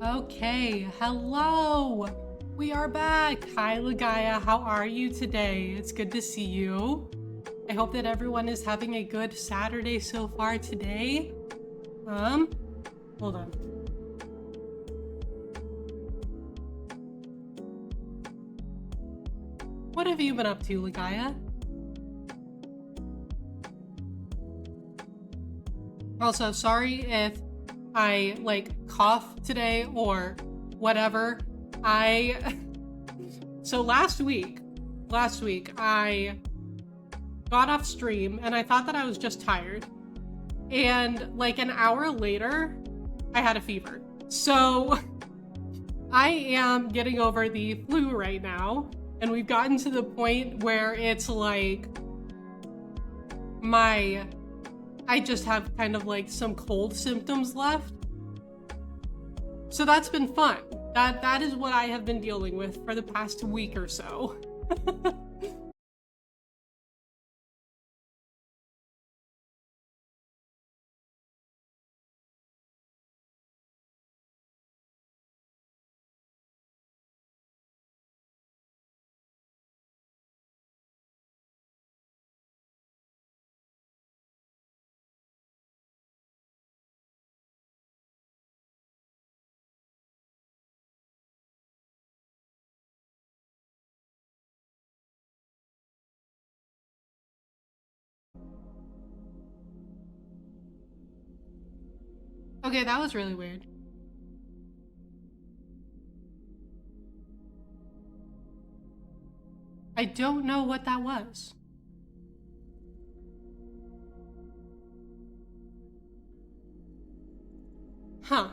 Okay, hello! We are back! Hi, Ligaya, how are you today? It's good to see you. I hope that everyone is having a good Saturday so far today. Hold on. What have you been up to, Ligaya? Also, sorry if I, cough today or whatever. So last week, I got off stream and I thought that I was just tired. And like an hour later, I had a fever. So I am getting over the flu right now. And we've gotten to the point where it's like I just have kind of like some cold symptoms left. So that's been fun. That is what I have been dealing with for the past week or so. Okay, that was really weird. I don't know what that was. Huh.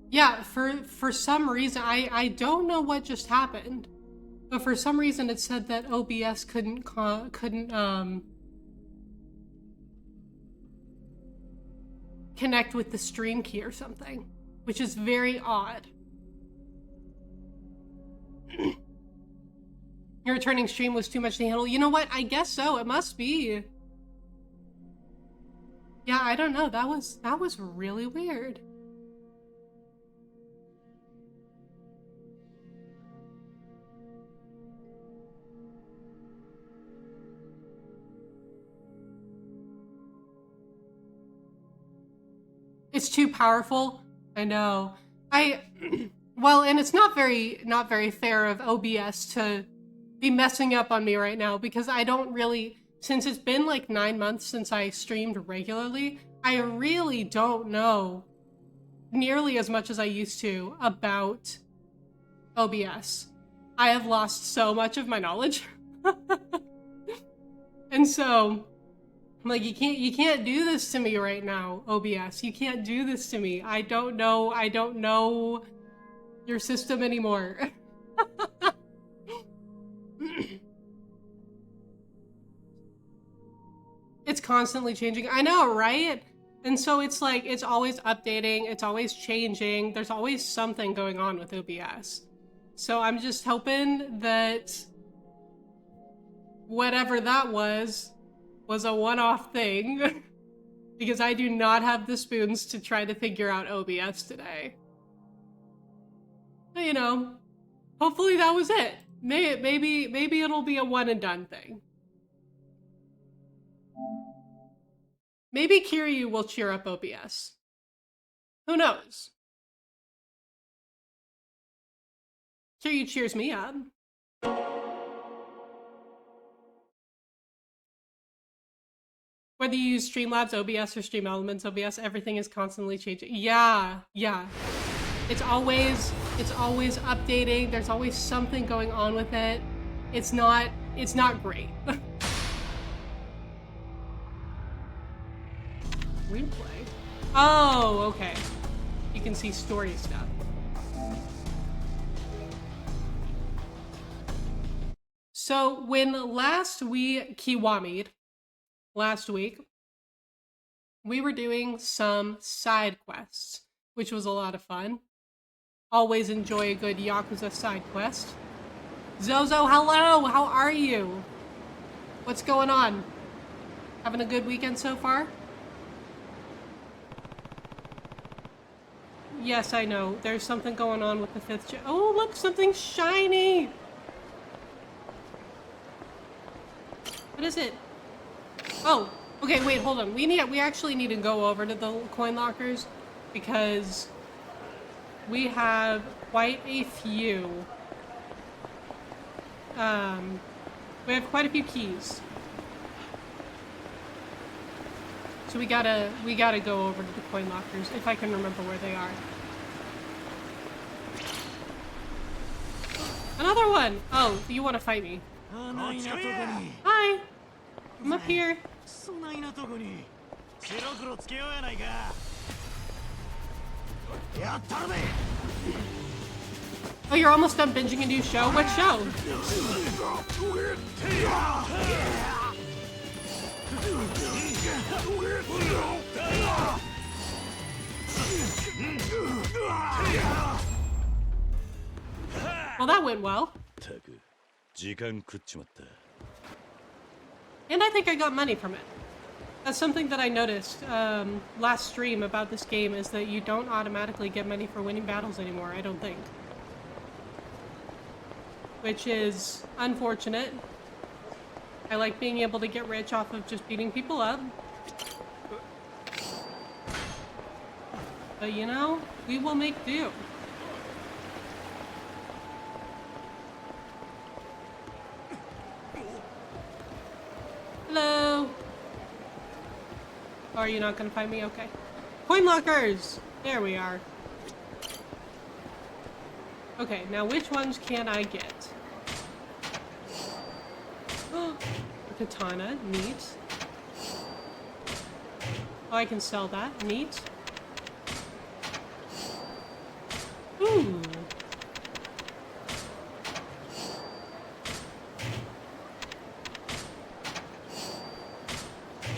Yeah, for some reason, I don't know what just happened, but for some reason it said that OBS couldn't connect with the stream key or something, which is very odd. Your returning stream was too much to handle. You know what? I guess so. It must be. Yeah, I don't know. That was really weird. It's too powerful. I know. Well, and it's not very fair of OBS to be messing up on me right now because I don't really, since it's been like 9 months since I streamed regularly, I really don't know nearly as much as I used to about OBS. I have lost so much of my knowledge. And so I'm like, you can't do this to me right now, OBS. You can't do this to me. I don't know your system anymore. It's constantly changing. I know, right? And so it's like, it's always updating, it's always changing. There's always something going on with OBS. So I'm just hoping that whatever that was a one-off thing because I do not have the spoons to try to figure out OBS today. But, you know, hopefully that was it. Maybe it'll be a one and done thing. Maybe Kiryu will cheer up OBS. Who knows? Kiryu cheers me up. Whether you use Streamlabs OBS or Stream Elements OBS, everything is constantly changing. Yeah. It's always updating. There's always something going on with it. It's not great. Replay. Oh, okay. You can see story stuff. So when last we Kiwami'd, last week, we were doing some side quests, which was a lot of fun. Always enjoy a good Yakuza side quest. Zozo, hello! How are you? What's going on? Having a good weekend so far? Yes, I know. There's something going on with the 5th gen. Oh, look, something shiny! What is it? Oh, okay, wait, hold on. We actually need to go over to the coin lockers because we have quite a few. We have quite a few keys. So we gotta go over to the coin lockers if I can remember where they are. Another one! Oh, you want to fight me? Hi! I'm up here. Oh, you're almost done binging a new show? What show? Well, that went well. And I think I got money from it. That's something that I noticed last stream about this game, is that you don't automatically get money for winning battles anymore, I don't think. Which is unfortunate. I like being able to get rich off of just beating people up. But you know, we will make do. Hello! Oh, are you not gonna find me? Okay. Coin lockers! There we are. Okay, now which ones can I get? Oh, katana, neat. Oh, I can sell that, neat. Ooh.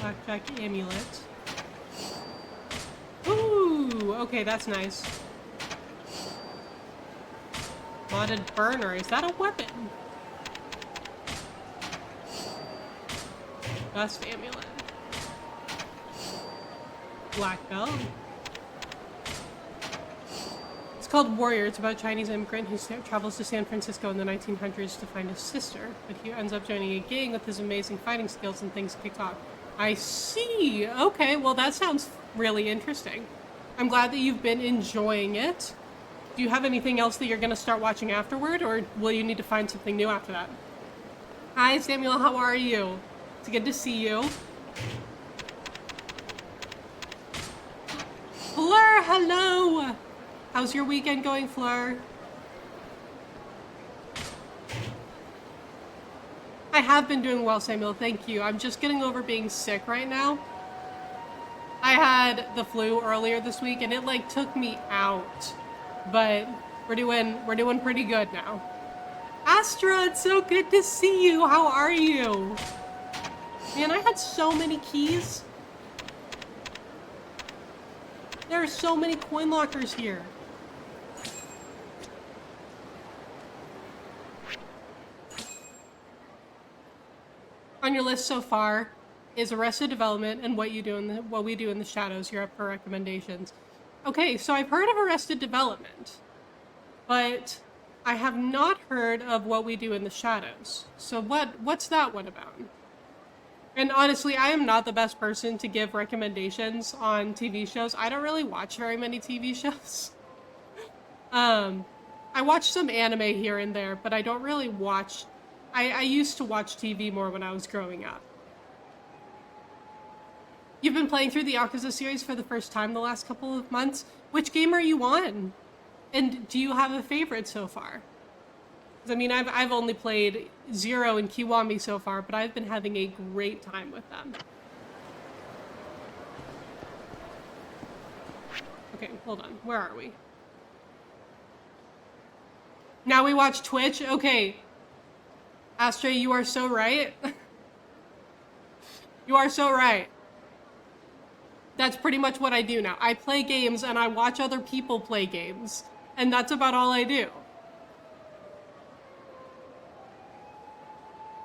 Blackjack amulet. Ooh, okay, that's nice. Modded burner, is that a weapon? Dust amulet. Black belt. It's called Warrior. It's about a Chinese immigrant who travels to San Francisco in the 1900s to find his sister, but he ends up joining a gang with his amazing fighting skills and things kick off. I see. Okay, well that sounds really interesting. I'm glad that you've been enjoying it. Do you have anything else that you're going to start watching afterward, or will you need to find something new after that? Hi, Samuel. How are you? It's good to see you. Fleur, hello! How's your weekend going, Fleur? I have been doing well, Samuel. Thank you. I'm just getting over being sick right now. I had the flu earlier this week, and it, like, took me out. But we're doing pretty good now. Astra, it's so good to see you. How are you? Man, I had so many keys. There are so many coin lockers here. On your list so far is Arrested Development and what we do in the shadows. You're up for recommendations. Okay, so I've heard of Arrested Development, but I have not heard of What We Do in the Shadows. So what's that one about? And honestly, I am not the best person to give recommendations on TV shows. I don't really watch very many TV shows. I watch some anime here and there, but I don't really watch... I used to watch TV more when I was growing up. You've been playing through the Yakuza series for the first time the last couple of months. Which game are you on? And do you have a favorite so far? Because I mean, I've only played Zero and Kiwami so far, but I've been having a great time with them. Okay, hold on. Where are we? Now we watch Twitch? Okay. Astra, you are so right. You are so right. That's pretty much what I do now. I play games and I watch other people play games. And that's about all I do.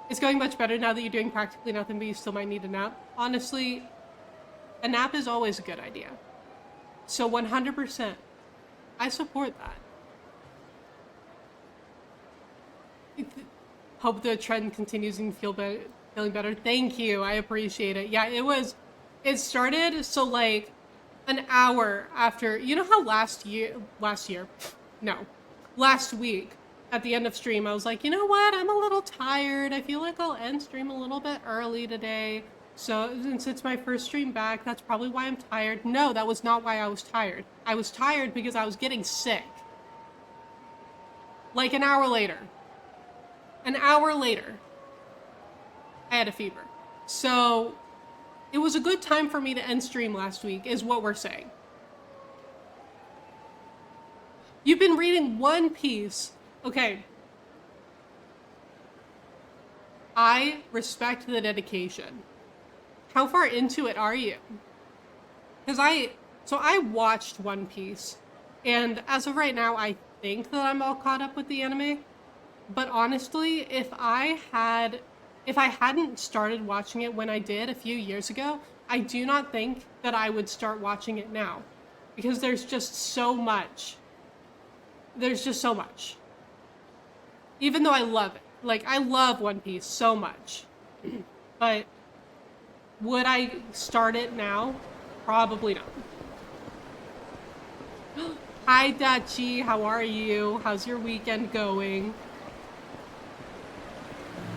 It's going much better now that you're doing practically nothing, but you still might need a nap. Honestly, a nap is always a good idea. So 100%. I support that. Hope the trend continues and feeling better. Thank you. I appreciate it. Yeah, it started so like an hour after, you know how last week at the end of stream, I was like, you know what? I'm a little tired. I feel like I'll end stream a little bit early today. So since it's my first stream back, that's probably why I'm tired. No, that was not why I was tired. I was tired because I was getting sick. Like an hour later, I had a fever. So it was a good time for me to end stream last week, is what we're saying. You've been reading One Piece. Okay. I respect the dedication. How far into it are you? Because I watched One Piece, and as of right now, I think that I'm all caught up with the anime. But honestly, if I hadn't started watching it when I did a few years ago, I do not think that I would start watching it now. Because there's just so much. Even though I love it. Like, I love One Piece so much. But would I start it now? Probably not. Hi, Dachi. How are you? How's your weekend going?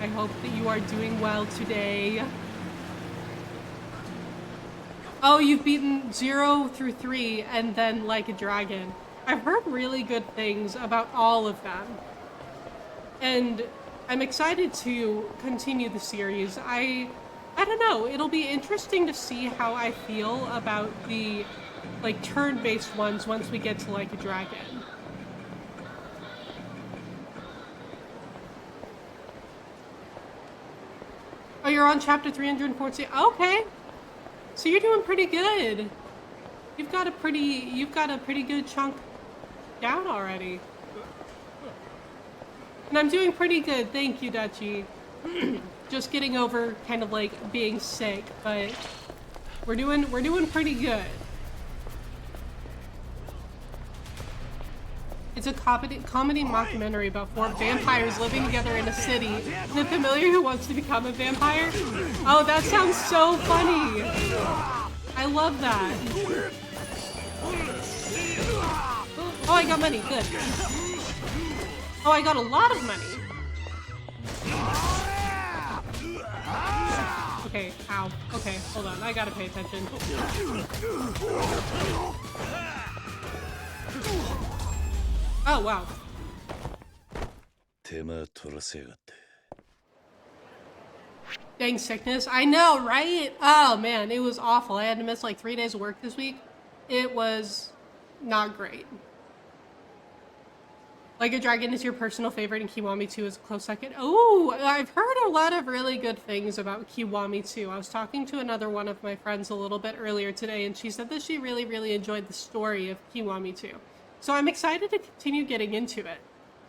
I hope that you are doing well today. Oh, you've beaten 0 through 3 and then Like a Dragon. I've heard really good things about all of them. And I'm excited to continue the series. I don't know, it'll be interesting to see how I feel about the like turn-based ones once we get to Like a Dragon. Oh, you're on chapter 340. Okay. So you're doing pretty good. You've got a pretty good chunk down already. And I'm doing pretty good, thank you, Dachi. Just getting over kind of like being sick, but we're doing pretty good. It's a comedy mockumentary about 4 vampires living together in a city. The familiar who wants to become a vampire? Oh, that sounds so funny. I love that. Oh, I got money, good. Oh, I got a lot of money. Okay, ow. Okay, hold on, I gotta pay attention. Oh, wow. Dang sickness. I know, right? Oh, man, it was awful. I had to miss like 3 days of work this week. It was not great. Like a Dragon is your personal favorite and Kiwami 2 is a close second. Oh, I've heard a lot of really good things about Kiwami 2. I was talking to another one of my friends a little bit earlier today, and she said that she really, really enjoyed the story of Kiwami 2. So I'm excited to continue getting into it.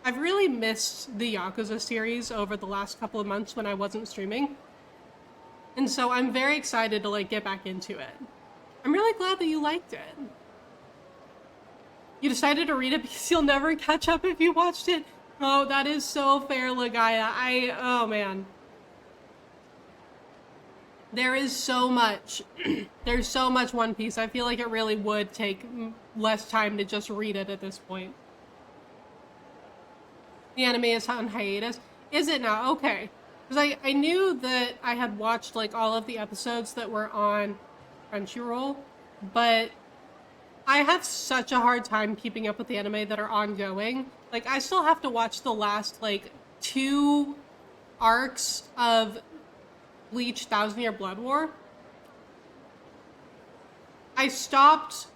I've really missed the Yakuza series over the last couple of months when I wasn't streaming. And so I'm very excited to like get back into it. I'm really glad that you liked it. You decided to read it because you'll never catch up if you watched it. Oh, that is so fair, Lagaya. Oh man. There is so much. There's so much One Piece. I feel like it really would take less time to just read it at this point. The anime is on hiatus. Is it now? Okay. Because I knew that I had watched like all of the episodes that were on Crunchyroll, but I have such a hard time keeping up with the anime that are ongoing. Like, I still have to watch the last, like, 2 arcs of Bleach 1000-Year Blood War. I stopped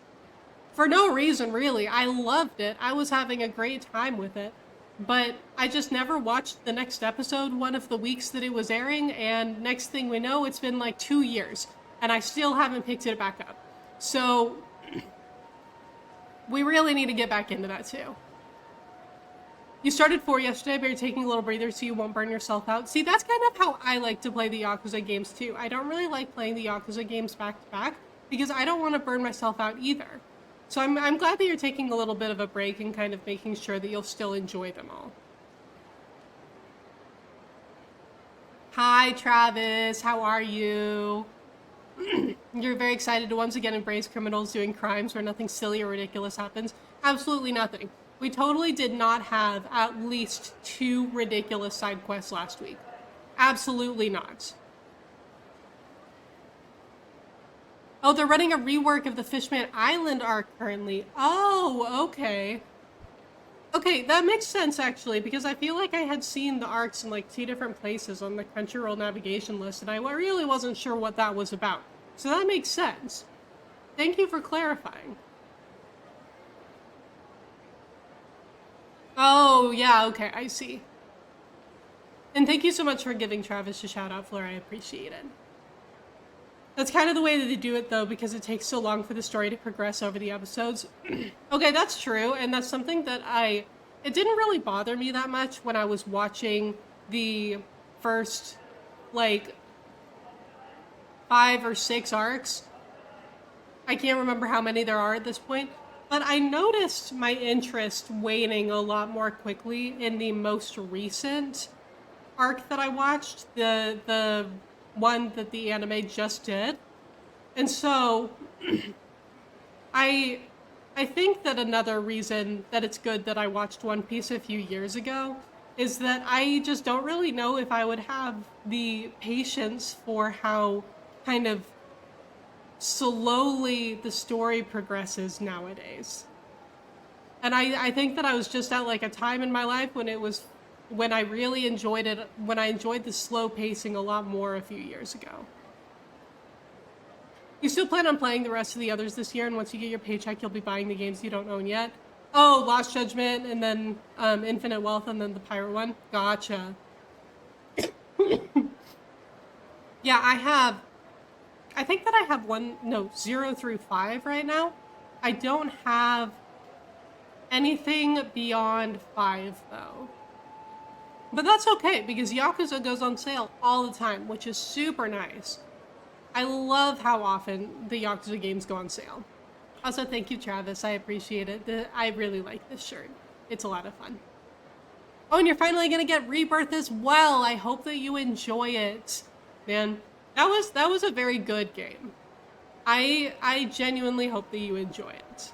for no reason, really. I loved it. I was having a great time with it. But I just never watched the next episode one of the weeks that it was airing, and next thing we know, it's been like 2 years, and I still haven't picked it back up. So we really need to get back into that too. You started 4 yesterday, but you're taking a little breather so you won't burn yourself out. See, that's kind of how I like to play the Yakuza games too. I don't really like playing the Yakuza games back to back because I don't want to burn myself out either. So I'm glad that you're taking a little bit of a break and kind of making sure that you'll still enjoy them all. Hi, Travis. How are you? You're very excited to once again embrace criminals doing crimes where nothing silly or ridiculous happens. Absolutely nothing. We totally did not have at least 2 ridiculous side quests last week. Absolutely not. Oh, they're running a rework of the Fishman Island arc currently. Oh, okay. Okay, that makes sense actually, because I feel like I had seen the arcs in like 2 different places on the Crunchyroll navigation list, and I really wasn't sure what that was about. So that makes sense. Thank you for clarifying. Oh, yeah, okay, I see. And thank you so much for giving Travis a shout out, Fleur. I appreciate it. That's kind of the way that they do it, though, because it takes so long for the story to progress over the episodes. Okay, that's true, and that's something that it didn't really bother me that much when I was watching the first, like, 5 or 6 arcs. I can't remember how many there are at this point, but I noticed my interest waning a lot more quickly in the most recent arc that I watched, the one that the anime just did. And so I think that another reason that it's good that I watched One Piece a few years ago is that I just don't really know if I would have the patience for how kind of slowly the story progresses nowadays. And I think that I was just at like a time in my life when I really enjoyed it, when I enjoyed the slow pacing a lot more a few years ago. You still plan on playing the rest of the others this year, and once you get your paycheck, you'll be buying the games you don't own yet? Oh, Lost Judgment, and then Infinite Wealth, and then the Pirate one? Gotcha. Yeah, I think that I have 0 through 5 right now. I don't have anything beyond 5, though. But that's okay, because Yakuza goes on sale all the time, which is super nice. I love how often the Yakuza games go on sale. Also, thank you, Travis. I appreciate it. I really like this shirt. It's a lot of fun. Oh, and you're finally gonna get Rebirth as well. I hope that you enjoy it. Man, that was a very good game. I genuinely hope that you enjoy it.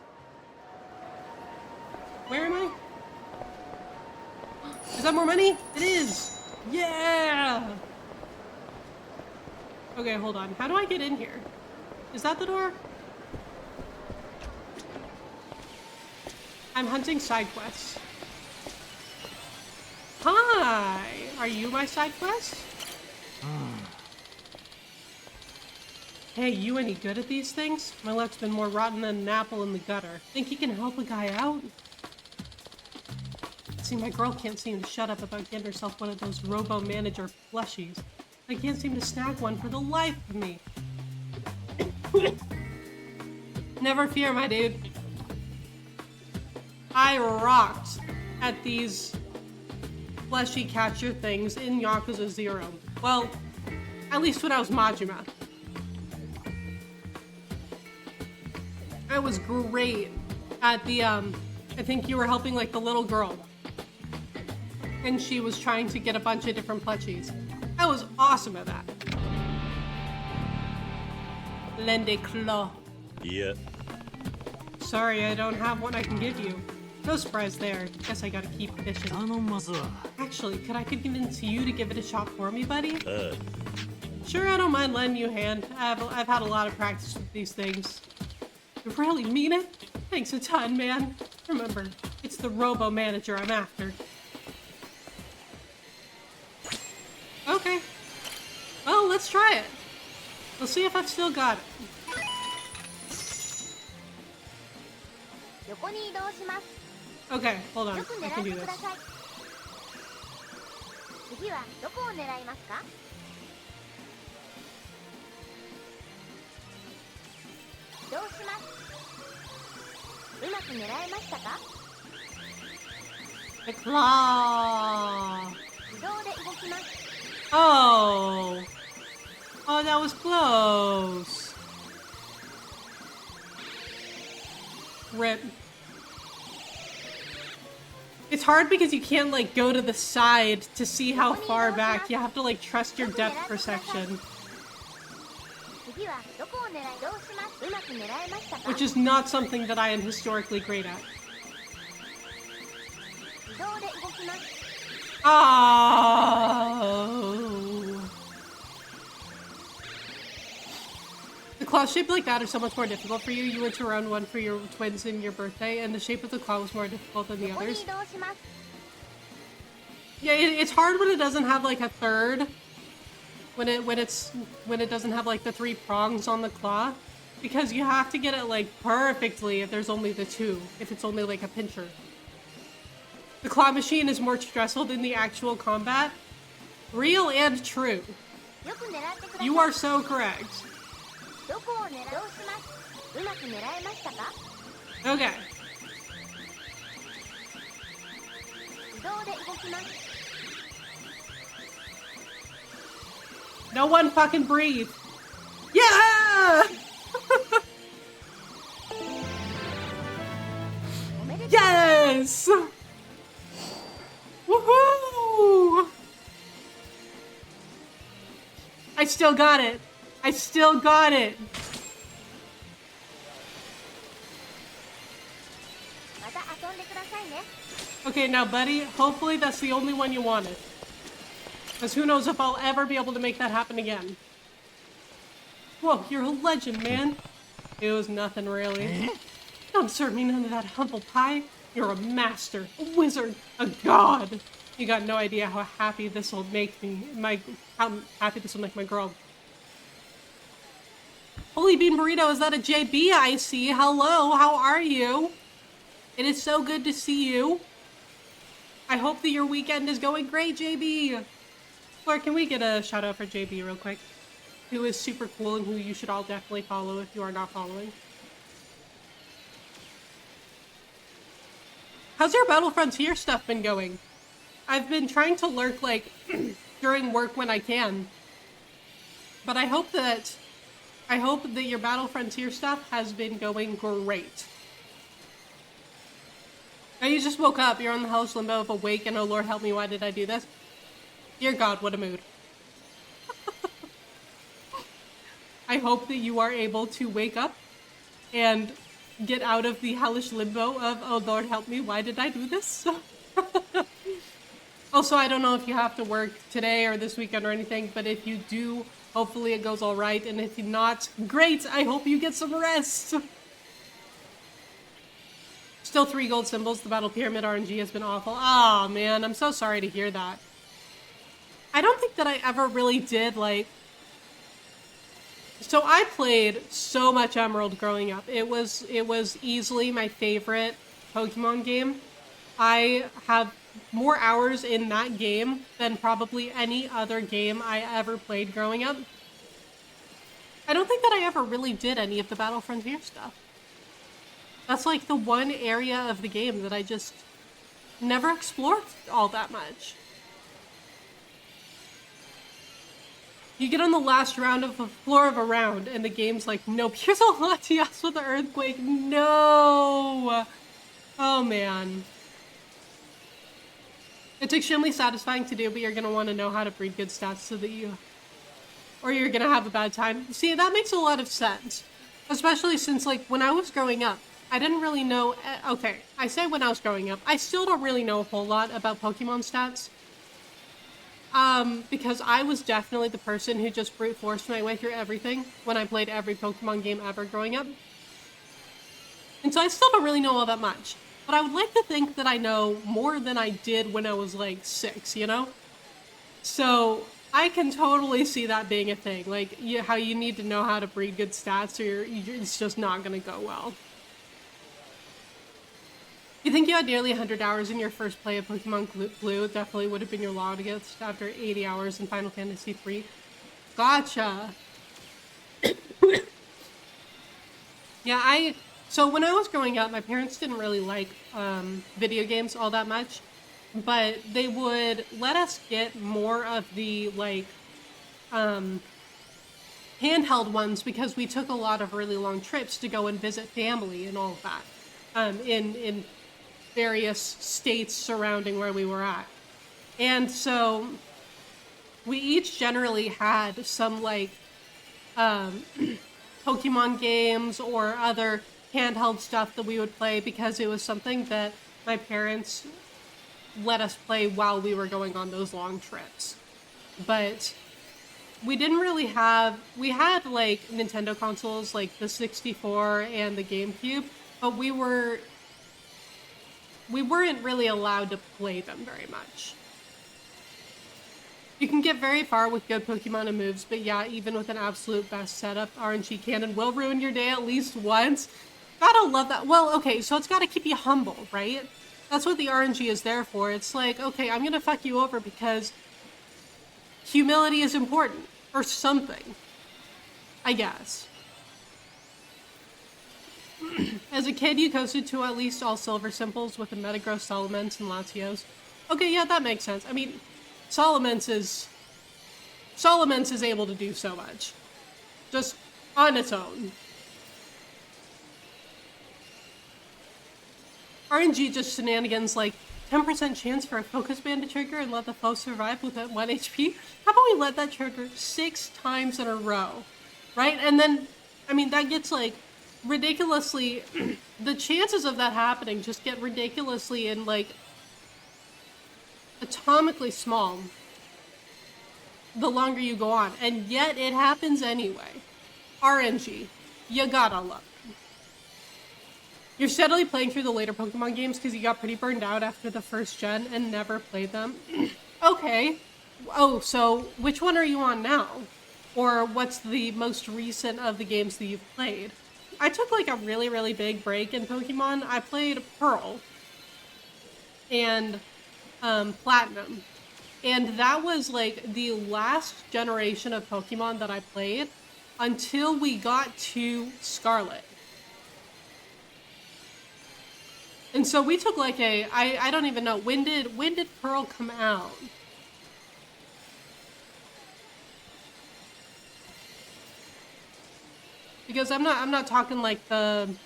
Where am I? Is that more money? It is! Yeah! Okay, hold on. How do I get in here? Is that the door? I'm hunting side quests. Hi! Are you my side quest? Hey, you any good at these things? My luck's been more rotten than an apple in the gutter. Think you can help a guy out? See, my girl can't seem to shut up about getting herself one of those robo-manager plushies. I can't seem to snag one for the life of me. Never fear, my dude. I rocked at these fleshy catcher things in Yakuza 0. Well, at least when I was Majima. I was great at the, I think you were helping like the little girl. And she was trying to get a bunch of different plushies. I was awesome at that. Lende claw. Yeah. Sorry, I don't have one I can give you. No surprise there. Guess I gotta keep fishing. Actually, could I convince you to give it a shot for me, buddy? Sure, I don't mind lending you a hand. I've had a lot of practice with these things. You really mean it? Thanks a ton, man. Remember, it's the robo-manager I'm after. Okay. Well, let's try it. We'll see if I've still got it. Okay, hold on. I can do this. The claw! Oh! Oh, that was close! Rip. It's hard because you can't, like, go to the side to see how far back. You have to, like, trust your depth perception. Which is not something that I am historically great at. Oh. The claws shaped like that are so much more difficult for you. You went to round 1 for your twins in your birthday, and the shape of the claw was more difficult than the others. Yeah, it's hard when it doesn't have like a third. When it doesn't have like the 3 prongs on the claw, because you have to get it like perfectly if there's only the 2. If it's only like a pincher. The claw machine is more stressful than the actual combat. Real and true. You are so correct. Okay. No one fucking breathe. Yeah! Yes! Woohoo! I still got it. I still got it. Okay, now, buddy, hopefully that's the only one you wanted. Because who knows if I'll ever be able to make that happen again. Whoa, you're a legend, man. It was nothing, really. Don't serve me none of that humble pie. You're a master, a wizard, a god. You got no idea how happy this will make me. How happy this will make my girl. Holy Bean Burrito, is that a JB I see? Hello, how are you? It is so good to see you. I hope that your weekend is going great, JB. Fleur, can we get a shout out for JB real quick? Who is super cool and who you should all definitely follow if you are not following. How's your Battle Frontier stuff been going? I've been trying to lurk, like, during work when I can. But I hope that your Battle Frontier stuff has been going great. Now you just woke up, you're on the hellish limbo of awake, and oh Lord help me, why did I do this? Dear God, what a mood. I hope that you are able to wake up and get out of the hellish limbo of, oh Lord help me, why did I do this? Also, I don't know if you have to work today or this weekend or anything, but if you do, hopefully it goes all right, and if not, great, I hope you get some rest. Still 3 gold symbols, the Battle Pyramid RNG has been awful. Aw, man, I'm so sorry to hear that. I don't think that I ever really did, like... So I played so much Emerald growing up. It was easily my favorite Pokemon game. I have more hours in that game than probably any other game I ever played growing up. I don't think that I ever really did any of the Battle Frontier stuff. That's like the one area of the game that I just never explored all that much. You get on the last round of the floor of a round, and the game's like, nope, here's a Latias with the earthquake. No! Oh, man. It's extremely satisfying to do, but you're going to want to know how to breed good stats so that you... Or you're going to have a bad time. See, that makes a lot of sense. Especially since, like, when I was growing up, I didn't really know... Okay, I say when I was growing up. I still don't really know a whole lot about Pokemon stats. Because I was definitely the person who just brute forced my way through everything when I played every Pokemon game ever growing up. And so I still don't really know all that much. But I would like to think that I know more than I did when I was like 6, you know? So I can totally see that being a thing. Like, how you need to know how to breed good stats or it's just not gonna go well. You think you had nearly 100 hours in your first play of Pokemon Blue? It definitely would have been your longest after 80 hours in Final Fantasy III. Gotcha! Yeah, so when I was growing up, my parents didn't really like video games all that much, but they would let us get more of the, like, handheld ones because we took a lot of really long trips to go and visit family and all of that. in various states surrounding where we were at. And so we each generally had some like Pokemon games or other handheld stuff that we would play because it was something that my parents let us play while we were going on those long trips. But we didn't really have, we had like Nintendo consoles like the 64 and the GameCube, but we weren't really allowed to play them very much. You can get very far with good Pokemon and moves, but yeah, even with an absolute best setup, RNG cannon will ruin your day at least once. Gotta love that. Well, okay, so it's gotta keep you humble, right? That's what the RNG is there for. It's like, okay, I'm gonna fuck you over because humility is important, or something, I guess. As a kid, you coasted to at least all silver simples with the Metagross, Salamence, and Latios. Okay, yeah, that makes sense. I mean, Salamence is able to do so much. Just on its own. RNG just shenanigans like 10% chance for a focus band to trigger and let the foe survive with at 1 HP. How about we let that trigger 6 times in a row? Right? And then, I mean, that gets like ridiculously, the chances of that happening just get ridiculously and like atomically small the longer you go on. And yet it happens anyway. RNG. You gotta love it. You're steadily playing through the later Pokemon games because you got pretty burned out after the first gen and never played them. Okay. Oh, so which one are you on now? Or what's the most recent of the games that you've played? I took like a really, really big break in Pokemon. I played Pearl and Platinum. And that was like the last generation of Pokemon that I played until we got to Scarlet. And so we took like I don't even know, when did Pearl come out? Because I'm not talking like I'm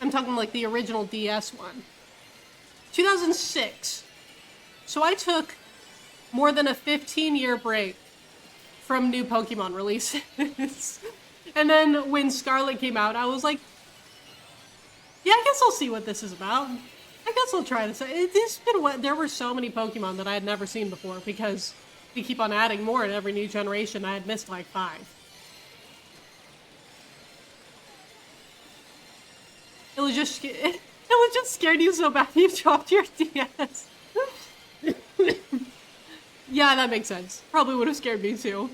talking like the original DS one. 2006. So I took more than a 15-year break from new Pokemon releases. And then when Scarlet came out, I was like, yeah, I guess I'll see what this is about. I guess I'll try this. There were so many Pokemon that I had never seen before because we keep on adding more in every new generation. I had missed like 5. It was just scared you so bad you dropped your DS. Yeah, that makes sense. Probably would have scared me too.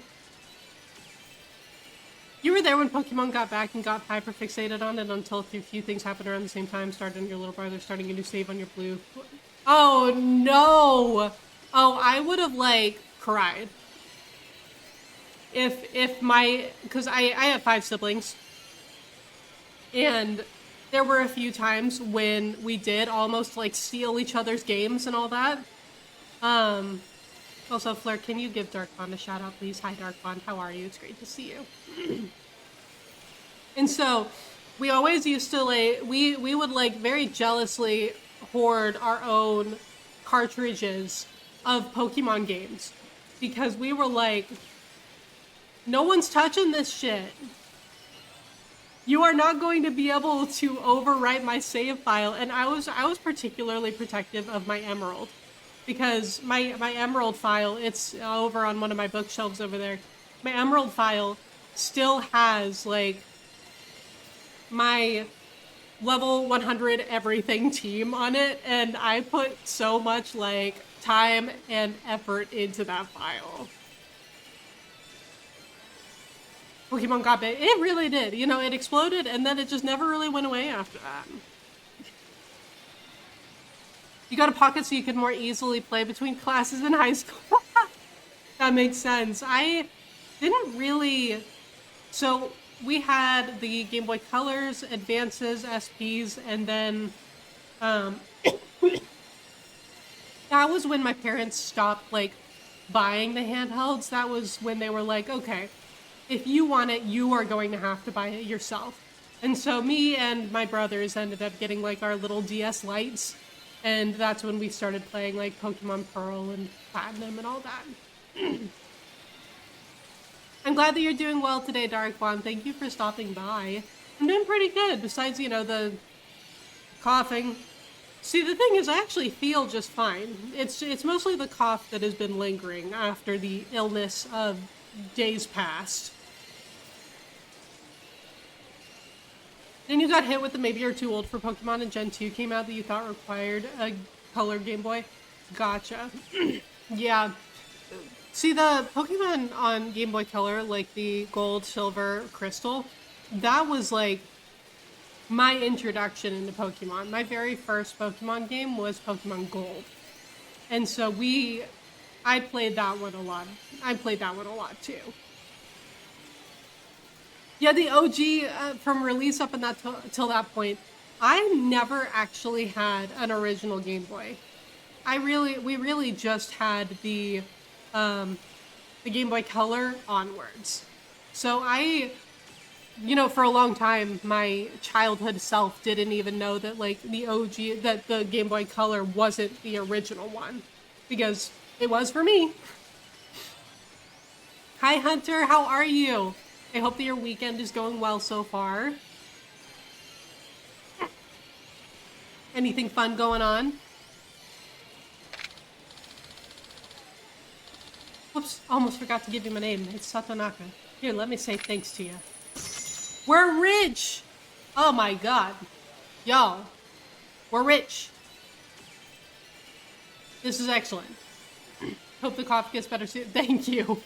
You were there when Pokemon got back and got hyperfixated on it until a few things happened around the same time, starting on your little brother, starting a new save on your blue. Oh, no! Oh, I would have, like, cried. Because I have 5 siblings. And there were a few times when we did almost, like, steal each other's games and all that. Also, Fleur, can you give Darkbond a shout out, please? Hi, Darkbond. How are you? It's great to see you. And so, we always used to, like, we would, like, very jealously hoard our own cartridges of Pokemon games. Because we were like, no one's touching this shit. You are not going to be able to overwrite my save file. And I was particularly protective of my Emerald. Because my Emerald file, it's over on one of my bookshelves over there. My Emerald file still has, like, my level 100 everything team on it. And I put so much, like, time and effort into that file. Pokemon got big. It really did. You know, it exploded and then it just never really went away after that. You got a pocket so you could more easily play between classes in high school. That makes sense. I didn't really... So, we had the Game Boy Colors, Advances, SPs, and then... that was when my parents stopped, like, buying the handhelds. That was when they were like, okay, if you want it, you are going to have to buy it yourself. And so me and my brothers ended up getting like our little DS Lites, and that's when we started playing like Pokemon Pearl and Platinum and all that. I'm glad that you're doing well today, Dark One. Thank you for stopping by. I'm doing pretty good, besides, you know, the coughing. See, the thing is, I actually feel just fine. It's mostly the cough that has been lingering after the illness of days past. Then you got hit with the maybe you're too old for Pokemon and Gen 2 came out that you thought required a color Game Boy. Gotcha. Yeah. See, the Pokemon on Game Boy Color, like the Gold, Silver, Crystal, that was like my introduction into Pokemon. My very first Pokemon game was Pokemon Gold. And so I played that one a lot. I played that one a lot too. Yeah, the OG from release up in that till that point, I never actually had an original Game Boy. We really just had the Game Boy Color onwards. So you know, for a long time, my childhood self didn't even know that like the OG, that the Game Boy Color wasn't the original one, because it was for me. Hi Hunter, how are you? I hope that your weekend is going well so far. Anything fun going on? Whoops, almost forgot to give you my name. It's Satonaka. Here, let me say thanks to you. We're rich! Oh my god. Y'all, we're rich. This is excellent. Hope the cough gets better soon. Thank you.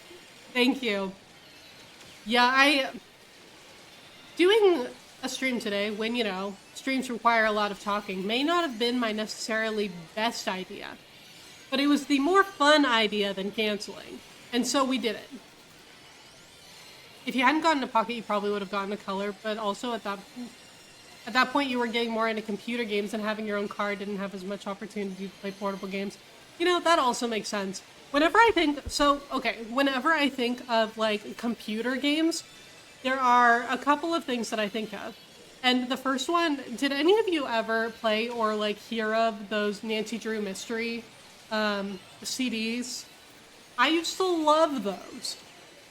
Thank you. Yeah, doing a stream today when, you know, streams require a lot of talking may not have been my necessarily best idea, but it was the more fun idea than canceling, and so we did it. If you hadn't gotten a Pocket, you probably would have gotten a Color, but also at that point you were getting more into computer games, and having your own car didn't have as much opportunity to play portable games. You know, that also makes sense. Whenever I think of like computer games, there are a couple of things that I think of. And the first one, did any of you ever play or like hear of those Nancy Drew Mystery CDs? I used to love those.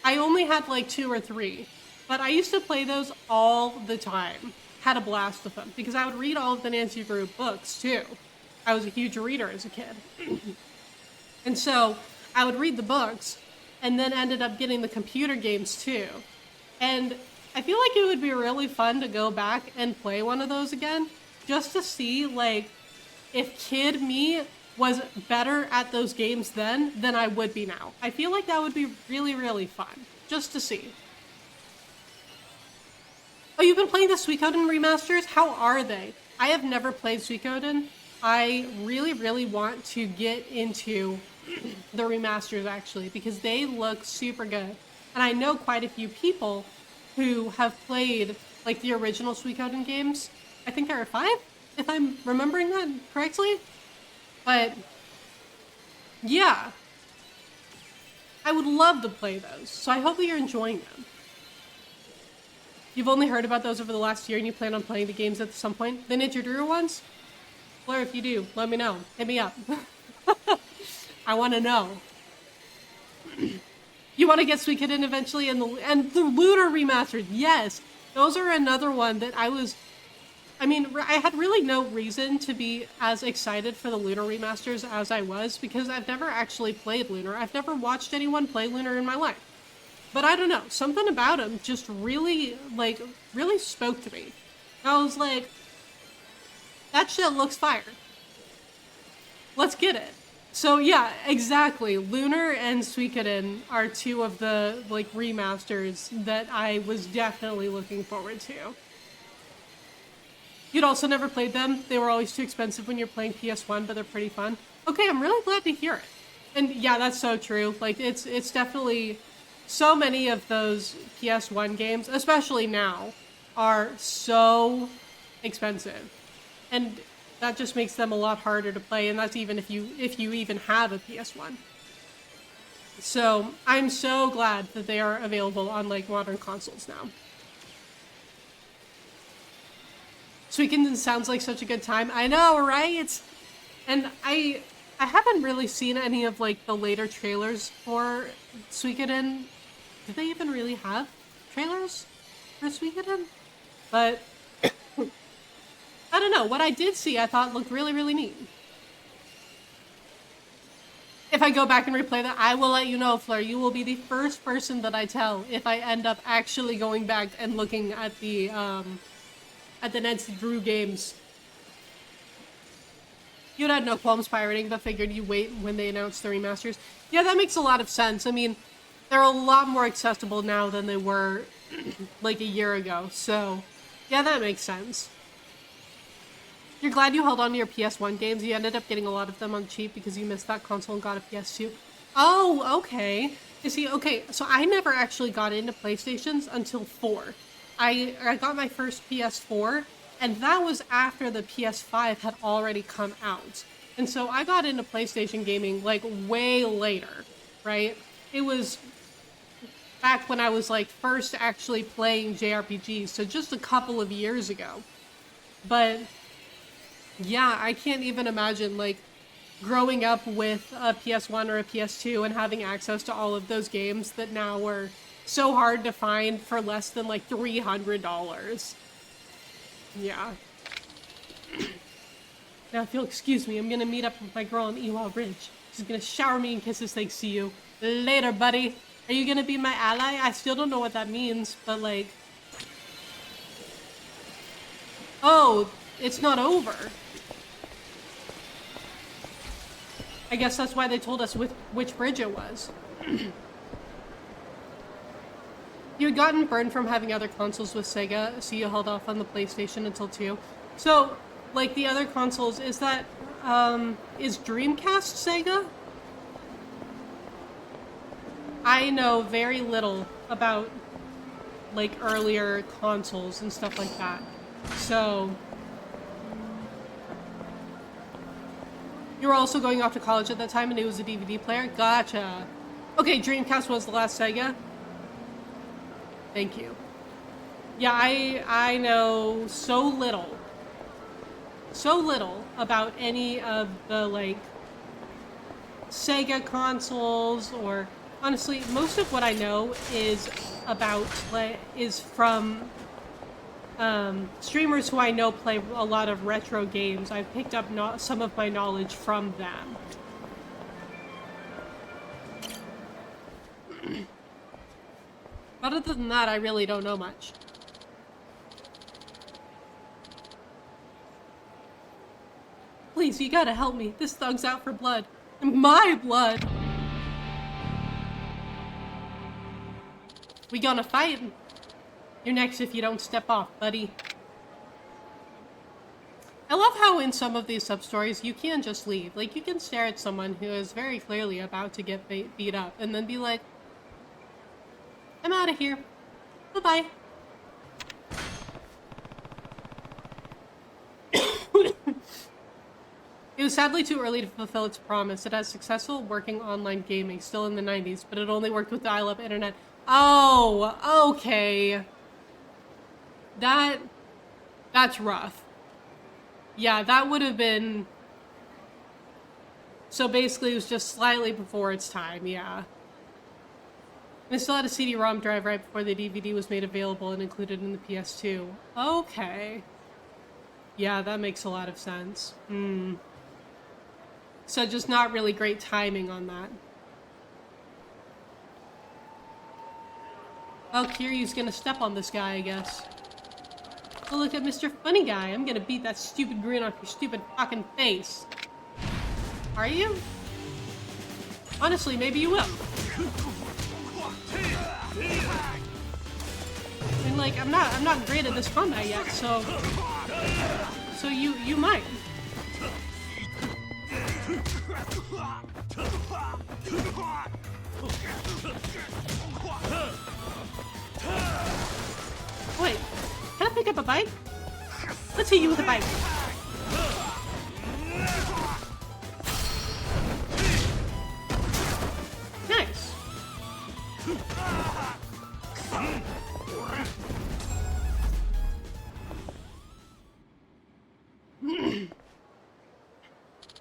I only had like 2 or 3, but I used to play those all the time. Had a blast with them because I would read all of the Nancy Drew books too. I was a huge reader as a kid. And so I would read the books and then ended up getting the computer games too. And I feel like it would be really fun to go back and play one of those again, just to see like if kid me was better at those games then than I would be now. I feel like that would be really, really fun, just to see. Oh, you've been playing the Suikoden remasters? How are they? I have never played Suikoden. I really, really want to get into the remasters actually, because they look super good. And I know quite a few people who have played like the original Suikoden games. I think there are 5, if I'm remembering that correctly. But yeah, I would love to play those. So I hope that you're enjoying them. You've only heard about those over the last year and you plan on playing the games at some point? The Ninja Drew ones? Blair, if you do, let me know. Hit me up. I want to know. You want to get Suikoden eventually, and the Lunar remastered. Yes, those are another one that I had really no reason to be as excited for the Lunar remasters as I was, because I've never actually played Lunar. I've never watched anyone play Lunar in my life. But I don't know, something about them just really spoke to me. I was like, that shit looks fire. Let's get it. So yeah, exactly. Lunar and Suikoden are 2 of the remasters that I was definitely looking forward to. You'd also never played them. They were always too expensive when you're playing PS1, but they're pretty fun. Okay, I'm really glad to hear it. And yeah, that's so true. Like it's definitely, so many of those PS1 games, especially now, are so expensive. And that just makes them a lot harder to play, and that's even if you even have a PS1. So I'm so glad that they are available on modern consoles now. Suikoden sounds like such a good time. I know, right? And I haven't really seen any of like the later trailers for Suikoden. Do they even really have trailers for Suikoden? But I don't know. What I did see, I thought looked really, really neat. If I go back and replay that, I will let you know, Fleur. You will be the first person that I tell if I end up actually going back and looking at the Nancy Drew games. You'd had no qualms pirating, but figured you wait when they announced the remasters. Yeah, that makes a lot of sense. I mean, they're a lot more accessible now than they were like a year ago. So, yeah, that makes sense. You're glad you held on to your PS1 games. You ended up getting a lot of them on cheap because you missed that console and got a PS2. Oh, okay. You see, okay, so I never actually got into PlayStations until 4. I got my first PS4, and that was after the PS5 had already come out. And so I got into PlayStation gaming, like, way later, right? It was back when I was, like, first actually playing JRPGs, so just a couple of years ago. But yeah, I can't even imagine, like, growing up with a PS1 or a PS2 and having access to all of those games that now are so hard to find for less than, like, $300. Yeah. Now, if you'll excuse me, I'm gonna meet up with my girl on Ewell Ridge. She's gonna shower me in kisses, thanks to you. Later, buddy. Are you gonna be my ally? I still don't know what that means, but, like... Oh, it's not over. I guess that's why they told us which bridge it was. You had gotten burned from having other consoles with Sega, so you held off on the PlayStation until 2. So, like, the other consoles, is that, is Dreamcast Sega? I know very little about, like, earlier consoles and stuff like that. So... You were also going off to college at that time and it was a DVD player? Gotcha. Okay, Dreamcast was the last Sega? Thank you. Yeah, I know so little about any of the, like, Sega consoles, or honestly, most of what I know is about, like, is from streamers who I know play a lot of retro games. I've picked up some of my knowledge from them. But other than that, I really don't know much. Please, you gotta help me. This thug's out for blood. My blood! We gonna fight? You're next if you don't step off, buddy. I love how in some of these sub-stories you can just leave. Like, you can stare at someone who is very clearly about to get beat up and then be like, I'm out of here. Bye-bye. It was sadly too early to fulfill its promise. It has successful working online gaming, still in the 90s, but it only worked with dial-up internet. Oh, okay. That's rough. Yeah, that would have been... So basically it was just slightly before its time, yeah. And it still had a CD-ROM drive right before the DVD was made available and included in the PS2. Okay. Yeah, that makes a lot of sense. So just not really great timing on that. Oh, Kiryu's gonna step on this guy, I guess. Oh, look at Mr. Funny Guy. I'm gonna beat that stupid grin off your stupid fucking face. Are you? Honestly, maybe you will. I mean, like, I'm not great at this combat yet, so you might. Wait, can I pick up a bike? Let's hit you with a bike. Nice.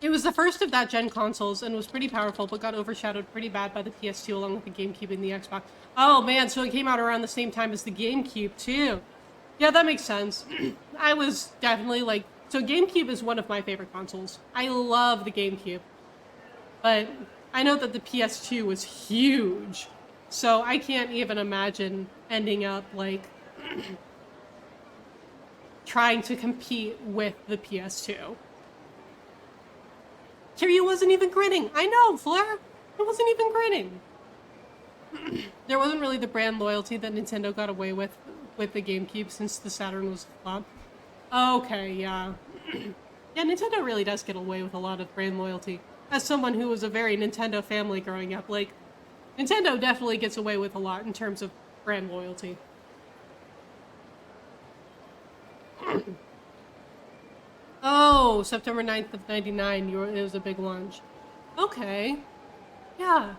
It was the first of that gen consoles and was pretty powerful, but got overshadowed pretty bad by the PS2 along with the GameCube and the Xbox. Oh man, so it came out around the same time as the GameCube too. Yeah, that makes sense. I was definitely like, so GameCube is one of my favorite consoles. I love the GameCube. But I know that the PS2 was huge. So I can't even imagine ending up like trying to compete with the PS2. Kiryu wasn't even grinning. I know, Fleur. It wasn't even grinning. There wasn't really the brand loyalty that Nintendo got away with the GameCube since the Saturn was a flop. Okay, yeah. Yeah, Nintendo really does get away with a lot of brand loyalty. As someone who was a very Nintendo family growing up, like, Nintendo definitely gets away with a lot in terms of brand loyalty. Oh, September 9th of 99, it was a big launch. Okay. Yeah.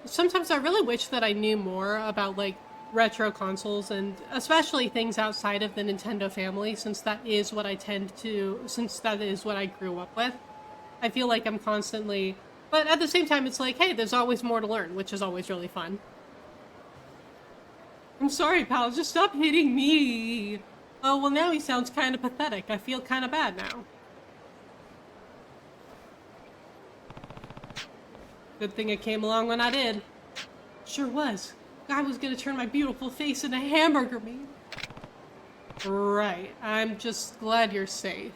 Sometimes I really wish that I knew more about, like, retro consoles, and especially things outside of the Nintendo family, since that is what I grew up with. I feel like I'm constantly, but at the same time, it's like, hey, there's always more to learn, which is always really fun. I'm sorry, pal, just stop hitting me. Oh, well, now he sounds kind of pathetic. I feel kind of bad now. Good thing it came along when I did. Sure was. I was gonna turn my beautiful face into hamburger meat. Right. I'm just glad you're safe.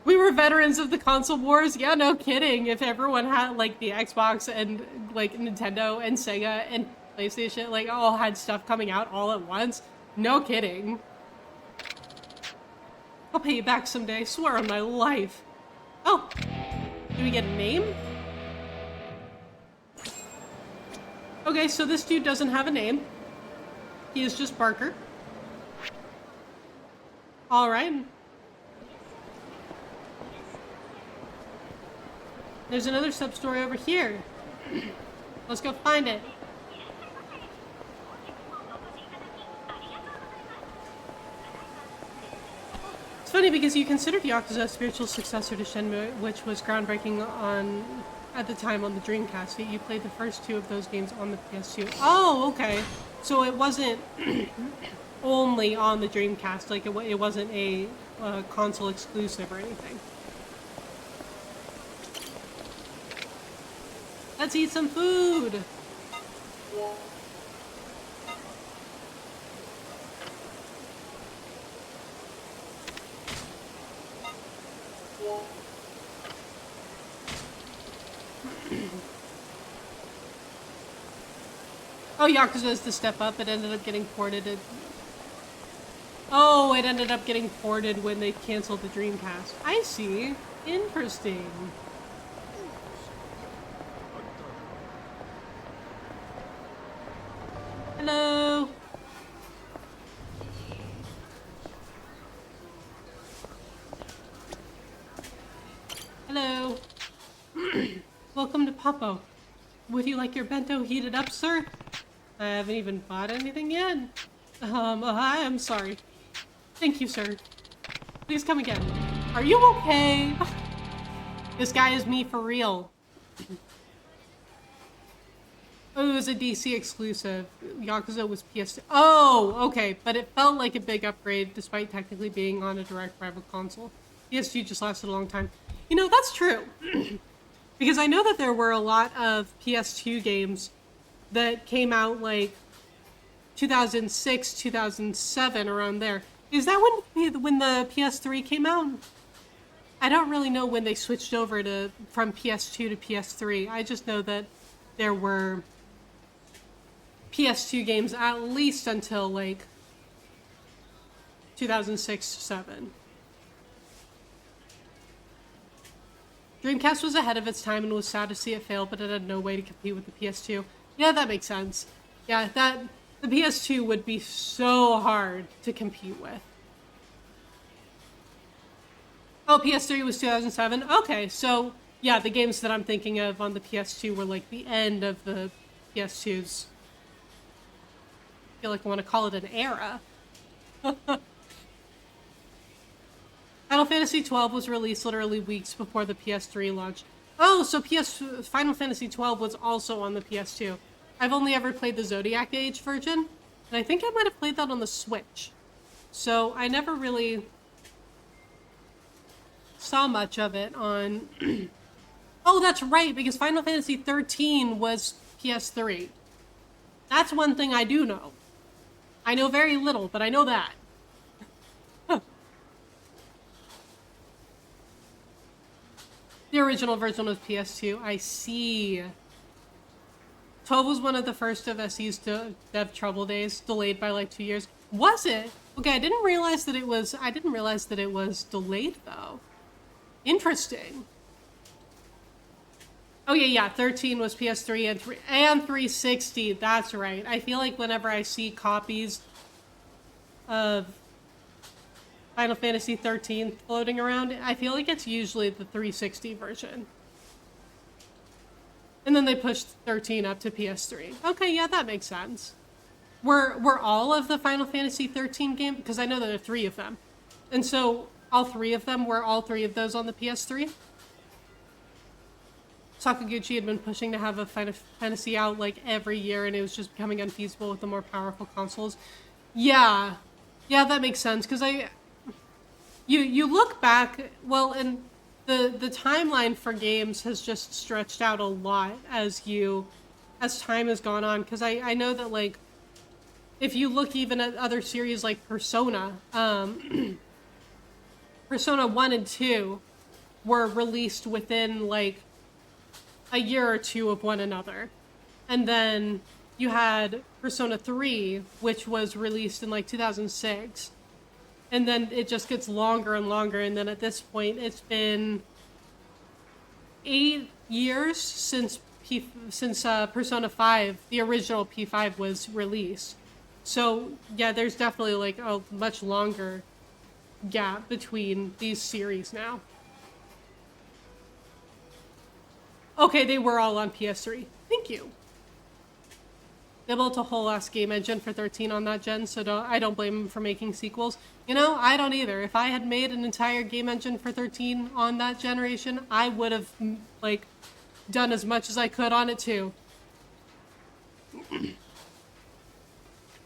We were veterans of the console wars. Yeah, no kidding. If everyone had, like, the Xbox and, like, Nintendo and Sega and PlayStation, like, all had stuff coming out all at once. No kidding. I'll pay you back someday. Swear on my life. Oh. Do we get a name? Okay, so this dude doesn't have a name. He is just Barker. Alright. There's another sub-story over here. Let's go find it. It's funny because you considered Yakuza a spiritual successor to Shenmue, which was groundbreaking at the time on the Dreamcast. Yet you played the first two of those games on the PS2. Oh, okay. So it wasn't only on the Dreamcast, like it wasn't a console exclusive or anything. Let's eat some food! Oh, Yakuza is the step up. It ended up getting ported. Oh, it ended up getting ported when they canceled the Dreamcast. I see. Interesting. Hello. Hello. Welcome to Poppo. Would you like your bento heated up, sir? I haven't even bought anything yet. Hi, I'm sorry. Thank you, sir. Please come again. Are you okay? This guy is me for real. Oh, it was a DC exclusive. Yakuza was PS2. Oh, okay, but it felt like a big upgrade despite technically being on a direct rival console. PS2 just lasted a long time. You know, that's true. Because I know that there were a lot of PS2 games that came out like 2006, 2007, around there. Is that when the PS3 came out? I don't really know when they switched over from PS2 to PS3. I just know that there were PS2 games at least until like 2006-7. Dreamcast was ahead of its time and was sad to see it fail, but it had no way to compete with the PS2. Yeah, that makes sense. Yeah, the PS2 would be so hard to compete with. Oh, PS3 was 2007? Okay, so yeah, the games that I'm thinking of on the PS2 were like the end of the PS2's. I feel like I want to call it an era. How Final Fantasy 12 was released literally weeks before the PS3 launch. Oh, so Final Fantasy 12 was also on the PS2. I've only ever played the Zodiac Age version, and I think I might have played that on the Switch. So I never really saw much of it on... Oh, that's right, because Final Fantasy 13 was PS3. That's one thing I do know. I know very little, but I know that. The original version was PS2. I see. 12 was one of the first of SE's dev trouble days, delayed by like 2 years. Was it? Okay, I didn't realize that it was delayed though. Interesting. Oh yeah, 13 was PS3 and 360. That's right. I feel like whenever I see copies of Final Fantasy 13 floating around, I feel like it's usually the 360 version. And then they pushed 13 up to PS3. Okay, yeah, that makes sense. Were all of the Final Fantasy 13 games, because I know there are 3 of them. And so all 3 of them, were all 3 of those on the PS3? Sakaguchi had been pushing to have a Final Fantasy out like every year, and it was just becoming unfeasible with the more powerful consoles. Yeah, that makes sense, because you look back, well, and the timeline for games has just stretched out a lot as time has gone on, because I know that, like, if you look even at other series like Persona, Persona 1 and 2 were released within, like, a year or 2 of one another. And then you had Persona 3, which was released in, like, 2006. And then it just gets longer and longer, and then at this point, it's been 8 years since Persona 5, the original P5, was released. So, yeah, there's definitely, like, a much longer gap between these series now. Okay, they were all on PS3. Thank you. They built a whole-ass game engine for 13 on that gen, so I don't blame them for making sequels. You know, I don't either. If I had made an entire game engine for 13 on that generation, I would have, like, done as much as I could on it, too.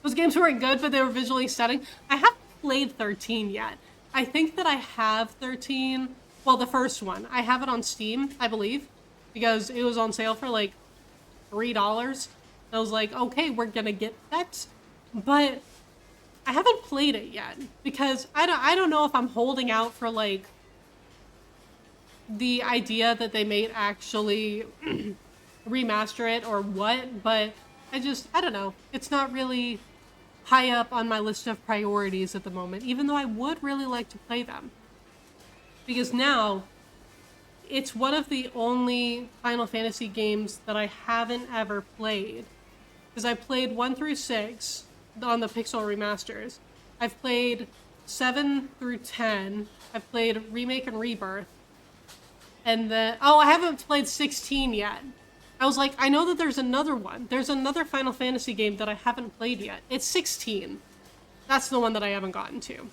Those games weren't good, but they were visually stunning. I haven't played 13 yet. I think that I have 13... Well, the first one. I have it on Steam, I believe, because it was on sale for, like, $3. I was like, okay, we're gonna get that, but I haven't played it yet because I don't know if I'm holding out for, like, the idea that they may actually remaster it or what, but I don't know. It's not really high up on my list of priorities at the moment, even though I would really like to play them. Because now, it's one of the only Final Fantasy games that I haven't ever played. Because I played 1 through 6 on the Pixel remasters. I've played 7 through 10. I've played Remake and Rebirth. And then... Oh, I haven't played 16 yet. I was like, I know that there's another one. There's another Final Fantasy game that I haven't played yet. It's 16. That's the one that I haven't gotten to.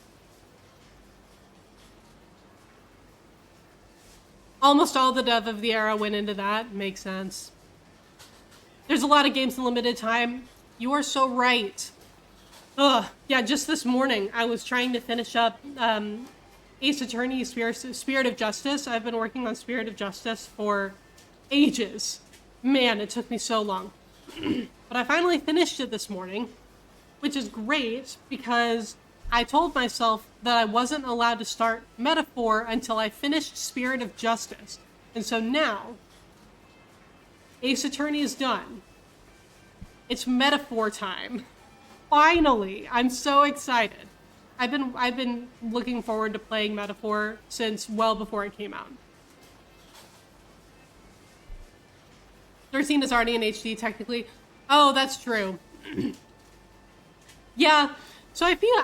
Almost all the dev of the era went into that. Makes sense. There's a lot of games in limited time. You are so right. Ugh. Yeah, just this morning, I was trying to finish up Ace Attorney Spirit of Justice. I've been working on Spirit of Justice for ages. Man, it took me so long. But I finally finished it this morning, which is great because I told myself that I wasn't allowed to start Metaphor until I finished Spirit of Justice. And so now, Ace Attorney is done. It's Metaphor time. Finally! I'm so excited. I've been looking forward to playing Metaphor since well before it came out. 13 is already in HD technically. Oh, that's true. Yeah. So I feel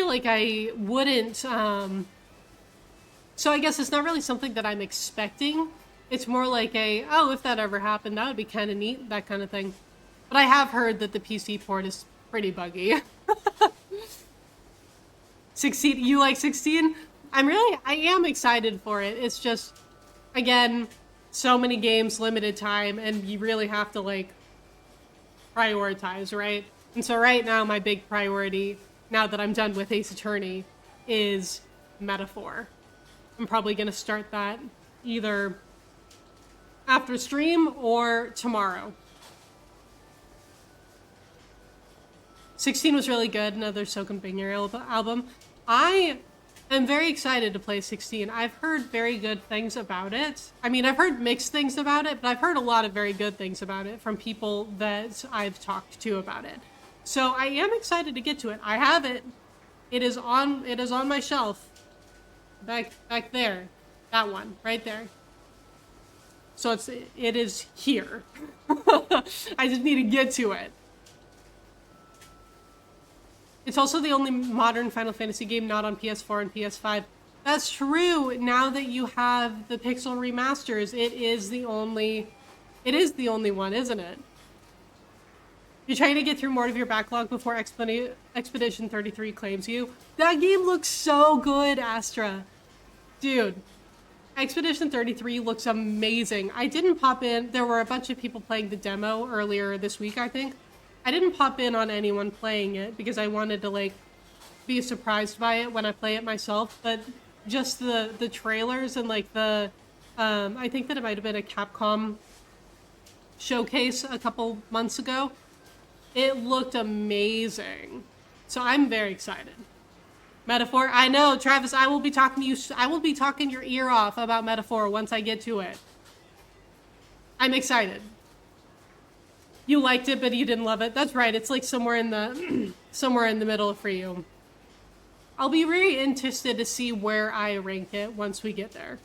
like I wouldn't, so I guess it's not really something that I'm expecting. It's more like oh, if that ever happened, that would be kind of neat, that kind of thing. But I have heard that the PC port is pretty buggy. 16, you like 16? I am excited for it. It's just, again, so many games, limited time, and you really have to, like, prioritize, right? And so right now, my big priority, now that I'm done with Ace Attorney, is Metaphor. I'm probably gonna start that either after stream or tomorrow. 16 was really good, another Soken Banger album. I am very excited to play 16. I've heard very good things about it. I mean, I've heard mixed things about it, but I've heard a lot of very good things about it from people that I've talked to about it. So I am excited to get to it. I have it. It is on my shelf. Back there. That one, right there. So it is here. I just need to get to it. It's also the only modern Final Fantasy game not on PS4 and PS5. That's true. Now that you have the Pixel remasters, it is the only one, isn't it? You're trying to get through more of your backlog before Expedition 33 claims you. That game looks so good, Astra. Dude, Expedition 33 looks amazing. I didn't pop in. There were a bunch of people playing the demo earlier this week, I think. I didn't pop in on anyone playing it because I wanted to, like, be surprised by it when I play it myself. But just the trailers and, like, the... I think that it might have been a Capcom showcase a couple months ago. It looked amazing. So I'm very excited. Metaphor? I know, Travis, I will be talking to you. I will be talking your ear off about Metaphor once I get to it. I'm excited. You liked it, but you didn't love it. That's right. It's like somewhere in the middle for you. I'll be really interested to see where I rank it once we get there.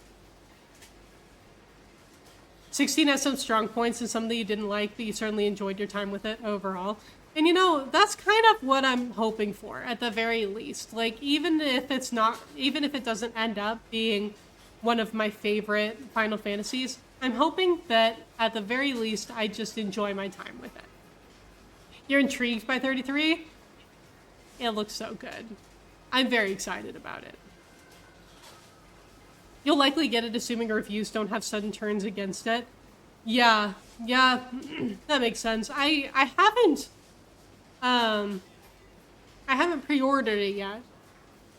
16 has some strong points and some that you didn't like, but you certainly enjoyed your time with it overall. And you know, that's kind of what I'm hoping for at the very least. Like, even if it doesn't end up being one of my favorite Final Fantasies, I'm hoping that at the very least I just enjoy my time with it. You're intrigued by 33? It looks so good. I'm very excited about it. You'll likely get it assuming reviews don't have sudden turns against it. Yeah, that makes sense. I haven't pre-ordered it yet,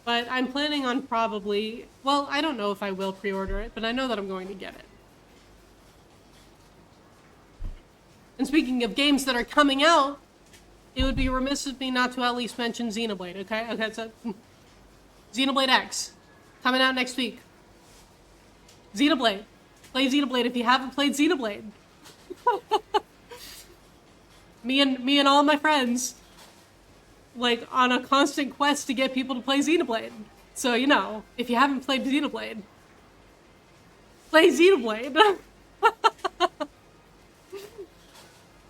but I'm planning on probably, well, I don't know if I will pre-order it, but I know that I'm going to get it. And speaking of games that are coming out, it would be remiss of me not to at least mention Xenoblade, okay? Okay, so Xenoblade X, coming out next week. Xenoblade. Play Xenoblade if you haven't played Xenoblade. me and all my friends, like, on a constant quest to get people to play Xenoblade. So, you know, if you haven't played Xenoblade, play Xenoblade.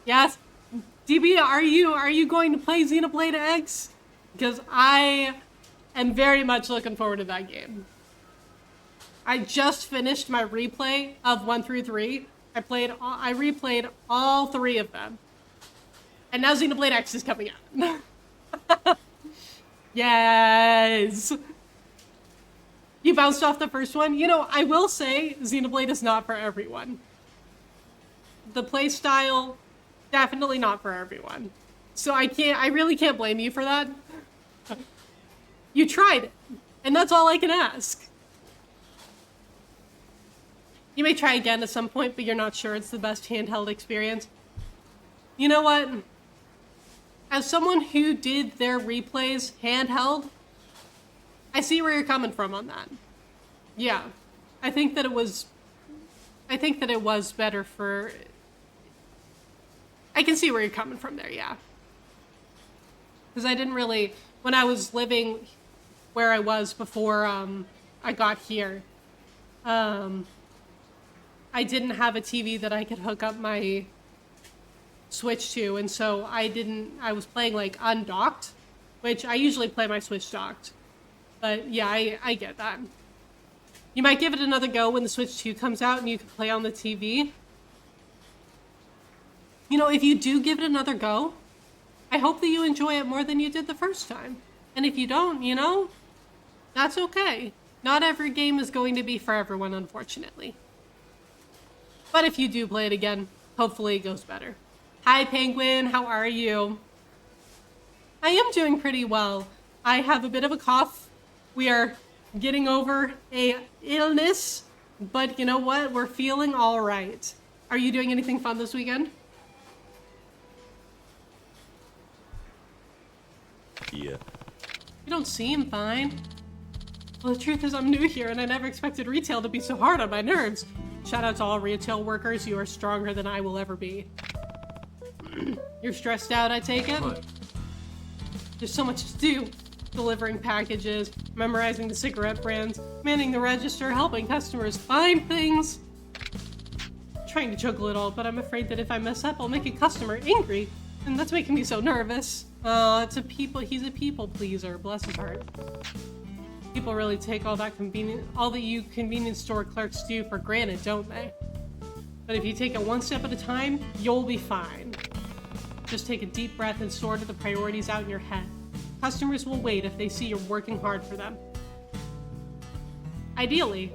Yes, DB, are you going to play Xenoblade X? Because I am very much looking forward to that game. I just finished my replay of 1 through 3. I replayed all 3 of them. And now Xenoblade X is coming out. Yes! You bounced off the first one? You know, I will say Xenoblade is not for everyone. The playstyle, definitely not for everyone. So I really can't blame you for that. You tried it, and that's all I can ask. You may try again at some point, but you're not sure it's the best handheld experience. You know what? As someone who did their replays handheld, I see where you're coming from on that. Yeah. I think that it was better for... I can see where you're coming from there, yeah. Because I didn't really... When I was living where I was before I got here, I didn't have a TV that I could hook up my Switch to, and so I was playing, like, undocked, which I usually play my Switch docked. But, yeah, I get that. You might give it another go when the Switch 2 comes out and you can play on the TV. You know, if you do give it another go, I hope that you enjoy it more than you did the first time. And if you don't, you know, That's okay. Not every game is going to be for everyone, unfortunately. But if you do play it again, hopefully it goes better. Hi, Penguin. How are you? I am doing pretty well. I have a bit of a cough. We are getting over a illness, but you know what? We're feeling all right. Are you doing anything fun this weekend? Yeah. You don't seem fine. Well, the truth is I'm new here and I never expected retail to be so hard on my nerves. Shout out to all retail workers. You are stronger than I will ever be. You're stressed out, I take it? What? There's so much to do. Delivering packages, memorizing the cigarette brands, manning the register, helping customers find things. Trying to juggle it all, but I'm afraid that if I mess up, I'll make a customer angry. And that's making me so nervous. He's a people pleaser, bless his heart. People really take all that you convenience store clerks do for granted, don't they? But if you take it one step at a time, you'll be fine. Just take a deep breath and sort the priorities out in your head. Customers will wait if they see you're working hard for them. Ideally.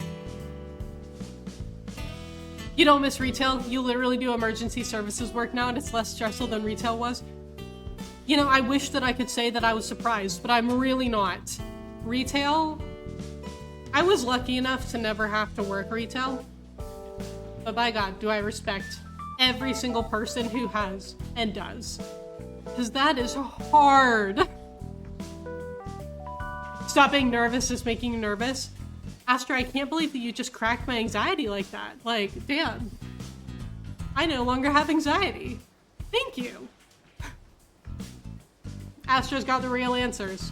You don't miss retail. You literally do emergency services work now and it's less stressful than retail was. You know, I wish that I could say that I was surprised, but I'm really not. Retail, I was lucky enough to never have to work retail. But by God, do I respect every single person who has and does. Because that is hard. Stop being nervous is making you nervous. Astra, I can't believe that you just cracked my anxiety like that. Like, damn. I no longer have anxiety. Thank you. Astra's got the real answers.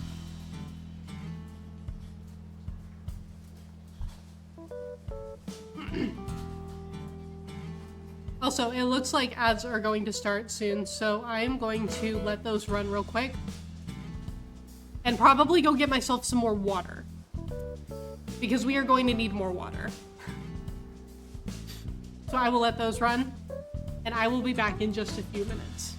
Also, it looks like ads are going to start soon, so I'm going to let those run real quick. And probably go get myself some more water. Because we are going to need more water. So I will let those run, and I will be back in just a few minutes.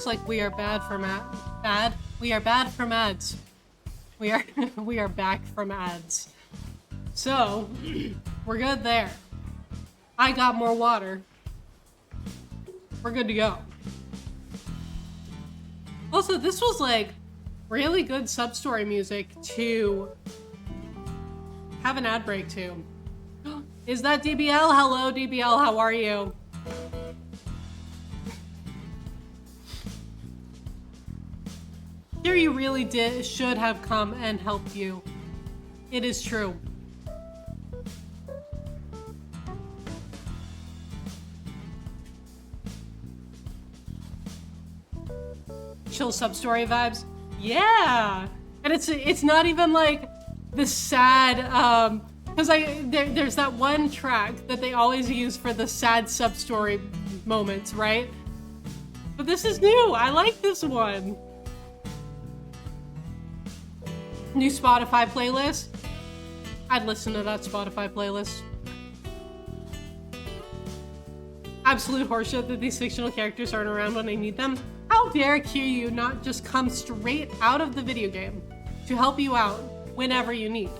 looks like we are bad from bad. We are bad from ads. We are we are back from ads. So we're good there. I got more water. We're good to go. Also, this was like really good sub-story music to have an ad break to. Is that DBL? Hello, DBL. How are you? Here you really should have come and helped you. It is true. Chill sub-story vibes. Yeah, and it's not even like the sad because there's that one track that they always use for the sad sub-story moments, right? But this is new. I like this one. New Spotify playlist. I'd listen to that Spotify playlist. Absolute horseshit that these fictional characters aren't around when I need them. How dare Kiryu not just come straight out of the video game to help you out whenever you need.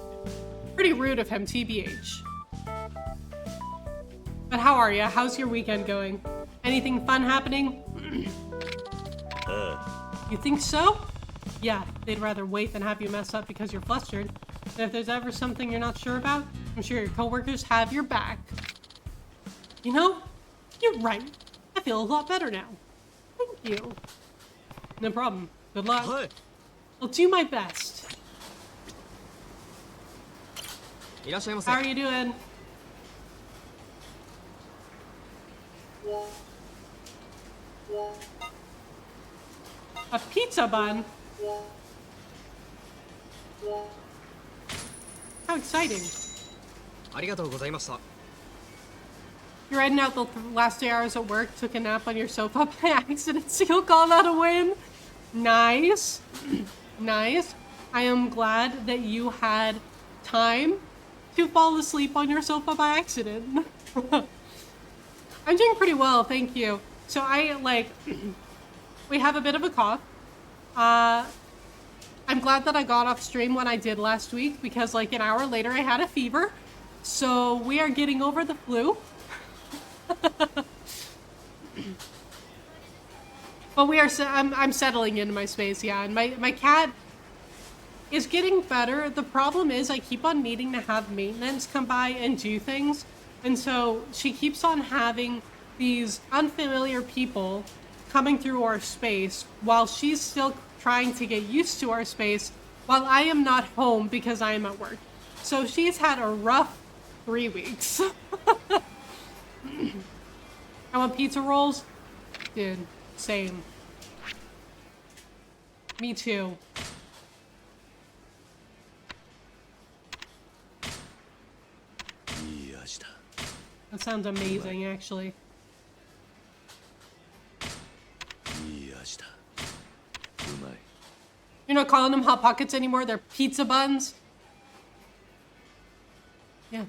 Pretty rude of him, TBH. But how are ya? How's your weekend going? Anything fun happening? You think so? Yeah, they'd rather wait than have you mess up because you're flustered. And if there's ever something you're not sure about, I'm sure your coworkers have your back. You know, you're right. I feel a lot better now. Thank you. No problem. Good luck. What? I'll do my best. How are you doing? A pizza bun? How exciting. You're riding out the last 2 hours at work, took a nap on your sofa by accident, so you'll call that a win? Nice. Nice. I am glad that you had time to fall asleep on your sofa by accident. I'm doing pretty well, thank you. So we have a bit of a cough. I'm glad that I got off stream when I did last week because like an hour later I had a fever. So we are getting over the flu. But I'm settling into my space, yeah, and my cat is getting better. The problem is I keep on needing to have maintenance come by and do things, and so she keeps on having these unfamiliar people coming through our space while she's still trying to get used to our space while I am not home because I am at work. So she's had a rough 3 weeks. I want pizza rolls? Dude, same. Me too. That sounds amazing, actually. You're not calling them Hot Pockets anymore, they're pizza buns? Yeah.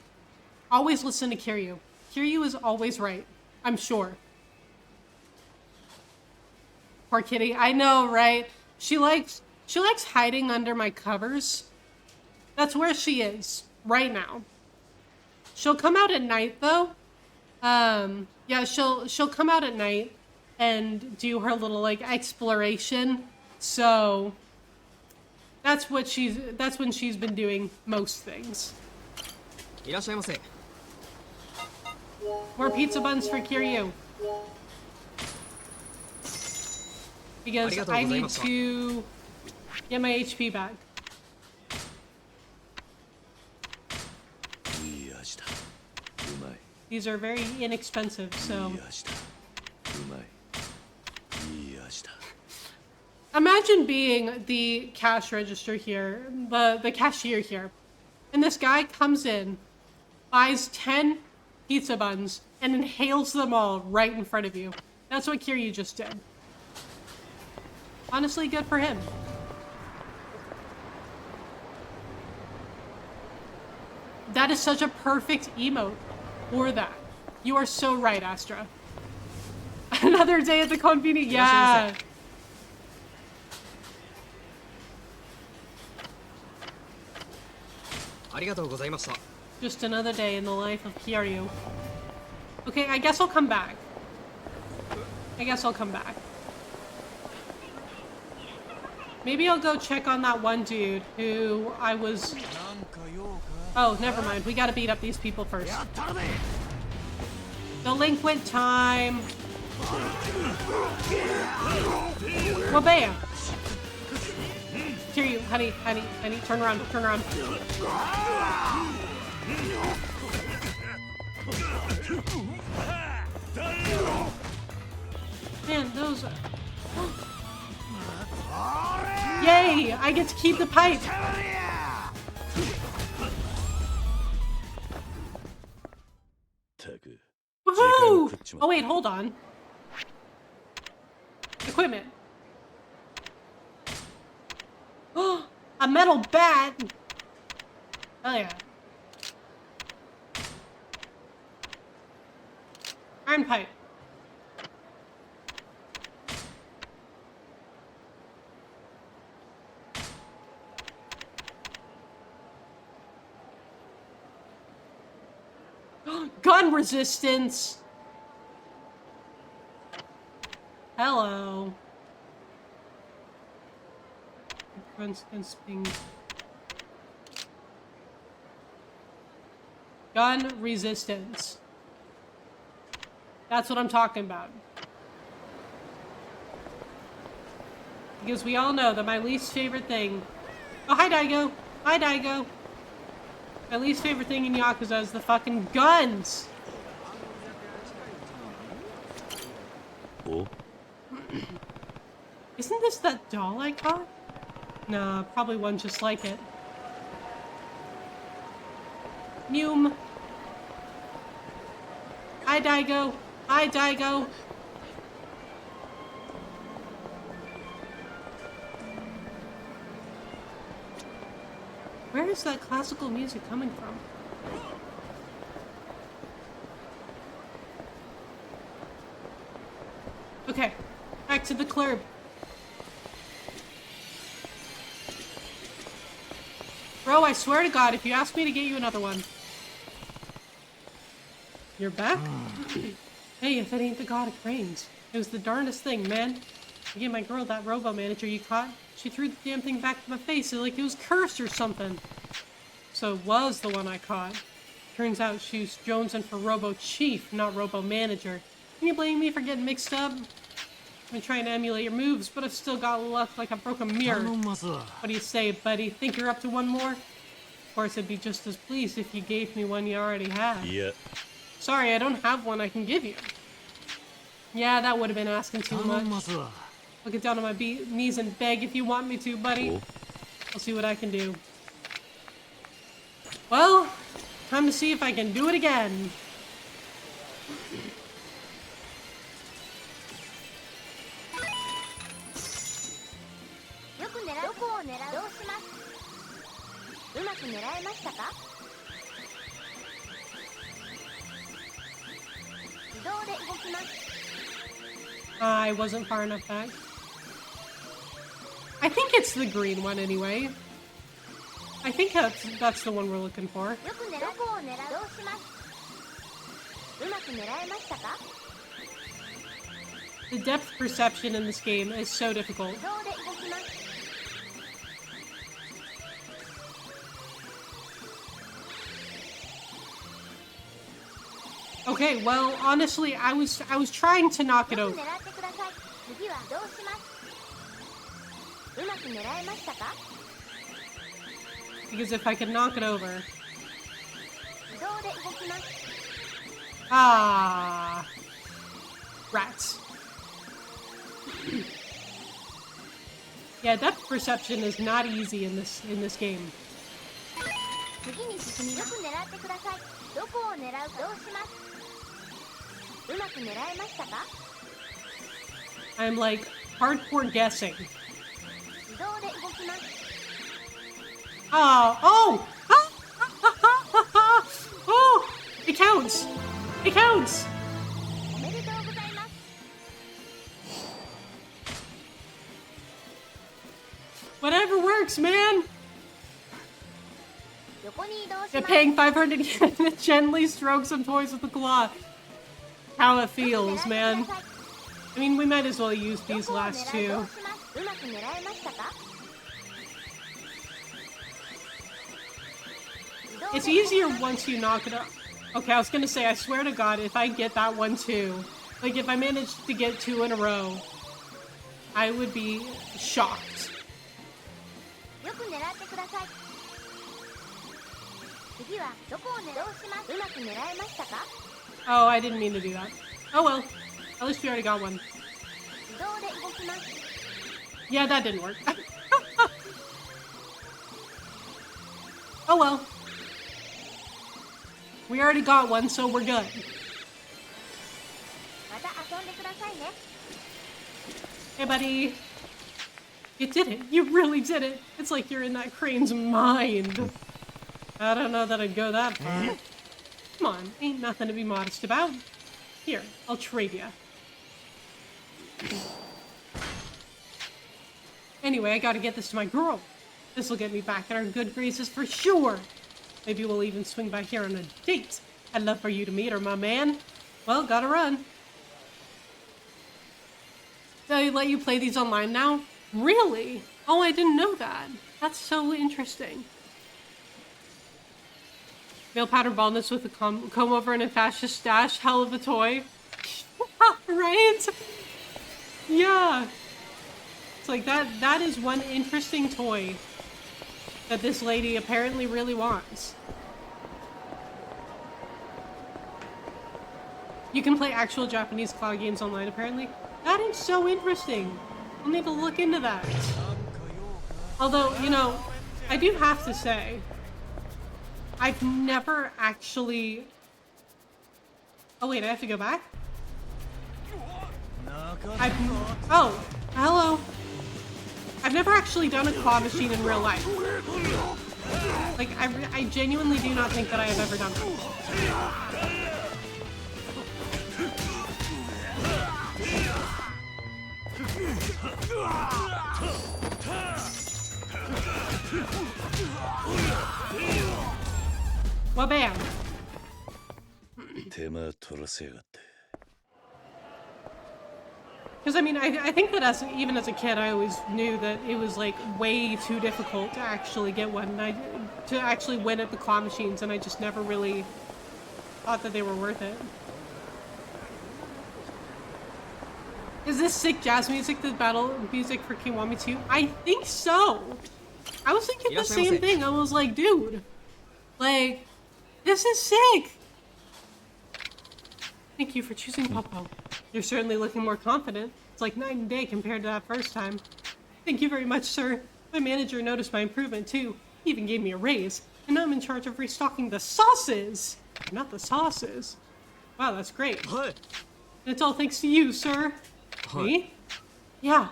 Always listen to Kiryu. Kiryu is always right. I'm sure. Poor kitty. I know, right? She likes hiding under my covers. That's where she is right now. She'll come out at night though. Yeah, she'll come out at night and do her little like exploration. So that's when she's been doing most things. More pizza buns for Kiryu. Because I need to get my HP back. These are very inexpensive, so... Imagine being the cash register here, the cashier here. And this guy comes in, buys 10 pizza buns, and inhales them all right in front of you. That's what Kiryu just did. Honestly, good for him. That is such a perfect emote for that. You are so right, Astra. Another day at the convenience. Yeah. Just another day in the life of Kiryu. Okay, I guess I'll come back. Maybe I'll go check on that one dude who I was... Oh, never mind. We gotta beat up these people first. Delinquent time. Well, bam. Kiryu, honey, turn around. Man, those are... Yay! I get to keep the pipe! Woohoo! Oh wait, hold on. Equipment. Oh, a metal bat! Oh yeah. Iron pipe. Gun resistance! Hello. Runs against being... Gun resistance. That's what I'm talking about. Because we all know that my least favorite thing... Oh, hi, Daigo! Hi, Daigo! My least favorite thing in Yakuza is the fucking guns! Oh. Isn't this that doll I caught? Nah, probably one just like it. Mew. Hi, Daigo. Hi, Daigo. Where is that classical music coming from? Okay, back to the club. Bro, I swear to God, if you ask me to get you another one. You're back? Hey, if it ain't the god of cranes. It was the darndest thing, man. I gave my girl that robo manager you caught. She threw the damn thing back to my face like it was cursed or something. So it was the one I caught. Turns out she was jonesing for robo chief, not robo manager. Can you blame me for getting mixed up? I've been trying to emulate your moves, but I've still got left like a broken mirror. What do you say, buddy? Think you're up to one more? Of course, I'd be just as pleased if you gave me one you already had. Yeah. Sorry, I don't have one I can give you. Yeah, that would have been asking too much. I'll get down on my knees and beg if you want me to, buddy. Oh. I'll see what I can do. Well, time to see if I can do it again. I wasn't far enough back. I think it's the green one anyway. I think that's the one we're looking for. The depth perception in this game is so difficult. Okay, well, honestly, I was trying to knock it over. Because if I could knock it over... Ah... Rats. Yeah, depth perception is not easy in this game. I'm like hardcore guessing. Oh! Oh! It counts! It counts! Whatever works, man! You're paying 500 yen to gently stroke some toys with the claw. How it feels, man. I mean, we might as well use these last two. It's easier once you knock it up. Okay, I was gonna say, I swear to God, if I get that one too, like if I manage to get 2 in a row, I would be shocked. Oh, I didn't mean to do that. Oh well, at least we already got one. Yeah, that didn't work. Oh well. We already got one, so we're good. Hey, buddy. You did it. You really did it. It's like you're in that crane's mind. I don't know that I'd go that far. Come on, ain't nothing to be modest about. Here, I'll trade ya. Anyway, I gotta get this to my girl. This'll get me back in our good graces for sure. Maybe we'll even swing by here on a date. I'd love for you to meet her, my man. Well, gotta run. They let you play these online now? Really? Oh, I didn't know that. That's so interesting. Male pattern baldness with a comb over and a fascist stash. Hell of a toy. Right? Yeah. It's like that is one interesting toy that this lady apparently really wants. You can play actual Japanese cloud games online, apparently. That is so interesting. I'll need to look into that. Although, you know, I do have to say, I've never actually... Oh wait, I have to go back? Oh, hello. I've never actually done a claw machine in real life. Like, I genuinely do not think that I have ever done that. Well, bam. Because I mean, I think that even as a kid, I always knew that it was like way too difficult to actually get one, to actually win at the claw machines, and I just never really thought that they were worth it. Is this sick jazz music the battle music for Kiwami 2? I think so. I was thinking the same thing. I was like, dude, like, this is sick. Thank you for choosing Popo. You're certainly looking more confident. It's like night and day compared to that first time. Thank you very much, sir. My manager noticed my improvement too. He even gave me a raise. And now I'm in charge of restocking the sauces. Not the sauces. Wow, that's great. And it's all thanks to you, sir. Me? Yeah.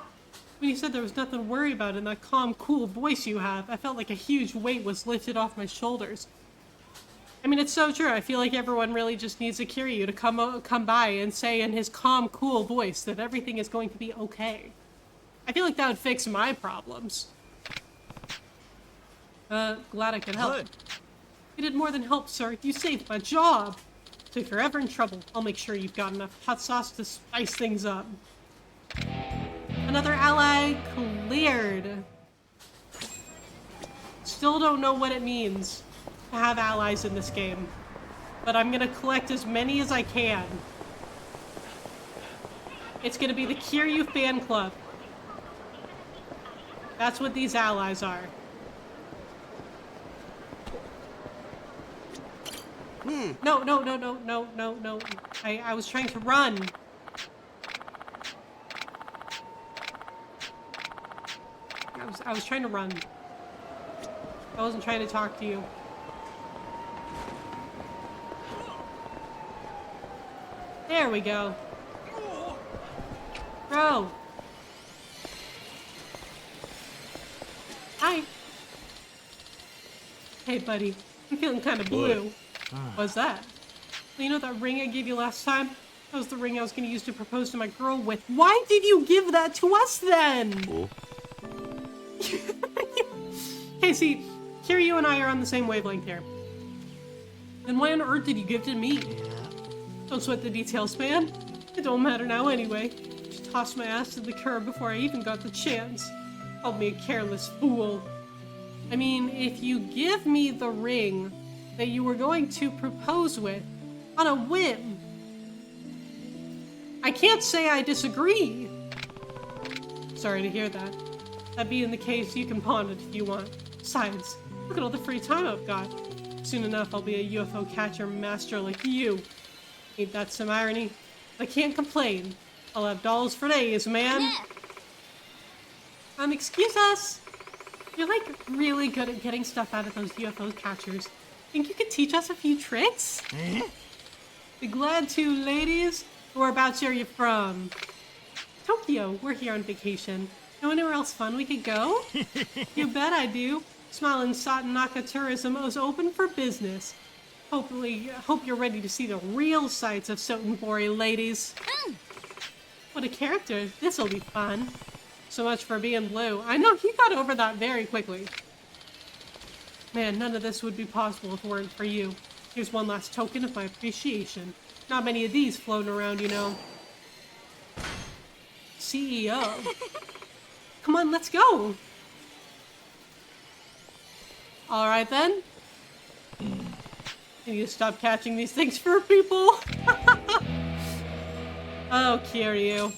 When you said there was nothing to worry about in that calm, cool voice you have, I felt like a huge weight was lifted off my shoulders. I mean, it's so true. I feel like everyone really just needs a Kiryu to come by and say in his calm, cool voice that everything is going to be okay. I feel like that would fix my problems. Glad I could help. You did more than help, sir. You saved my job. So if you're ever in trouble, I'll make sure you've got enough hot sauce to spice things up. Another ally cleared. Still don't know what it means to have allies in this game, but I'm gonna collect as many as I can. It's gonna be the Kiryu fan club. That's what these allies are. No. I was trying to run. I was trying to run. I wasn't trying to talk to you. There we go. Bro. Hi. Hey, buddy. I'm feeling kind of blue. What's that? You know that ring I gave you last time? That was the ring I was going to use to propose to my girl with. Why did you give that to us then? Oh. Hey, see, Kiryu and I are on the same wavelength here. Then why on earth did you give it to me? Don't sweat the details, man. It don't matter now anyway. Just tossed my ass to the curb before I even got the chance. Called me a careless fool. I mean, if you give me the ring that you were going to propose with on a whim, I can't say I disagree. Sorry to hear that. That being the case, you can pawn it if you want. Besides, look at all the free time I've got. Soon enough, I'll be a UFO catcher master like you. Ain't that some irony? I can't complain. I'll have dolls for days, man. Excuse us. You're like really good at getting stuff out of those UFO catchers. Think you could teach us a few tricks? Be glad to, ladies. Whereabouts are you from? Tokyo. We're here on vacation. Know anywhere else fun we could go? You bet I do. Smiling Satanaka Tourism is open for business. Hope you're ready to see the real sights of Sotenbori, ladies. What a character. This'll be fun. So much for being blue. I know, he got over that very quickly. Man, none of this would be possible if it weren't for you. Here's one last token of my appreciation. Not many of these floating around, you know. CEO. Come on, let's go. Alright then. I need to stop catching these things for people. Oh, Kiryu.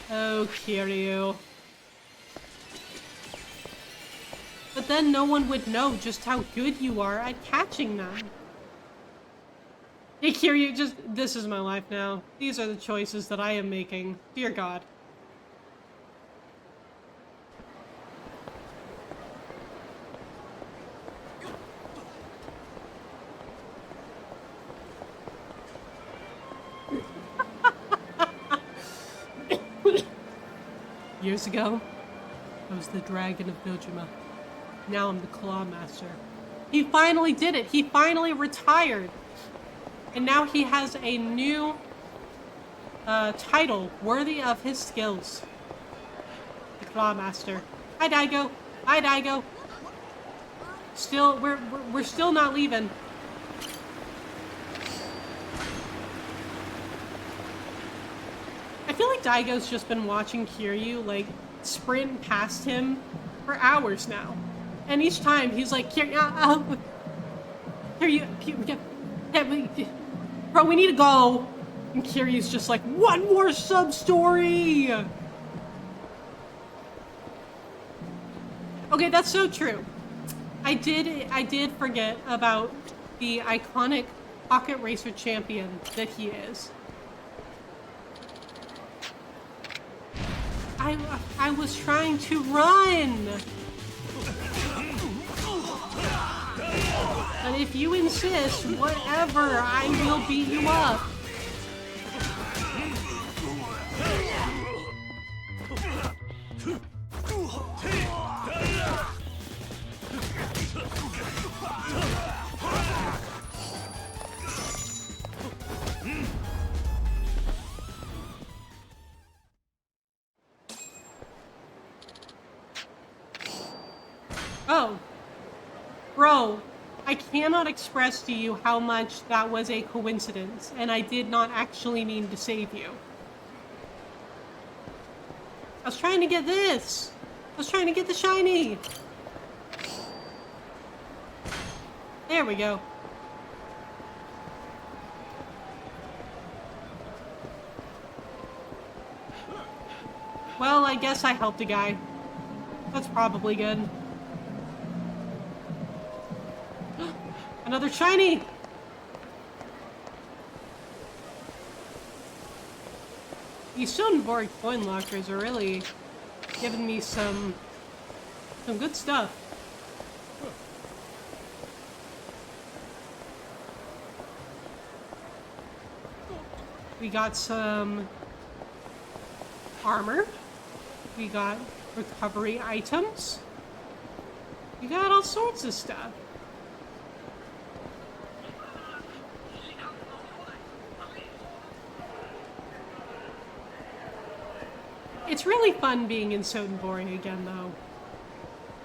Oh, Kiryu. But then no one would know just how good you are at catching them. Hey, Kiryu, this is my life now. These are the choices that I am making. Dear God. Years ago, I was the Dragon of Dojima. Now I'm the Claw Master. He finally did it. He finally retired. And now he has a new title worthy of his skills. The Claw Master. Hi, Daigo. Hi, Daigo. Still, we're still not leaving. I feel like Daigo's just been watching Kiryu, like, sprint past him for hours now. And each time, he's like, Kiryu, bro, we need to go. And Kiryu's just like, one more sub-story! Okay, that's so true. I did forget about the iconic Pocket Racer champion that he is. I was trying to run! But if you insist, whatever, I will beat you up. Oh. Bro, I cannot express to you how much that was a coincidence, and I did not actually mean to save you. I was trying to get this! I was trying to get the shiny! There we go. Well, I guess I helped a guy. That's probably good. Another shiny! These Sotenbori coin lockers are really giving me some good stuff. We got some armor. We got recovery items. We got all sorts of stuff. It's really fun being in Sotenbori again, though.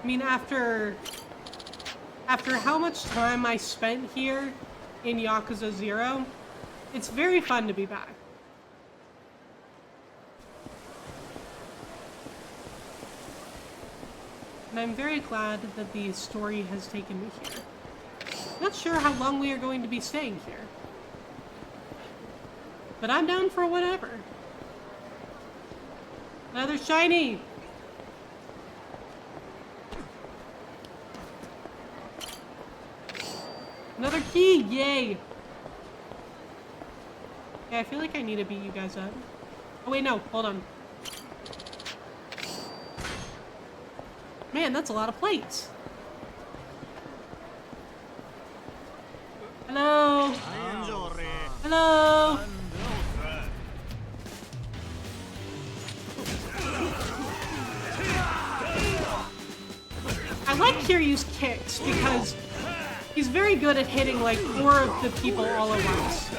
I mean, after how much time I spent here in Yakuza 0, it's very fun to be back. And I'm very glad that the story has taken me here. Not sure how long we are going to be staying here. But I'm down for whatever. Another shiny! Another key! Yay! Yeah, I feel like I need to beat you guys up. Oh wait, no. Hold on. Man, that's a lot of plates. Hello? Hello? I like Kiryu's kicks because he's very good at hitting like 4 of the people all at once.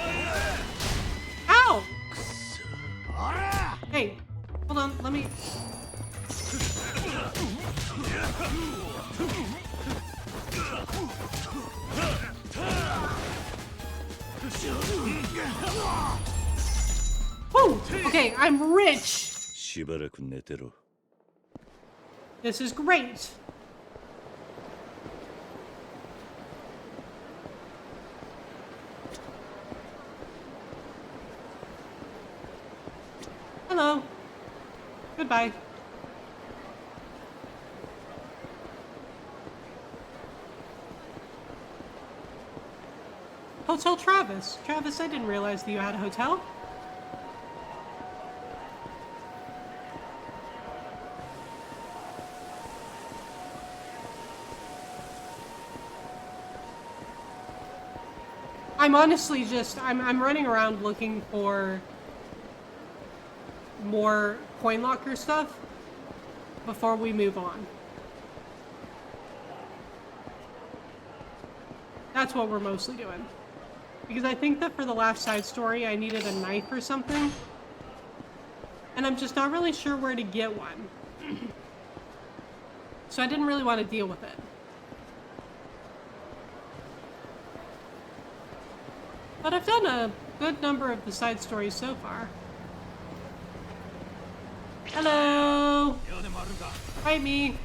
Ow! Hey, hold on, let me... Woo! Okay, I'm rich! しばらく寝てろ。 This is great! Hello. Goodbye. Hotel Travis. Travis, I didn't realize that you had a hotel. I'm honestly just, I'm running around looking for more coin locker stuff before we move on. That's what we're mostly doing. Because I think that for the last side story, I needed a knife or something. And I'm just not really sure where to get one. So I didn't really want to deal with it. But I've done a good number of the side stories so far. Hello! Fight me!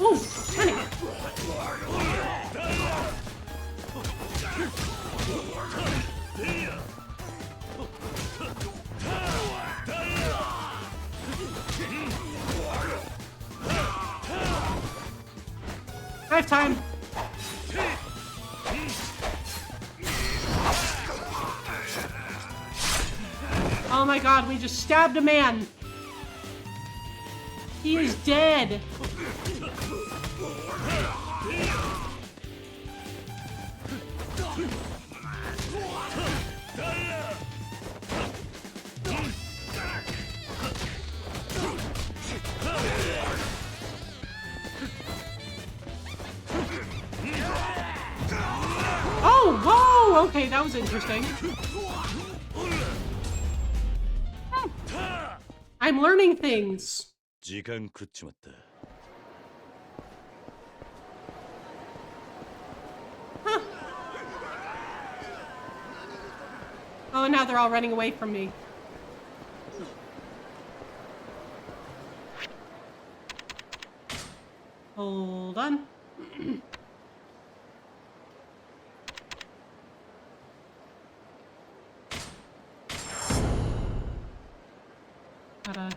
Ooh, honey. I have time. Oh my god, we just stabbed a man. He is dead. Oh, whoa! Okay, that was interesting. I'm learning things. 時間食っちまった。 Huh. Oh, and now they're all running away from me. Hold on. Gotta...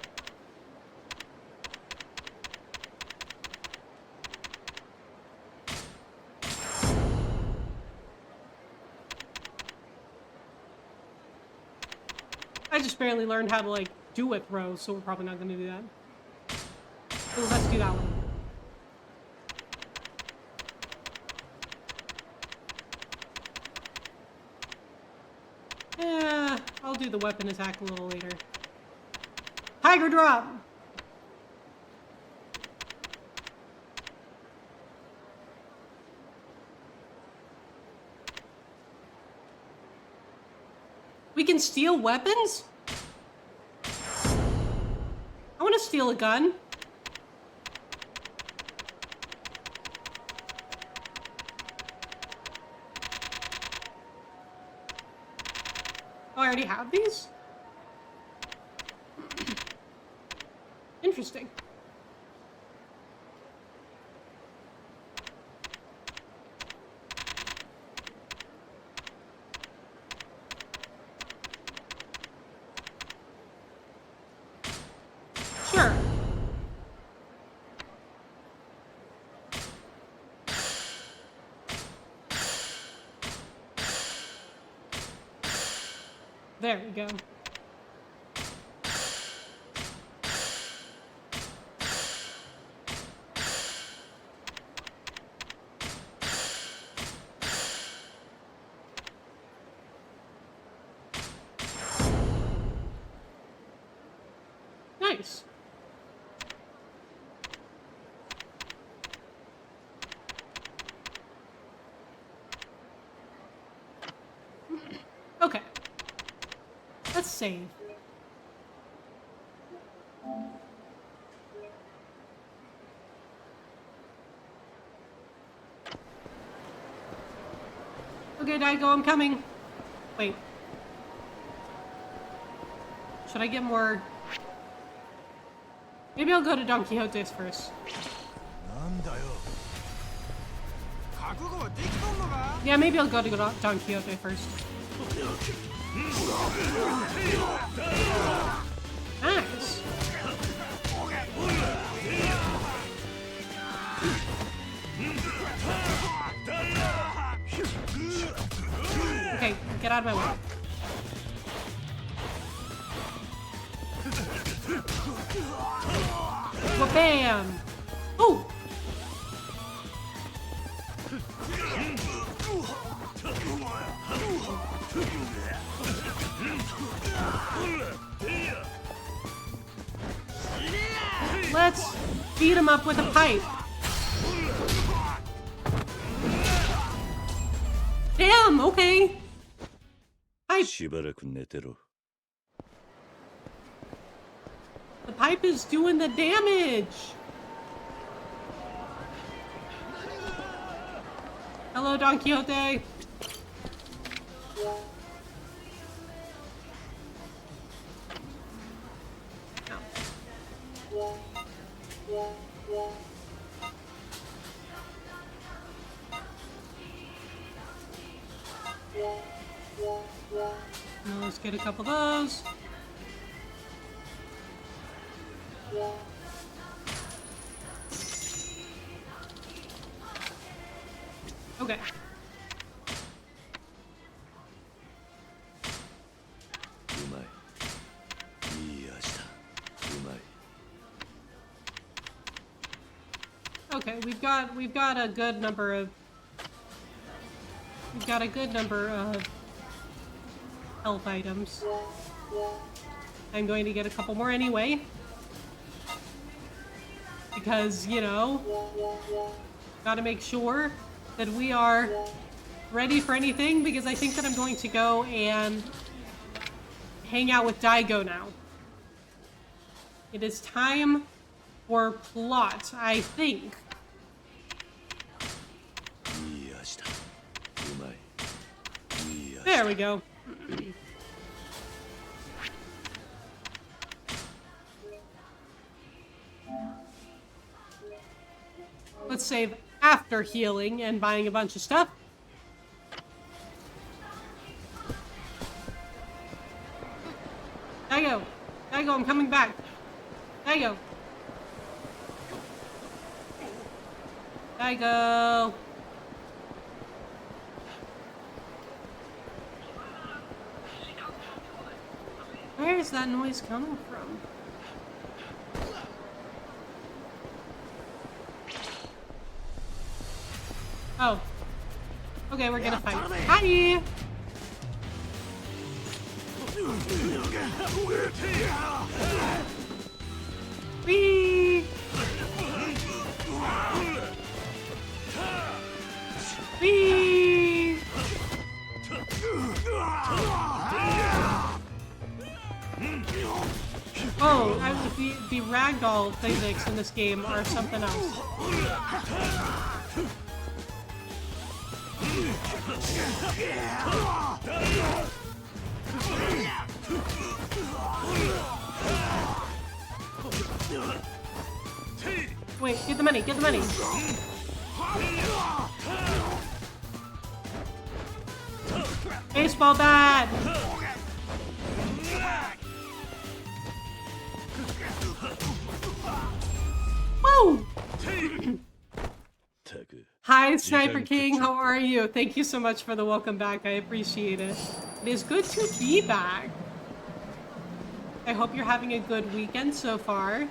I just barely learned how to, like, do a throw, so we're probably not gonna do that. So let's do that one. do the weapon attack a little later. Tiger drop! We can steal weapons? I want to steal a gun. Oh, I already have these? Interesting. Sure. There we go. Nice. Okay. Let's save. Okay, Daigo, I'm coming. Wait. Should I get more? Maybe I'll go to Don Quixote's first. Yeah, maybe I'll go to Don Quixote first. Nice. Okay, get out of my way. Well, bam! Oh! Let's beat him up with a pipe. Damn, okay. Pipe. しばらく寝てろ。 The pipe is doing the damage. Hello, Don Quixote. Now let's get a couple of those. Okay. Okay, we've got a good number of health items. I'm going to get a couple more anyway. Because, you know, gotta make sure that we are ready for anything, because I think that I'm going to go and hang out with Daigo now. It is time for plot, I think. There we go. Let's save after healing and buying a bunch of stuff. Daigo! Daigo, I'm coming back. Daigo! Daigo! Where is that noise coming from? Oh. Okay, we're gonna fight. Hi! Whee! Whee! Oh, the ragdoll physics in this game are something else. Wait, get the money, get the money. Baseball bat! Woo! Hi, Sniper King, how are you? Thank you so much for the welcome back, I appreciate it. It is good to be back. I hope you're having a good weekend so far.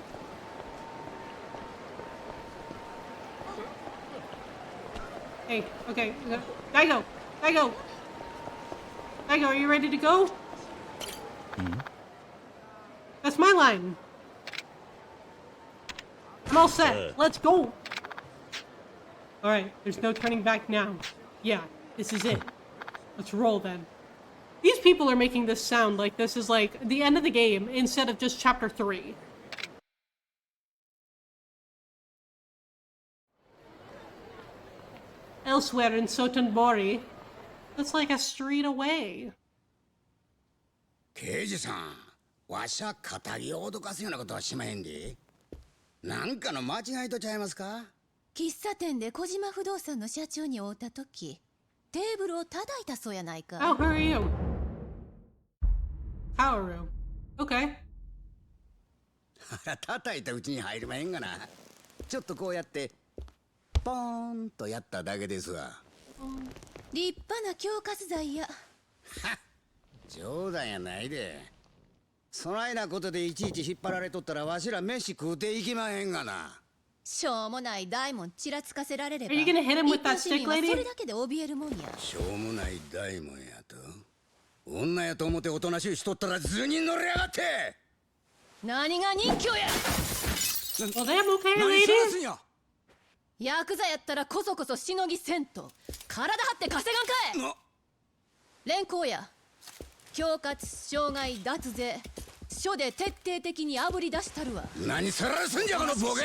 Hey, okay, Daigo! Daigo! Daigo, are you ready to go? That's my line. I'm all set. Let's go. All right, there's no turning back now. Yeah, this is it. Let's roll then. These people are making this sound like this is like the end of the game instead of just chapter 3. Elsewhere in Sotenbori, that's like a street away. 刑事さん、わしゃ肩着を脅かすようなことはしまへんで。なんかの間違いとちゃいますか？喫茶店で小島不動産の社長に会った時、テーブルを叩いたそうやないか。Oh, who are you? Kaoru. Okay. 叩いたうちに入れまへんがな。ちょっとこうやってポーンとやっただけですわ。立派な恐喝罪や。冗談やないで。そないなことでいちいち引っ張られとったらわしら飯食うていきまへんがな。しょうもない大門ちらつかせられれば。 Are you gonna hit him with 一 that 般市民 stick は lady? それだけで怯えるもんや。しょうもない大門やと。女やと思っておとなしゅうしとったら図に乗りやがって。何が人気や。 Well, damn, okay, 何 lady. 探すんや。ヤクザやったらこそこそしのぎせんと体張って稼がんかい。連行や。恐喝、傷害、脱税、署で徹底的にあぶり出したるわ。何さらすんじゃこのボケ。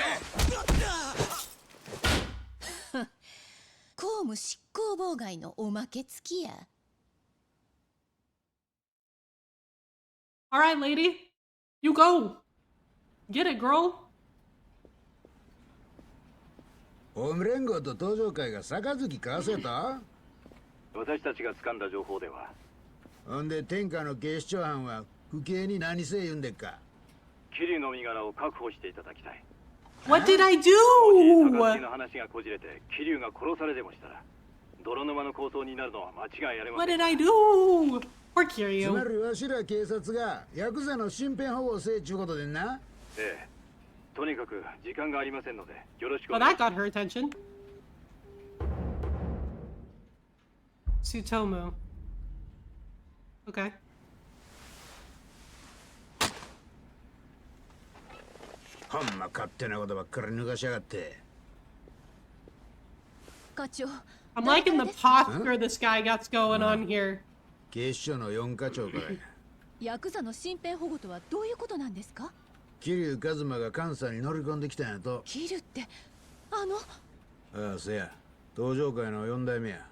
公務執行妨害のおまけ付きや。All right, lady. You go. Get it, girl. オウム連合と登場会が杯交わせた？私たちが掴んだ情報では、ほんで天下の警視庁班は府警に何せ言うんでっか？桐生の身柄を確保していただきたい。 What did I もし do? 杯の話がこじれて桐生が殺されでもしたら、泥沼の抗争になるのは間違いありま What せん。 did I do? Poor つま Kiryu. りわしら警察がヤクザの身辺保護をせえちゅうことでんな。ええ、とにかく時間がありませんのでよろしくお Well, 願い that got her attention. Tsutomu. Okay. ほんま勝手なことばっかり抜かしやがって。課長。 I'm liking the posture this guy got going on here. 警視庁の四課長かい。ヤクザの身辺保護とはどういうことなんですか？桐生一馬が関西に乗り込んできたんやと。キルってああ、せや。登場会の四代目や。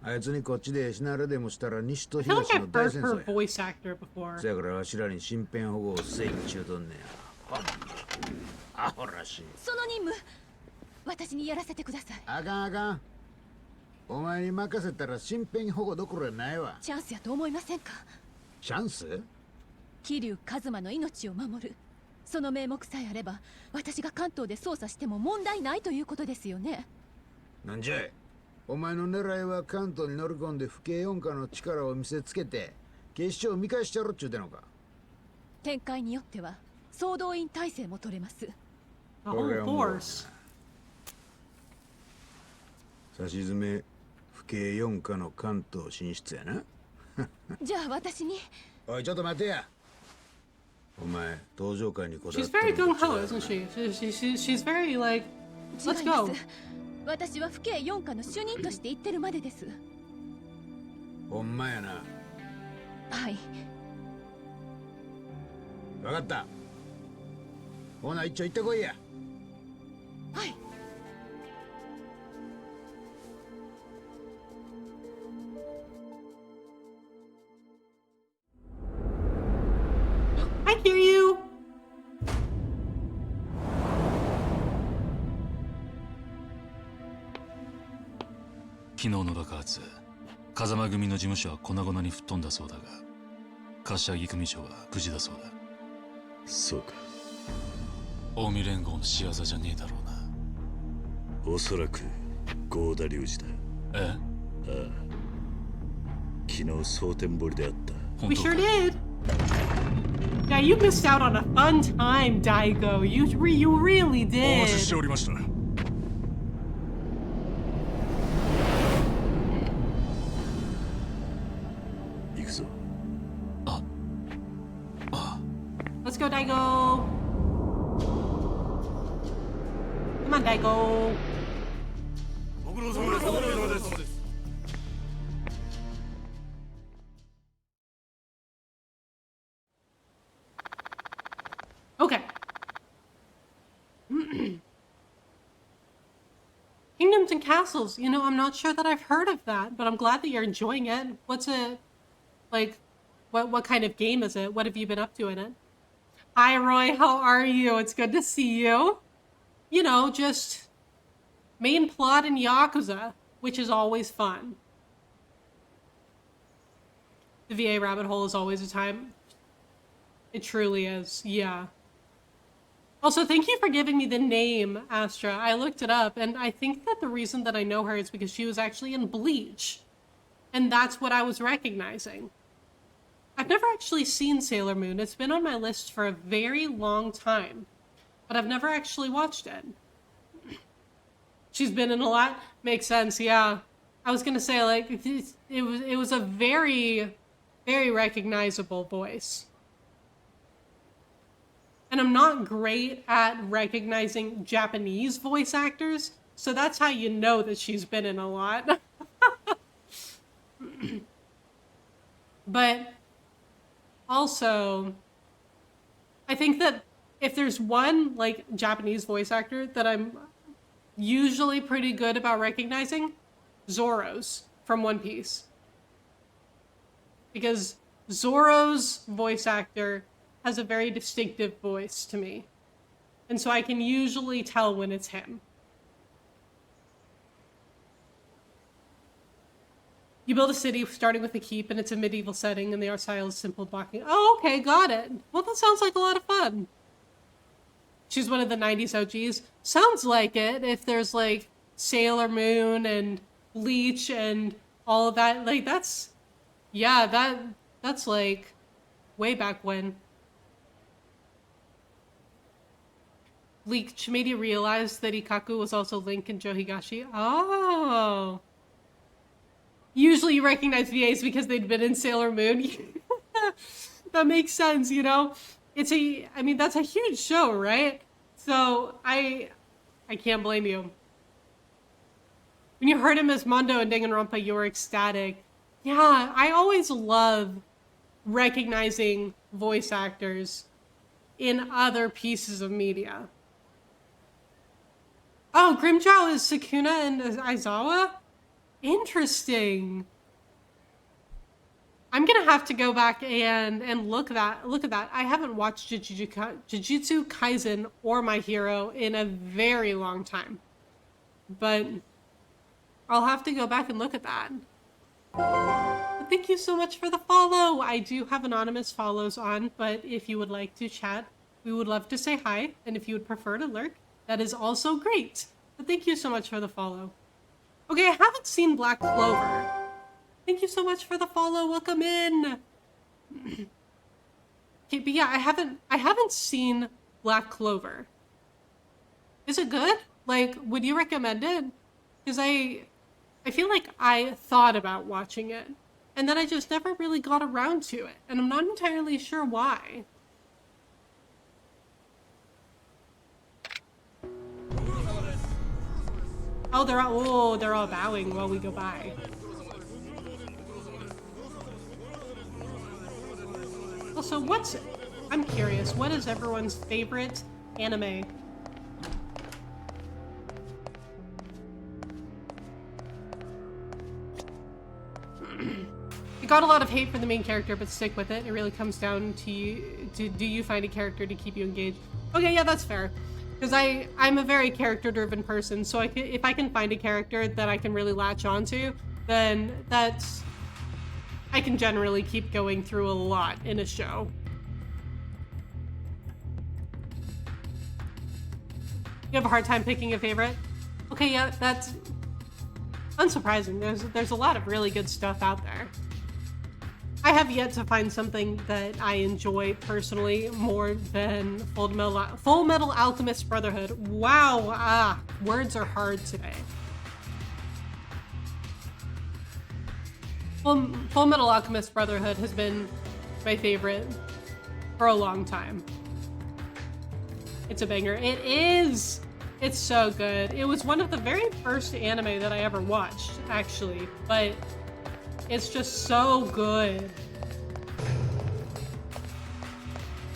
あいつにこっちで死なれでもしたら西と I feel 東 like の I've 大 heard 戦 her 争や。 voice actor before. せやからわしらに身辺保護をせいちゅうとんねや。アホらしい。その任務私にやらせてください。あかんあかん。お前に任せたら身辺保護どころやないわ。チャンスやと思いませんか？チャンス？桐生一馬の命を守る。その名目さえあれば私が関東で捜査しても問題ないということですよね。なんじゃい。お前の狙いは関東に乗り込んで府警四課の力を見せつけて警視庁を見返してやろっちゅうてのか。展開によっては総動員体制も取れます。 The whole force. さしずめ府警四課の関東進出やな。じゃあ私におい、ちょっと待てや。お前、登場会にこだわ She's って very るの gung と ho, 違う isn't な。 she? She's very like, 違 let's いま go. す。私は府警4課の主任として行ってるまでです。ほんまやな。はい。わかった。ほな、一丁行ってこいや。はい。I hear you. 昨日の爆発、風間組の事務所は粉々に吹っ飛んだそうだが、柏木組長は無事だそうだ。そうか。近江連合の仕業じゃねえだろうな。おそらく合田隆二だ。え？昨日蒼天堀であった。本 We 当か？ sure did. Yeah, you missed out on a fun time, Daigo. You really お待ちし did. ておりました。行くぞ。Let's go, Daigo. Come on, Daigo. ご苦労様です。ご苦労様です。 Okay. Kingdoms and Castles. You know, I'm not sure that I've heard of that, but I'm glad that you're enjoying it. What's it like? What kind of game is it? What have you been up to in it? Hi, Roy. How are you? It's good to see you. You know, just main plot in Yakuza, which is always fun. The VA rabbit hole is always a time. It truly is. Yeah. Also, thank you for giving me the name, Astra. I looked it up, and I think that the reason that I know her is because she was actually in Bleach. And that's what I was recognizing. I've never actually seen Sailor Moon. It's been on my list for a very long time, but I've never actually watched it. She's been in a lot. Makes sense, yeah. I was gonna say, like, it was a very, very recognizable voice. And I'm not great at recognizing Japanese voice actors, so that's how you know that she's been in a lot. But also, I think that if there's one, like, Japanese voice actor that I'm usually pretty good about recognizing, Zoro's from One Piece. Because Zoro's voice actor has a very distinctive voice to me. And so I can usually tell when it's him. You build a city starting with a keep, and it's a medieval setting, and the art style is simple blocking. Oh, okay, got it. Well, that sounds like a lot of fun. She's one of the 90s OGs. Sounds like it, if there's, like, Sailor Moon and Bleach and all of that. Like, that's... Yeah, that's, like, way back when. Bleach made you realize that Ikaku was also Link and Johigashi. Oh... Usually you recognize VAs because they'd been in Sailor Moon. That makes sense, you know? I mean, that's a huge show, right? So, I can't blame you. When you heard him as Mondo and Danganronpa, you were ecstatic. Yeah, I always love recognizing voice actors in other pieces of media. Oh, Grimjow is Sukuna and Aizawa? Interesting. I'm gonna have to go back and look at that. I haven't watched Jujutsu Kaisen or My Hero in a very long time, but I'll have to go back and look at that. But thank you so much for the follow. I do have anonymous follows on, but if you would like to chat, we would love to say hi, and if you would prefer to lurk, that is also great. But thank you so much for the follow. Okay, I haven't seen Black Clover. Thank you so much for the follow. Welcome in. Okay, but yeah, I haven't seen Black Clover. Is it good? Like, would you recommend it? Because I feel like I thought about watching it, and then I just never really got around to it, and I'm not entirely sure why. Oh, they're all bowing while we go by. Also, I'm curious, what is everyone's favorite anime? It got a lot of hate for the main character, but stick with it. It really comes down to you. Do you find a character to keep you engaged? Okay, yeah, that's fair. Because I'm a very character-driven person, so if I can find a character that I can really latch onto, then I can generally keep going through a lot in a show. You have a hard time picking a favorite? Okay, yeah, that's unsurprising. There's a lot of really good stuff out there. I have yet to find something that I enjoy personally more than Full Metal Alchemist Brotherhood. Wow, words are hard today. Full Metal Alchemist Brotherhood has been my favorite for a long time. It's a banger. It is! It's so good. It was one of the very first anime that I ever watched, actually, but it's just so good.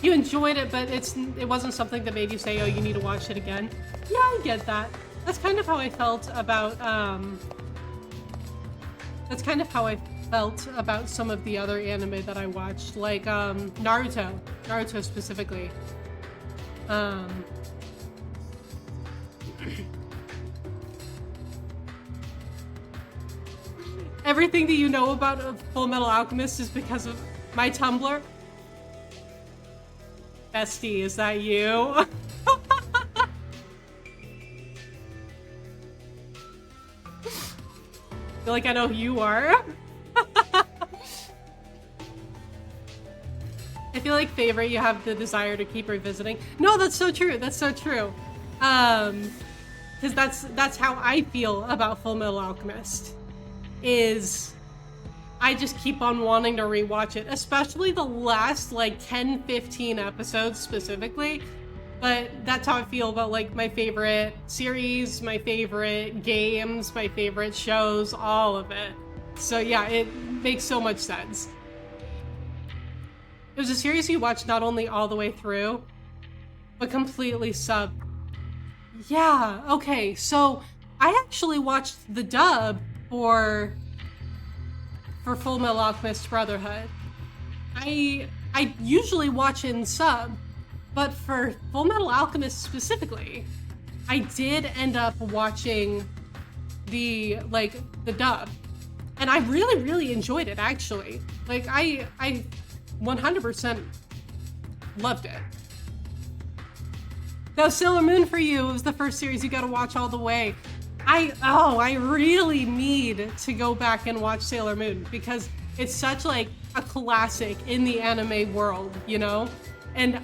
You enjoyed it, but it wasn't something that made you say, oh, you need to watch it again. Yeah, I get that. That's kind of how I felt about, some of the other anime that I watched, like, Naruto specifically. Everything that you know about Full Metal Alchemist is because of my Tumblr. Bestie, is that you? I feel like I know who you are. I feel like favorite, you have the desire to keep revisiting. No, that's so true. That's so true. Because that's how I feel about Full Metal Alchemist. Is I just keep on wanting to rewatch it, especially the last like 10-15 episodes specifically. But that's how I feel about like my favorite series, my favorite games, my favorite shows, all of it. So yeah, it makes so much sense. It was a series you watched not only all the way through, but completely sub. Yeah, okay, so I actually watched the dub for Full Metal Alchemist Brotherhood. I usually watch in sub, but for Full Metal Alchemist specifically, I did end up watching the dub. And I really, really enjoyed it, actually. Like, I 100% loved it. Now, Sailor Moon for you was the first series you gotta watch all the way. I really need to go back and watch Sailor Moon because it's such like a classic in the anime world, you know? And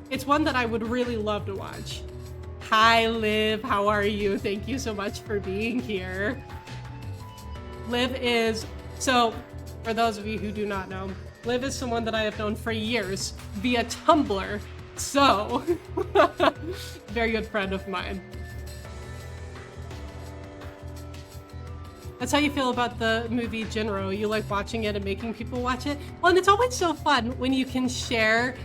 it's one that I would really love to watch. Hi, Liv, how are you? Thank you so much for being here. Liv is, so for those of you who do not know, Liv is someone that I have known for years via Tumblr. So, very good friend of mine. That's how you feel about the movie Jinro. You like watching it and making people watch it? Well, and it's always so fun when you can share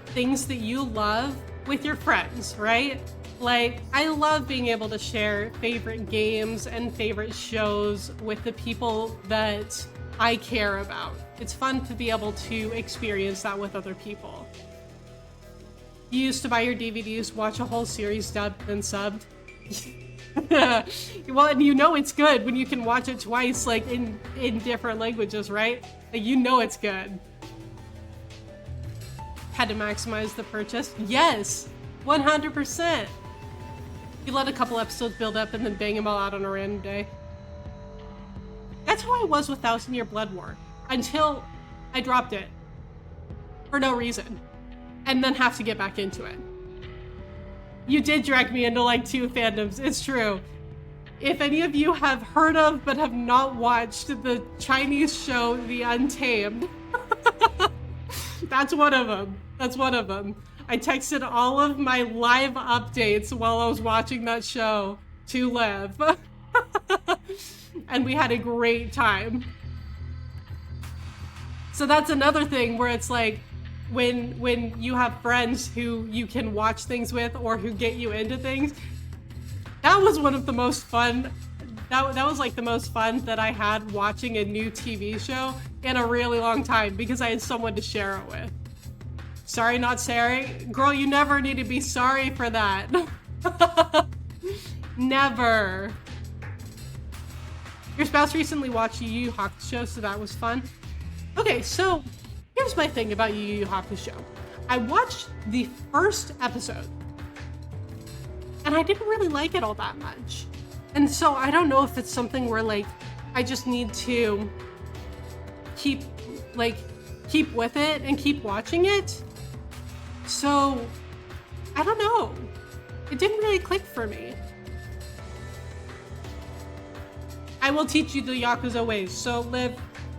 things that you love with your friends, right? Like, I love being able to share favorite games and favorite shows with the people that I care about. It's fun to be able to experience that with other people. You used to buy your DVDs, watch a whole series dubbed and subbed. Well, and you know it's good when you can watch it twice, like in different languages, right? Like, you know it's good. Had to maximize the purchase? Yes, 100%. You let a couple episodes build up and then bang them all out on a random day. That's how I was with 1000 Year Blood War, until I dropped it for no reason, and then have to get back into it. You did drag me into like 2 fandoms, it's true. if any of you have heard of but have not watched the Chinese show The Untamed, that's one of them. That's one of them. I texted all of my live updates while I was watching that show to Liv. And we had a great time. So that's another thing where it's like, when you have friends who you can watch things with or who get you into things, that was one of the most fun. That was like the most fun that I had watching a new TV show in a really long time because I had someone to share it with. Sorry, not sorry. Girl, you never need to be sorry for that. Never. Your spouse recently watched Yu Yu Hakusho, so that was fun. Okay, so here's my thing about Yu Yu Hakusho. I watched the first episode, and I didn't really like it all that much. And so I don't know if it's something where like I just need to keep with it and keep watching it. So I don't know. It didn't really click for me. I will teach you the Yakuza ways. So Liv,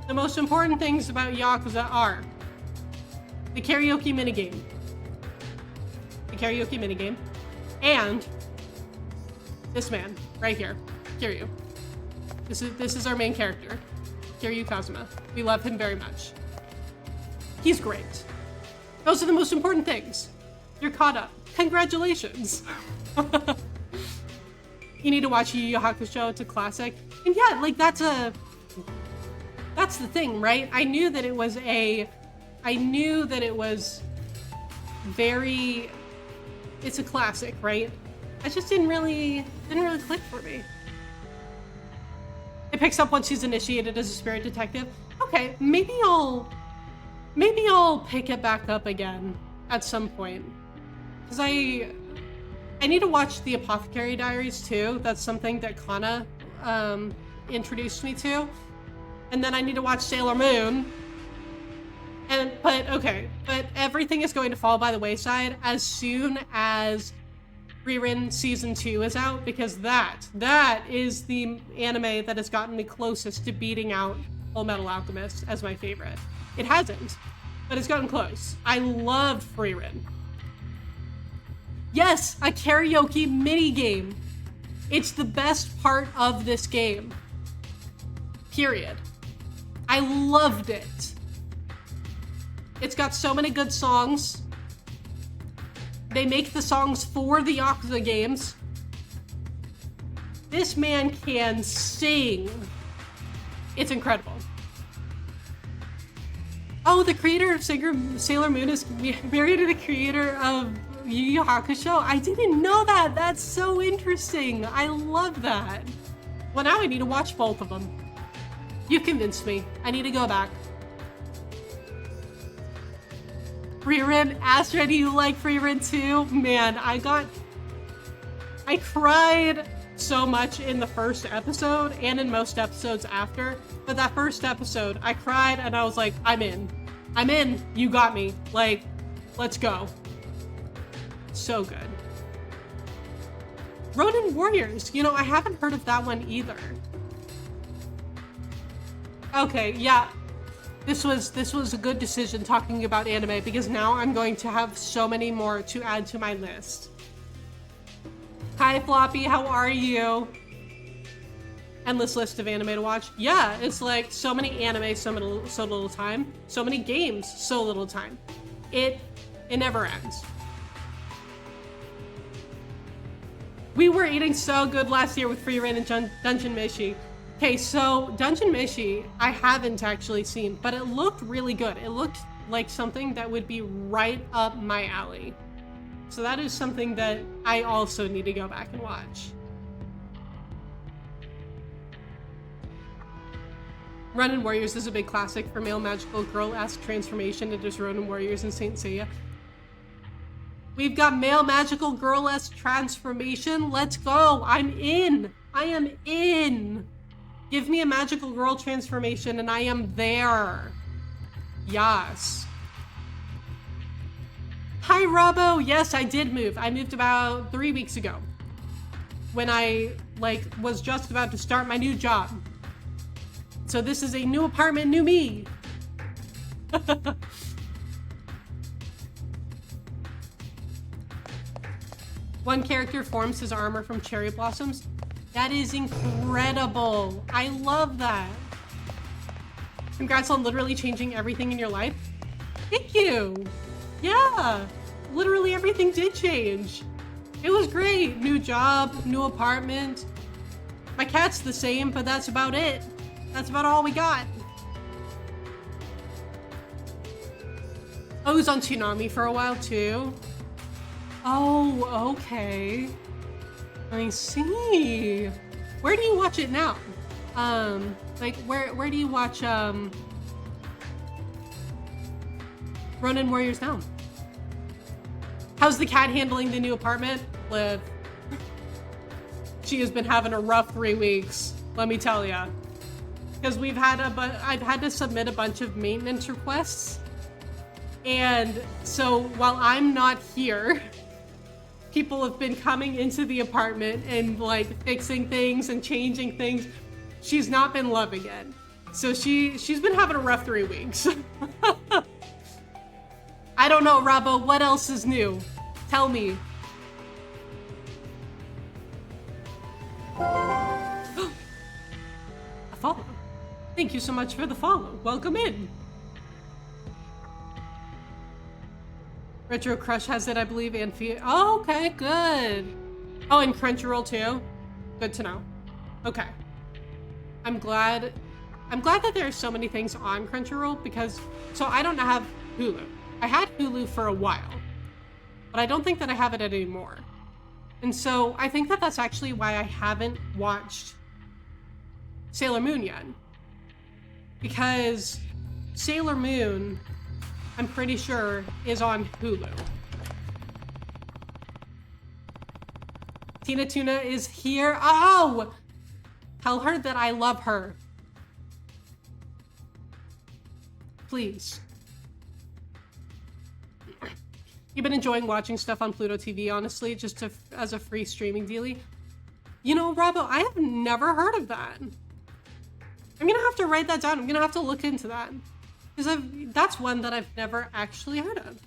the most important things about Yakuza are the karaoke minigame. The karaoke minigame. And this man right here, Kiryu. This is our main character, Kiryu Kazuma. We love him very much. He's great. Those are the most important things. You're caught up. Congratulations. You need to watch Yu Yu Hakusho. It's a classic. And yeah, like that's the thing, right? I knew that it was very, it's a classic, right? I just didn't really click for me. It picks up once she's initiated as a spirit detective. Okay, maybe I'll pick it back up again at some point. Because I need to watch the Apothecary Diaries too. That's something that Kana introduced me to. And then I need to watch Sailor Moon. But everything is going to fall by the wayside as soon as Frieren Season 2 is out, because that is the anime that has gotten me closest to beating out Full Metal Alchemist as my favorite. It hasn't, but it's gotten close. I loved Frieren. Yes, a karaoke minigame. It's the best part of this game. Period. I loved it. It's got so many good songs. They make the songs for the Yakuza games. This man can sing. It's incredible. Oh, the creator of Sailor Moon is married to the creator of Yu Yu Hakusho? I didn't know that. That's so interesting. I love that. Well, now I need to watch both of them. You've convinced me. I need to go back. Frieren, Astra, do you like Frieren too? Man, I cried so much in the first episode and in most episodes after, but that first episode, I cried and I was like, I'm in. I'm in. You got me. Like, let's go. So good. Ronin Warriors. You know, I haven't heard of that one either. Okay, yeah. This was a good decision talking about anime because now I'm going to have so many more to add to my list. Hi Floppy, how are you? Endless list of anime to watch. Yeah, it's like so many anime, so little time. So many games, so little time. It never ends. We were eating so good last year with Frieren and Dungeon Meshi. Okay, so Dungeon Meshi, I haven't actually seen, but it looked really good. It looked like something that would be right up my alley. So that is something that I also need to go back and watch. Ronin Warriors is a big classic for male magical girl-esque transformation into Ronin Warriors and Saint Seiya. We've got male magical girl-esque transformation. Let's go. I'm in. I am in. Give me a magical girl transformation and I am there. Yes. Hi, Robbo. Yes, I did move. I moved about 3 weeks ago. when I like was just about to start my new job. So this is a new apartment, new me. One character forms his armor from cherry blossoms. That is incredible. I love that. Congrats on literally changing everything in your life. Thank you. Yeah, literally everything did change. It was great. New job, new apartment. My cat's the same, but that's about it. That's about all we got. I was on Toonami for a while too. Oh, okay. I see. Where do you watch it now? Like where do you watch Ronin Warriors now? How's the cat handling the new apartment? Liv. She has been having a rough 3 weeks, let me tell ya. Because I've had to submit a bunch of maintenance requests. And so while I'm not here, people have been coming into the apartment and like fixing things and changing things. She's not been loving it. So she's been having a rough 3 weeks. I don't know, Robbo, what else is new? Tell me. A follow. Thank you so much for the follow. Welcome in. Retro Crush has it, I believe, and oh, okay, good. Oh, and Crunchyroll too. Good to know. Okay. I'm glad that there are so many things on Crunchyroll because, so I don't have Hulu. I had Hulu for a while, but I don't think that I have it anymore. And so I think that that's actually why I haven't watched Sailor Moon yet. Because Sailor Moon, I'm pretty sure, is on Hulu. Tina Tuna is here. Oh! Tell her that I love her. Please. You've been enjoying watching stuff on Pluto TV, honestly, just as a free streaming dealie. You know, Robbo, I have never heard of that. I'm gonna have to write that down. I'm gonna have to look into that. Because that's one that I've never actually heard of.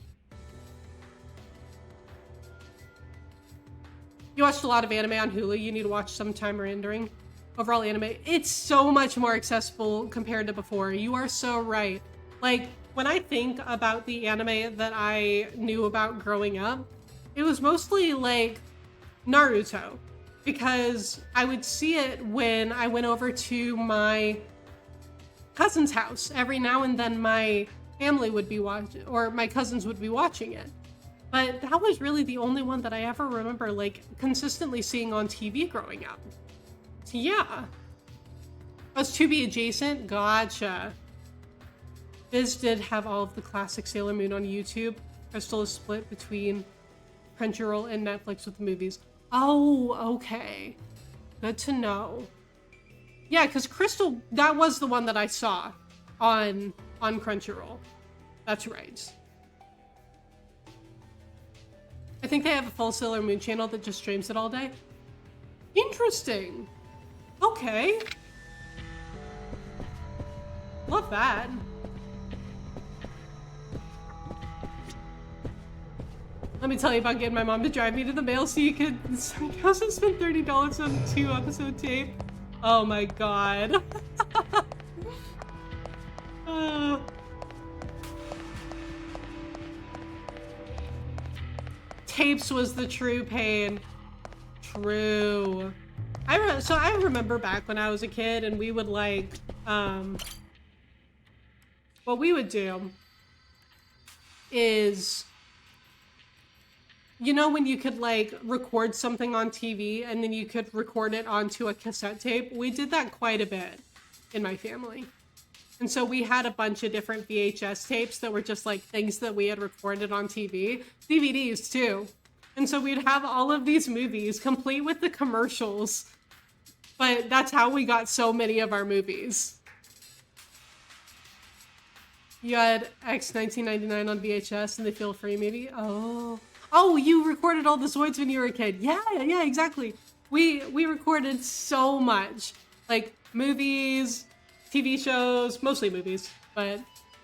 You watched a lot of anime on Hulu. You need to watch sometime rendering. Overall anime, it's so much more accessible compared to before. You are so right. Like, when I think about the anime that I knew about growing up, it was mostly like Naruto. Because I would see it when I went over to my cousin's house. Every now and then my family would be watching, or my cousins would be watching it. But that was really the only one that I ever remember like consistently seeing on TV growing up. So yeah. Was to be adjacent? Gotcha. Biz did have all of the classic Sailor Moon on YouTube. Crystal is split between Crunchyroll and Netflix with the movies. Oh, okay. Good to know. Yeah, because Crystal, that was the one that I saw on Crunchyroll. That's right. I think they have a full Sailor Moon channel that just streams it all day. Interesting. Okay. Love that. Let me tell you about getting my mom to drive me to the mail so you could also spend $30 on 2-episode tape. Oh my god. Tapes was the true pain. True. I remember back when I was a kid and we would like, what we would do is, you know when you could like record something on TV and then you could record it onto a cassette tape? We did that quite a bit in my family. And so we had a bunch of different VHS tapes that were just like things that we had recorded on TV. DVDs too. And so we'd have all of these movies complete with the commercials. But that's how we got so many of our movies. You had X 1999 on VHS and the Feel Free movie? Oh, you recorded all the Zoids when you were a kid. Yeah, exactly. we recorded so much, like movies, TV shows, mostly movies, but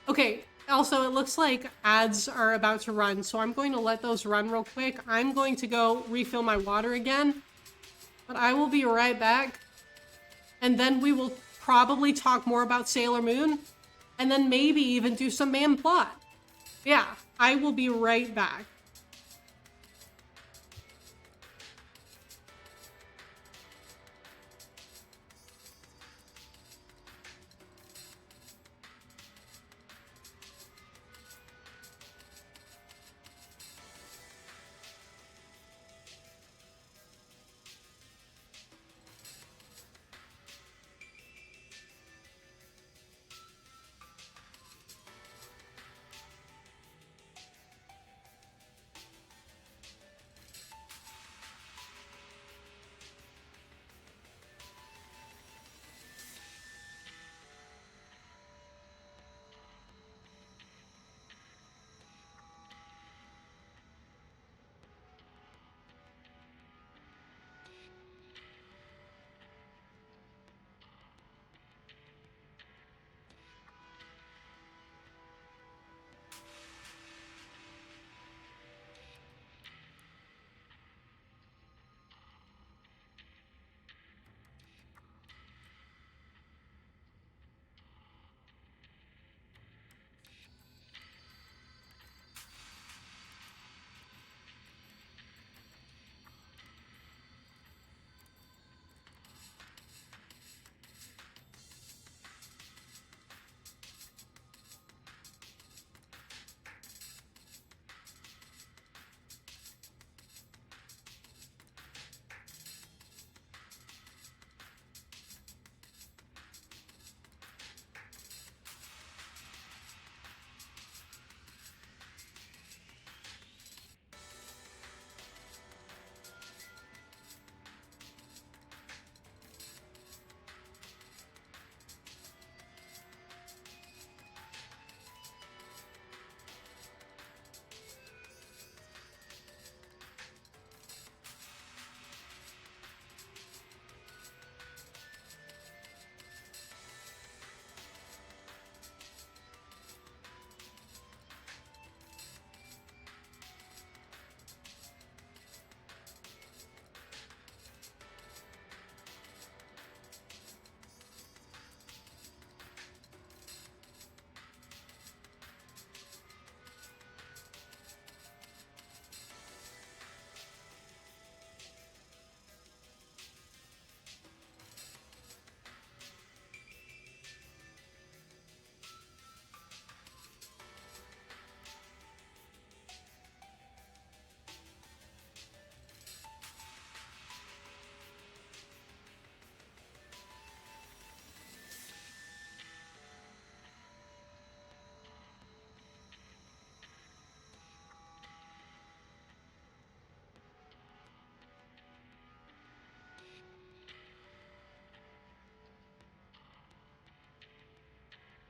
okay. Also, it looks like ads are about to run, so I'm going to let those run real quick. I'm going to go refill my water again, but I will be right back. And then we will probably talk more about Sailor Moon, and then maybe even do some man plot. Yeah, I will be right back.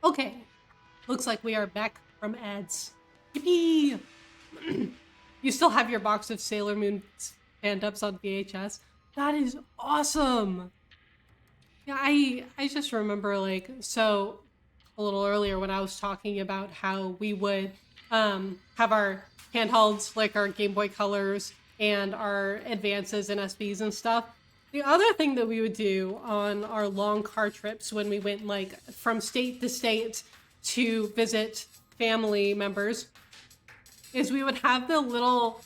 Okay, looks like we are back from ads. Yippee! You still have your box of Sailor Moon stand-ups on VHS? That is awesome! Yeah, I just remember, like, so a little earlier when I was talking about how we would have our handhelds, like our Game Boy Colors and our Advances and SBs and stuff. The other thing that we would do on our long car trips when we went like from state to state to visit family members is we would have the little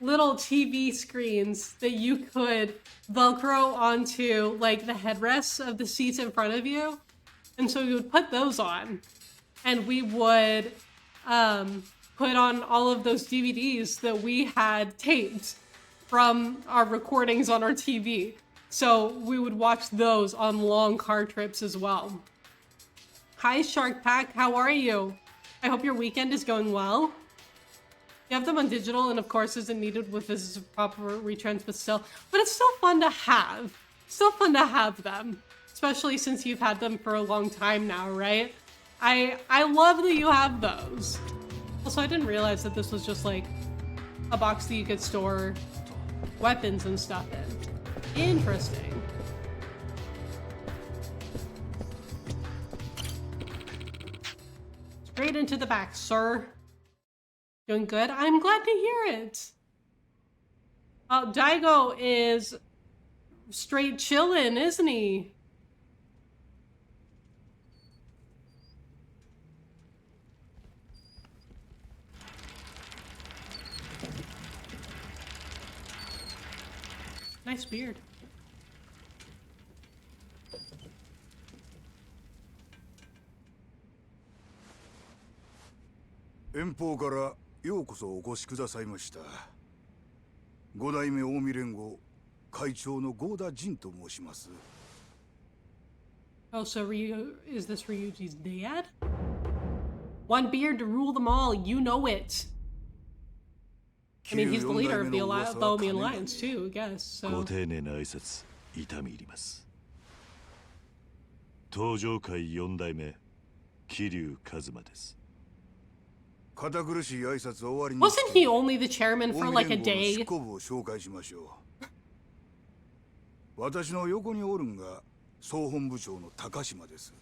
TV screens that you could Velcro onto like the headrests of the seats in front of you. And so we would put those on and we would put on all of those DVDs that we had taped from our recordings on our TV. So we would watch those on long car trips as well. Hi, Shark Pack. How are you? I hope your weekend is going well. You have them on digital, and of course isn't needed with this proper retrans, but it's still fun to have. Still fun to have them, especially since you've had them for a long time now, right? I love that you have those. Also, I didn't realize that this was just like a box that you could store weapons and stuff in. Interesting. Straight into the back, sir. Doing good? I'm glad to hear it. Daigo is straight chillin', isn't he? Nice beard.遠方からようこそお越しくださいました。五代目近江連合会長の郷田仁と申します。Oh, so is this Ryuji's dad? One beard to rule them all, you know it. I mean, he's the leader of the Bohemian Alliance too, I guess, so... ご丁寧な挨拶、痛み入ります。東上会四代目、桐生一馬です。堅苦しい挨拶終わりに Wasn't he only the chairman for like a day? 執行部を紹介しましょう。私の横におるんが総本部長の高島です。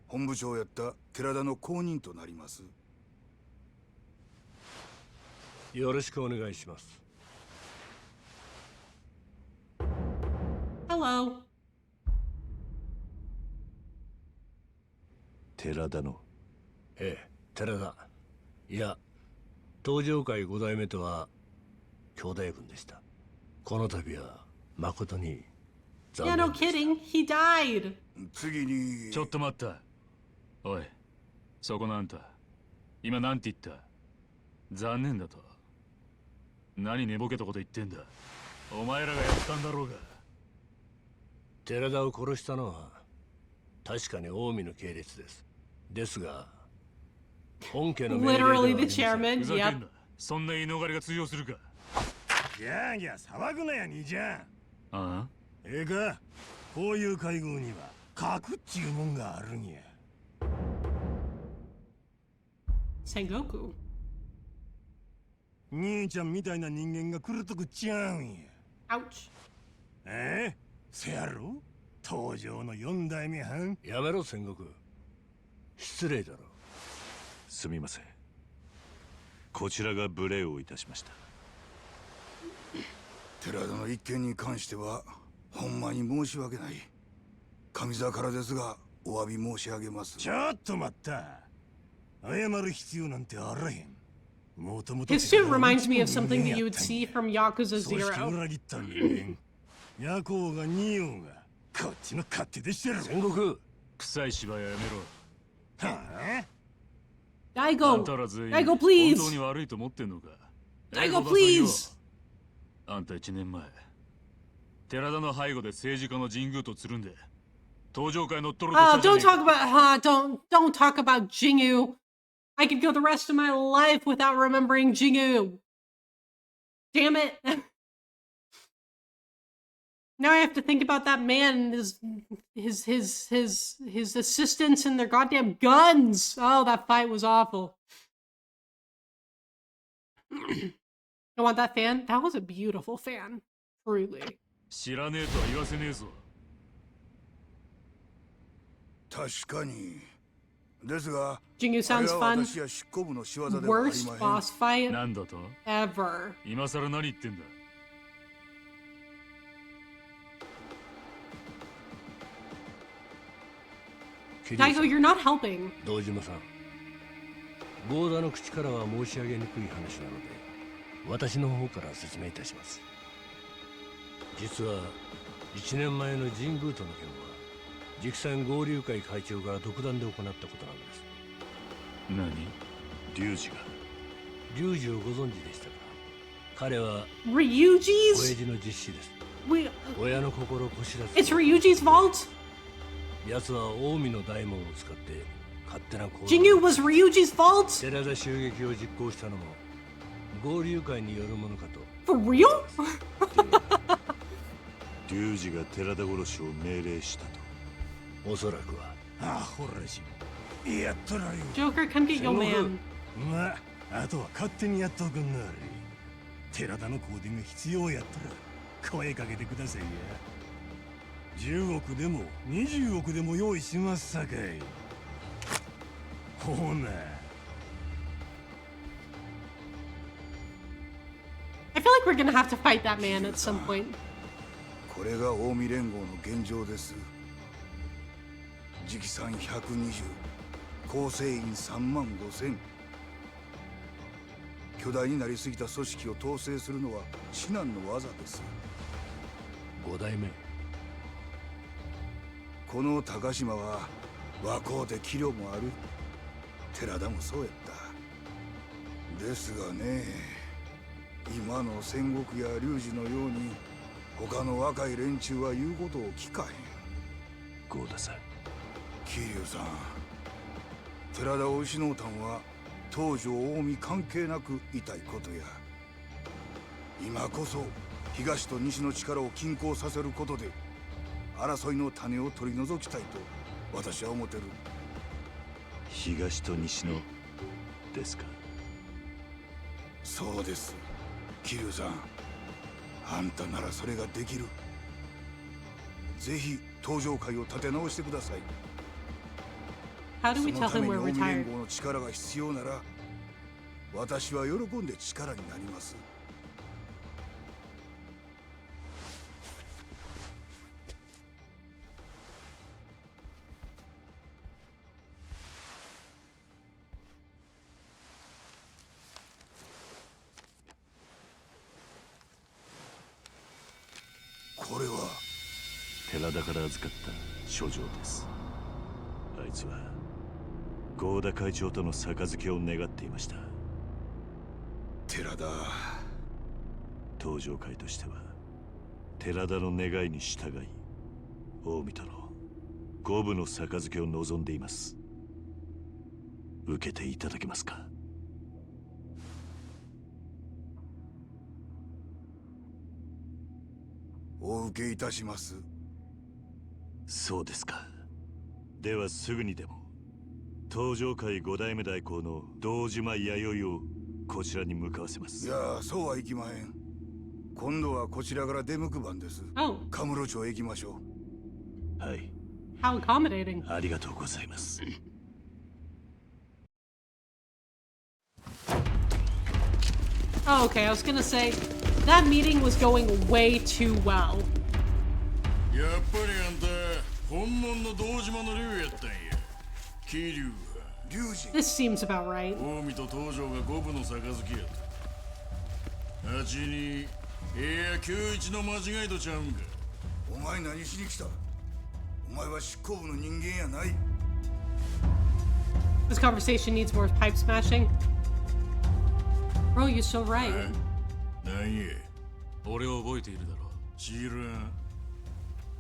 本部長やった寺田の後任となります。よろしくお願いします。Hello. 寺田の。ええ、寺田。いや、東上会五代目とは兄弟分でした。この度は誠に残 Yeah, 念 no でした。 kidding. He died. 次にちょっと待った。おい、そこのあんた。今なんて言った？残念だと。何寝ぼけたこと言ってんだ。お前らがやったんだろうが。寺田を殺したのは確かに近江の系列です。ですが、本家の命令ではあり Literally ま the せん。 chairman. ふざけん Yep. な。そんな言い逃れが通用するか。ギャーギャー騒ぐなや兄ちゃん。ああ？ええか、こういう会合には核っちゅうもんがあるんや。Sengoku. 兄ちゃんみたいな人間が来るとこちゃうんや。 Ouch. ええ、せやろ東条の四代目藩。やめろ戦国。失礼だろ。すみません。こちらが無礼をいたしました。寺田の一件に関してはほんまに申し訳ない。上座からですがお詫び申し上げます。ちょっと待った。謝る必要なんてあらへん。もともと His suit reminds me of something that you would see from Yakuza そうして Zero. 裏切った人間。夜行が二葉がこっちの勝手でしてる。戦国。臭い芝居はやめろ。はあ Daigo. あんたら全員 Daigo, 本 please. 当に悪いと思ってんのか。 Daigo, please. あんた1年前、寺田の背後で政治家の神宮とつるんで、東上会乗っ取ろうとしたじゃ Don't ねえか。 talk about don't talk about Jingu. I could go the rest of my life without remembering Jingu. Damn it. Now I have to think about that man and his assistants and their goddamn guns. Oh, that fight was awful. You want that fan? That was a beautiful fan. Truly. 知らねえとは言わせねえぞ。確かに。ですが、 Jingu あれ sounds は fun. 私や執行部の仕業ではあり Worst ま boss fight なんだと？ ever. 今さら何言ってんだ。Daigo, you're not helping. 堂島さん。郷田の口からは申し上げにくい話なので、私の方から説明いたします。実は1年前の神宮との件は、直参合流会会長が独断で行ったことなんです。何？龍二が。龍二をご存知でしたか？彼は Ryuji's? 親父の実子です。 We, 親の心こしら it's ず。 Ryuji's fault? 奴は近江の大門を使って勝手な行動。 Jingu was Ryuji's fault? 寺田襲撃を実行したのも合流会によるものかと。 For real? 龍二が寺田殺しを命令したと。おそらくは。あほらしやっとらよ。 Joker, come get your man. まあ、あとは勝手にやっとくんなれ。寺田の香典が必要やったら声かけてくださいや。10億でも20億でも用意しますさかい。ほな。I feel like we're gonna have to fight that man at some point. これが近江連合の現状です。直参120、構成員3万5000。巨大になりすぎた組織を統制するのは至難の業です。5代目。この高島は若うて器量もある。寺田もそうやった。ですがね、今の戦国や龍二のように他の若い連中は言うことを聞かへん。豪田さん、桐生さん、寺田を失うたんは東条近江関係なく痛いことや。今こそ東と西の力を均衡させることで争いの種を取り除きたいと私は思ってる。東と西のですか。そうです、桐生さん。あんたならそれができる。ぜひ東条会を立て直してください。How do we そ tell のた him めに we're 近江連 retired? 合の力が必要なら私は喜んで力になります。これは寺田から預かった書状です。あいつは合田会長との杯を願っていました。寺田。東条会としては寺田の願いに従い近江との五分の杯を望んでいます。受けていただけますか。お受けいたします。そうですか。ではすぐにでも東条会5代目代行の堂島弥生をこちらに向かわせます。いや、そうはいきまへん。今度はこちらから出向く番です。Oh, カムロ町へ行きましょう。はい、 how accommodating. ありがとうございます。Oh, okay, I was gonna say, that meeting was going way too well. やっぱりあんた本物の堂島の竜やったんや。桐生龍二。 This seems about right. 近江と東条が五分の杯やった。8にいや91の間違いとちゃうんか。お前何しに来た。お前は執行部の人間やない。 This conversation needs more pipe smashing. Bro, you're so right. なんや。俺を覚えているだろう。知らん。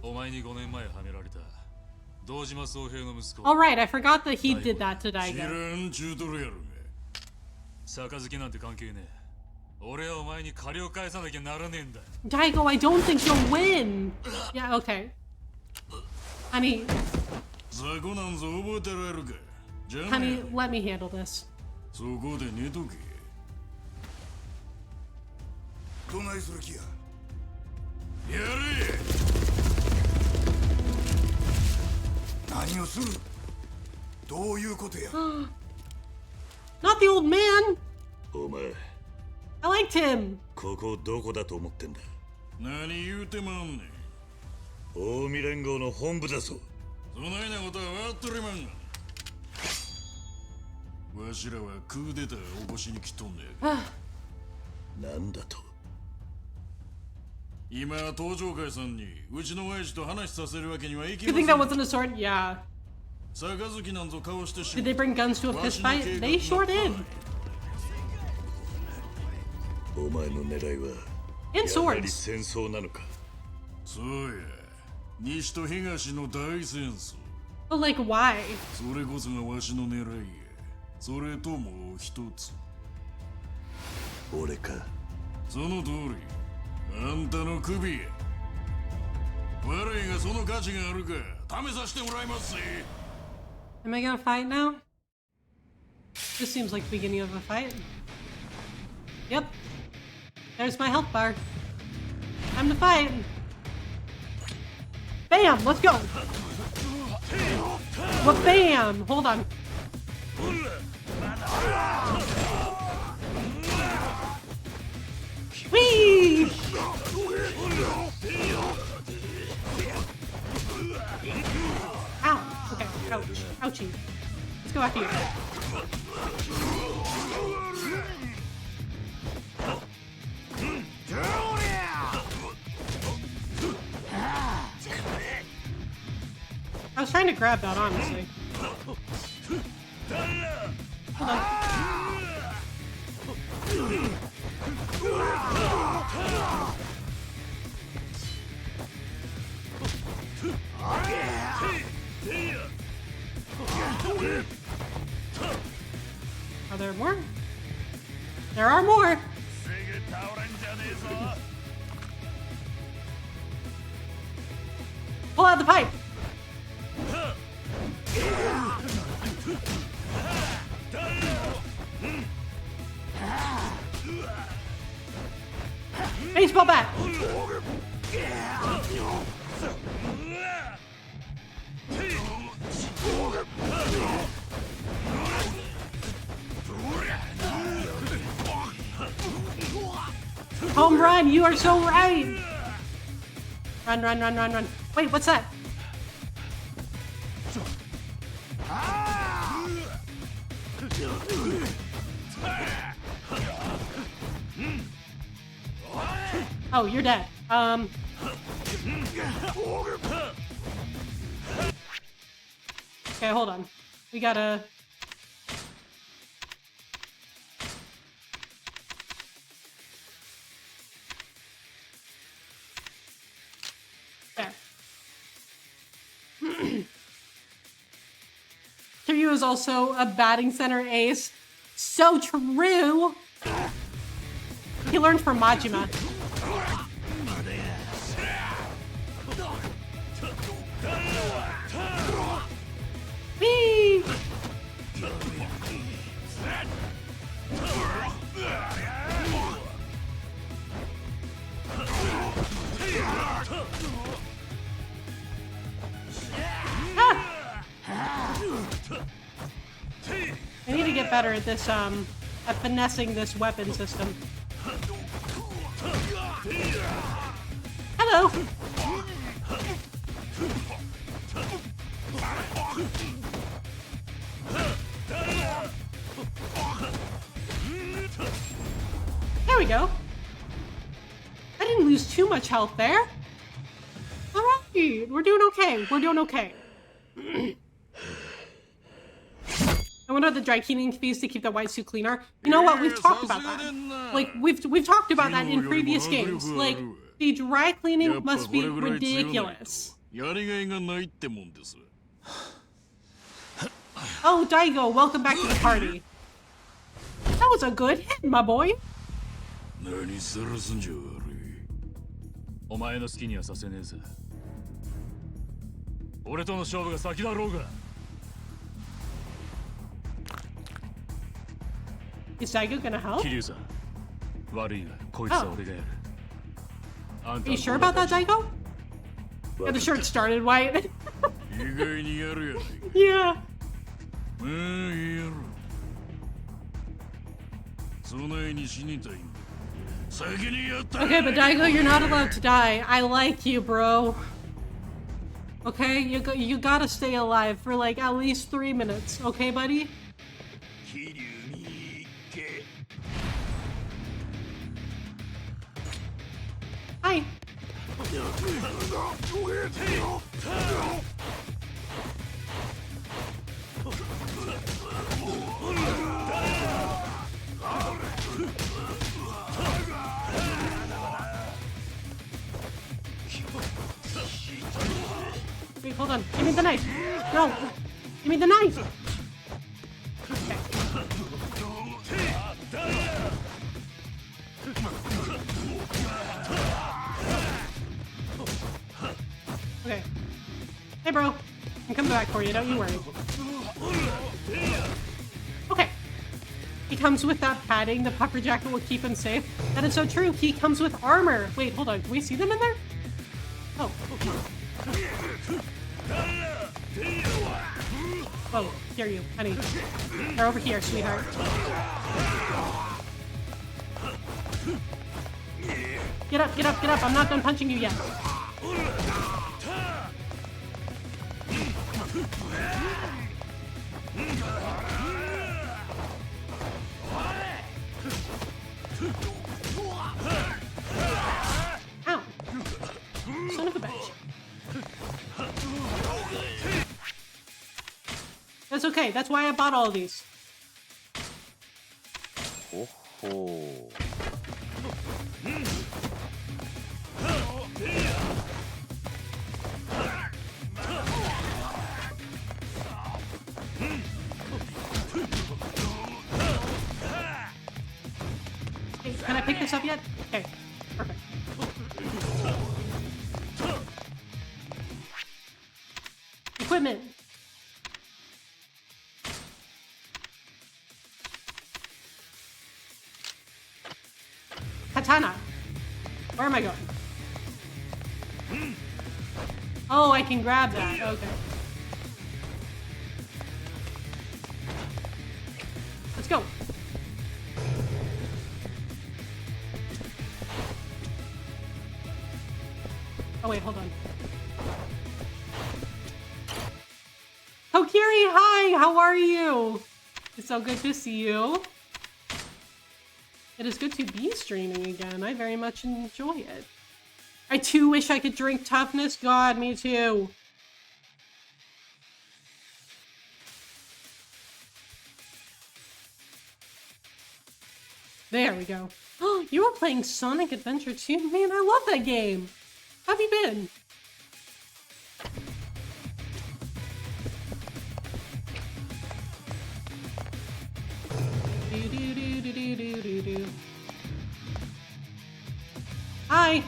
お前に5年前はめられた堂島宗平の息子。 All right, I forgot that he did that to 知ら Daigo. んちゅうとるやろが。杯なんて関係ねえ。俺はお前に借りを返さなきゃならねえんだ。 Daigo, I don't think you'll win. Yeah, okay. Honey, 雑魚なんぞ覚えてられるか。じゃあ honey, ね、 let me handle this. そこで寝とけ。どないする気や。やれ。何をする。どういうことや。 Not the old man. お前 I liked him. ここどこだと思ってんだ。何言うてまんねん。近江連合の本部だぞ。そないなことはわっとりまんがな。わしらはクーデターを起こしに来とんねや。なんだと。今東条会さんにうちの親父と話させるわけにはいき You ませ think ん。 that wasn't a sword? Yeah. 杯なんぞ交わしてし Did they bring guns to a fist fight? They sure did. お前の狙いは And やはり swords. 戦争なのか。そうや。西と東の大戦争。 But like, why? それこそがわしの狙いや。それともう一つ。俺か。その通り。あんたの首や。悪いがその価値があるか試させてもらいますぜ。 Am I gonna fight now? This seems like the beginning of a fight. Yep. There's my health bar. Time to fight. Bam! Let's go. What? Bam! Hold on. Whee! Ow! Okay, ouch. Ouchie. Let's go after you. I was trying to grab that, honestly. Hold on. Are there more? There are more! Pull out the pipe! Baseball bat! Home run, you are so right! Run, run, run, run, run. Wait, what's that? Oh, you're dead. Okay, hold on. We gotta... There. Kiryu is also a batting center ace. So true! He learned from Majima. Whee! I need to get better at this, at finessing this weapon system. Hello! There we go. I didn't lose too much health there. Alright, we're doing okay. We're doing okay. I wonder the dry cleaning fees to keep the white suit cleaner. You know what? We've talked about that. Like, we've talked about that in previous games. Like, the dry cleaning must be ridiculous. Oh, Daigo, welcome back to the party. That was a good hit, my boy. 何するすんじゃ悪い。お前の好きにはさせねえぜ。俺との勝負が先だろうが。Is Daigo gonna help? 桐生さん、悪いがこいつは俺がやる。Are you sure about that, Daigo? Yeah, the shirt started white. 意外にやるやないか。Yeah. まあいいやろ。そないに死にたいんだ。Okay, but Daigo, you're not allowed to die. I like you, bro. Okay, you gotta stay alive for like at least 3 minutes. Okay, buddy? Hi. Wait, hold on. Give me the knife. No. Give me the knife. Okay. Okay. Hey, bro. I'm coming back for you. Don't you worry. Okay. he comes with that padding, the puffer jacket will keep him safe. That is so true. He comes with armor. Wait, hold on. Can we see them in there? Oh, okay. Oh, here you, honey. They're over here, sweetheart. Get up, get up, get up. I'm not done punching you yet. Ow. Son of a bitch. That's okay. That's why I bought all of these. Oh. Hey, can I pick this up yet? Okay, perfect. Equipment. Katana. Where am I going? Oh, I can grab that. Okay. Let's go. Oh wait, hold on. Kokiri, hi! How are you? It's so good to see you. It is good to be streaming again. I very much enjoy it. I too wish I could drink toughness. God, me too. There we go. Oh, you were playing Sonic Adventure 2? Man, I love that game. How have you been? Do. Hi.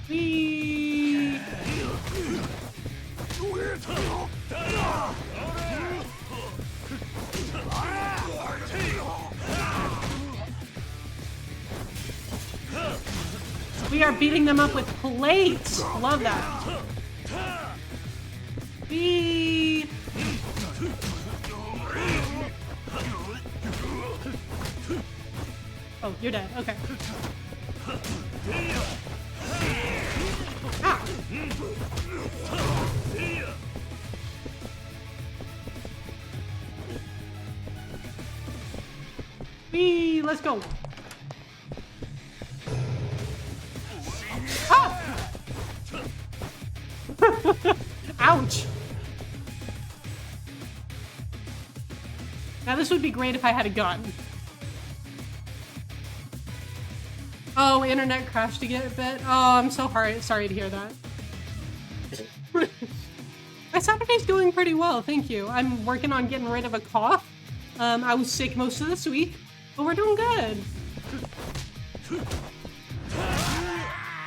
Whee! We are beating them up with plates. Love that. Whee! Oh, you're dead. Okay. Ah. Whee! Let's go. Ah! Ouch. Now this would be great if I had a gun. Oh, internet crashed again a bit. Oh, I'm so sorry to hear that. My Saturday's going pretty well, thank you. I'm working on getting rid of a cough. I was sick most of this week, but we're doing good.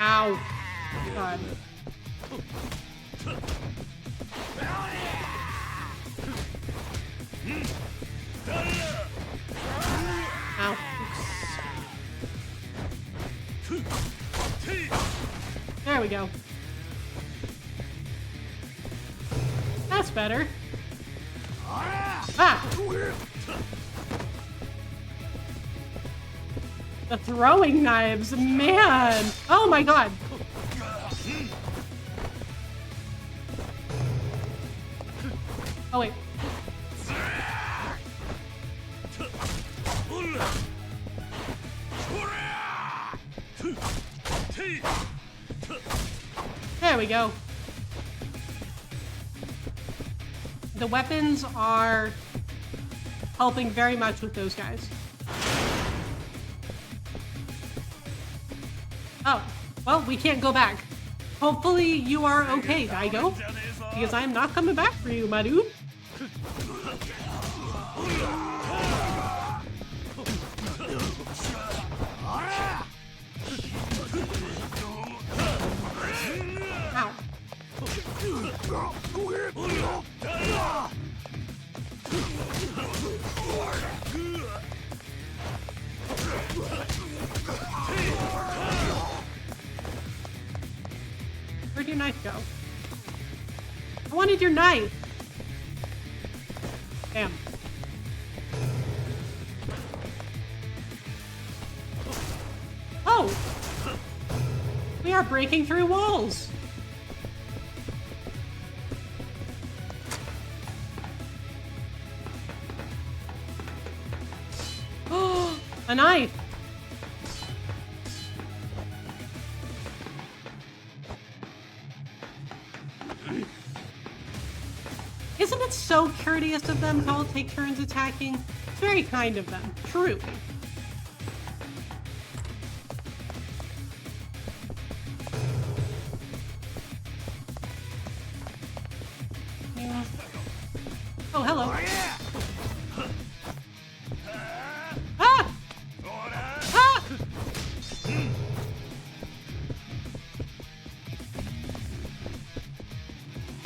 Ow. God. Ow. There we go. That's better. Ah! The throwing knives, man! Oh my god! Oh wait. There we go. The weapons are helping very much with those guys. Oh, well, we can't go back. Hopefully you are okay, Daigo, because I am not coming back for you, my dude. Go. I wanted your knife. Damn. Oh! We are breaking through walls. Oh, a knife. Isn't it so courteous of them to all take turns attacking? It's very kind of them, truly. Yeah. Oh, hello. Ah! Ah!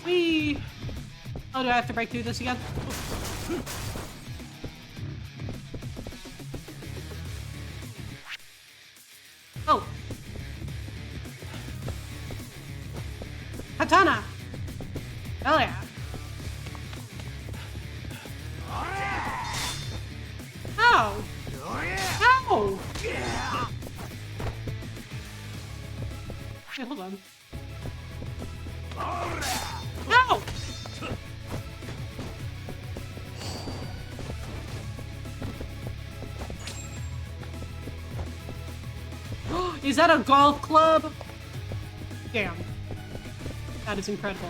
Whee! Oh, do I have to break through this again? Oh. Katana! Hell yeah. Ow! Ow! Hey, hold on. Ow! Is that a golf club? Damn. That is incredible.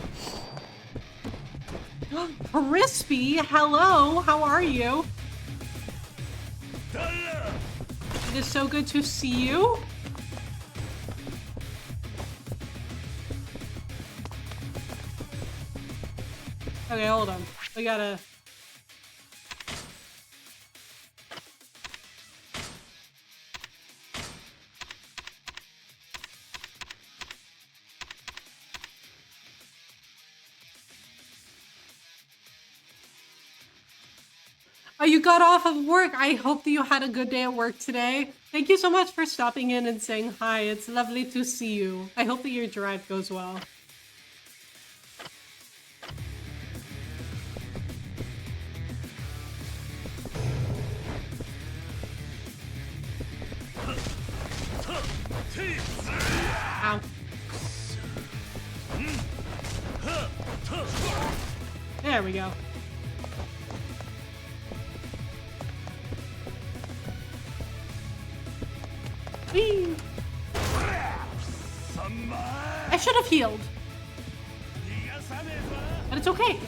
Crispy, hello, how are you? It is so good to see you. Okay, hold on. We gotta... Oh, you got off of work. I hope that you had a good day at work today. Thank you so much for stopping in and saying hi. It's lovely to see you. I hope that your drive goes well. Ow. There we go. Whee! I should have healed. But it's okay.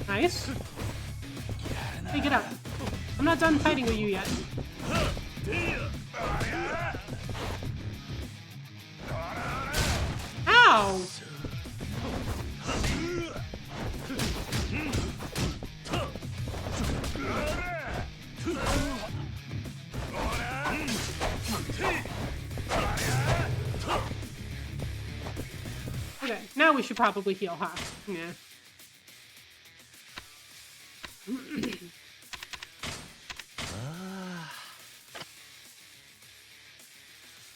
Nice. Hey, get up. I'm not done fighting with you yet. Ow! Okay, now we should probably heal, huh? Yeah.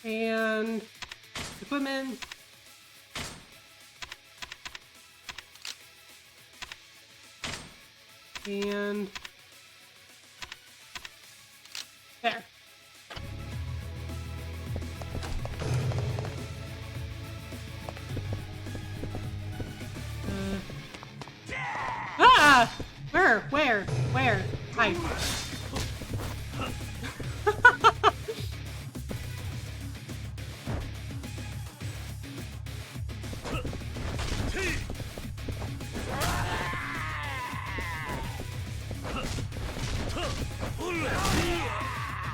And equipment. And there. Ah! Where? Hi.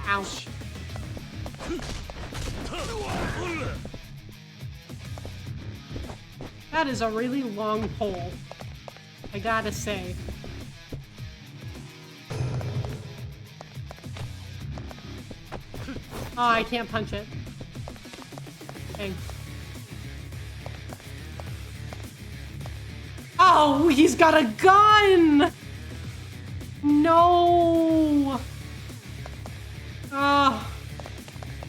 Ouch. That is a really long pole, I gotta say. Oh, I can't punch it. Dang. Oh, he's got a gun! No! Oh.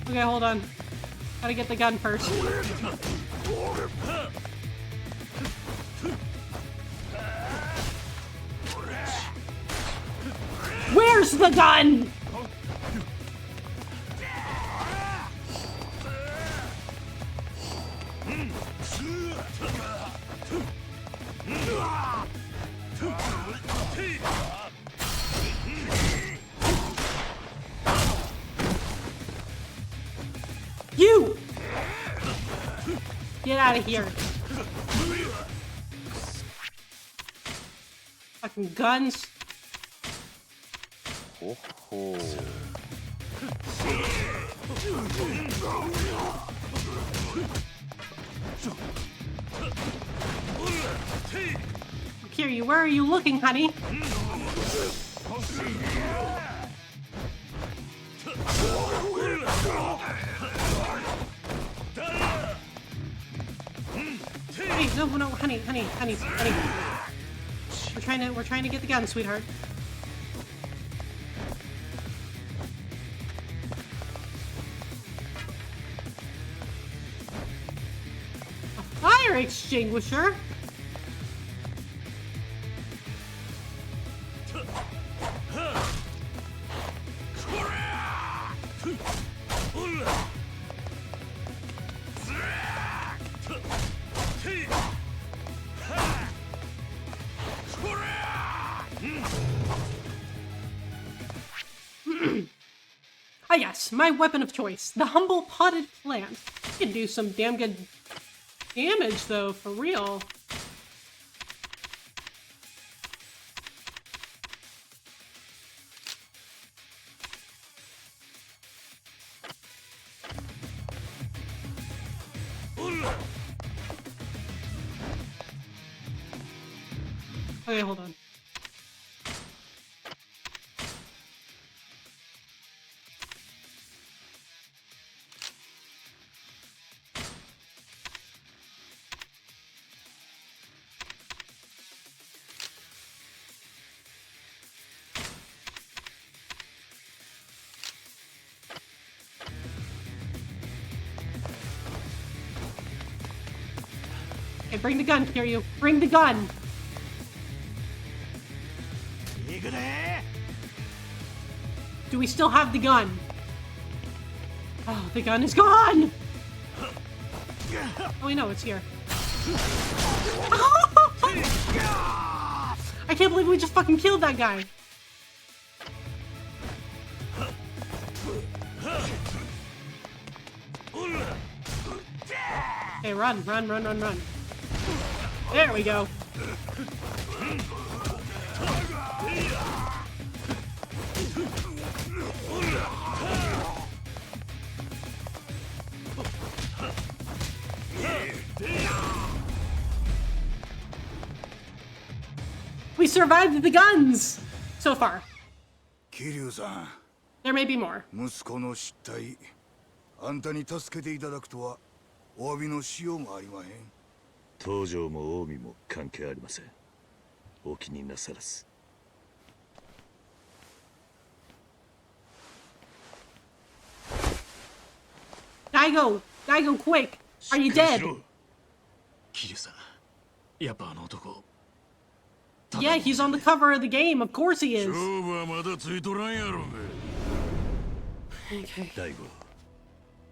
Okay, hold on. Gotta get the gun first. Where's the gun? You! Get out of here. Fucking guns.ほほう。Kiryu, where are you looking, honey? Hey, no, honey. We're trying to get the gun, sweetheart. A fire extinguisher? Ah yes, my weapon of choice, the humble potted plant. Can do some damn good damage though, for real. Okay, hold on. Okay, bring the gun, Kiryu. Bring the gun! Do we still have the gun? Oh, the gun is gone! Oh, wait, no, it's here. I can't believe we just fucking killed that guy. Okay, run. There we go. We survived the guns so far. 桐生さん、 There may be more. 息子の失態、あんたに助けていただくとはお詫びのしようもありまへん。東条も近江も関係ありません。お気になさらず。Daigo, quick! Are you dead? 桐生さん、やっぱあの男。 Yeah, he's on the cover of the game. Of course he is. 勝負はまだついとらんやろが。 Okay, 大悟、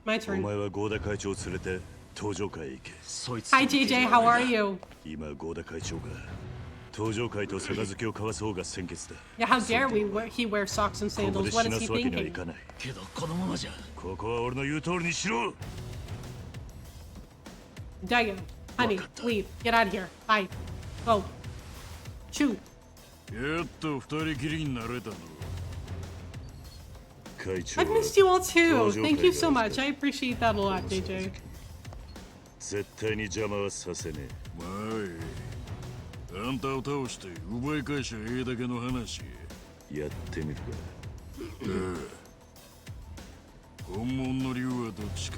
my お turn. 前は合田会長を連れて東条会へ行け。 Hi, JJ. How are you? 今合田会長が東条会と杯を交わす方が先決だ。 Yeah, how dare he wear socks and ここで sandals? What 死 is な he すわけにはい thinking? かない。 けどこのままじゃ。ここは俺の言う通りにしろ。 Daigo, honey, leave. Get out of here. Bye. Go. Shoot. やっと二人きりになれたの。 会長 I've は missed you all too. 東条 Thank you 会 so が much. I appreciate that a lot, JJ. 絶対に邪魔はさせねまああんたを倒して奪い返しゃええだけの話。え。やってみるか。本物の竜はどっちか。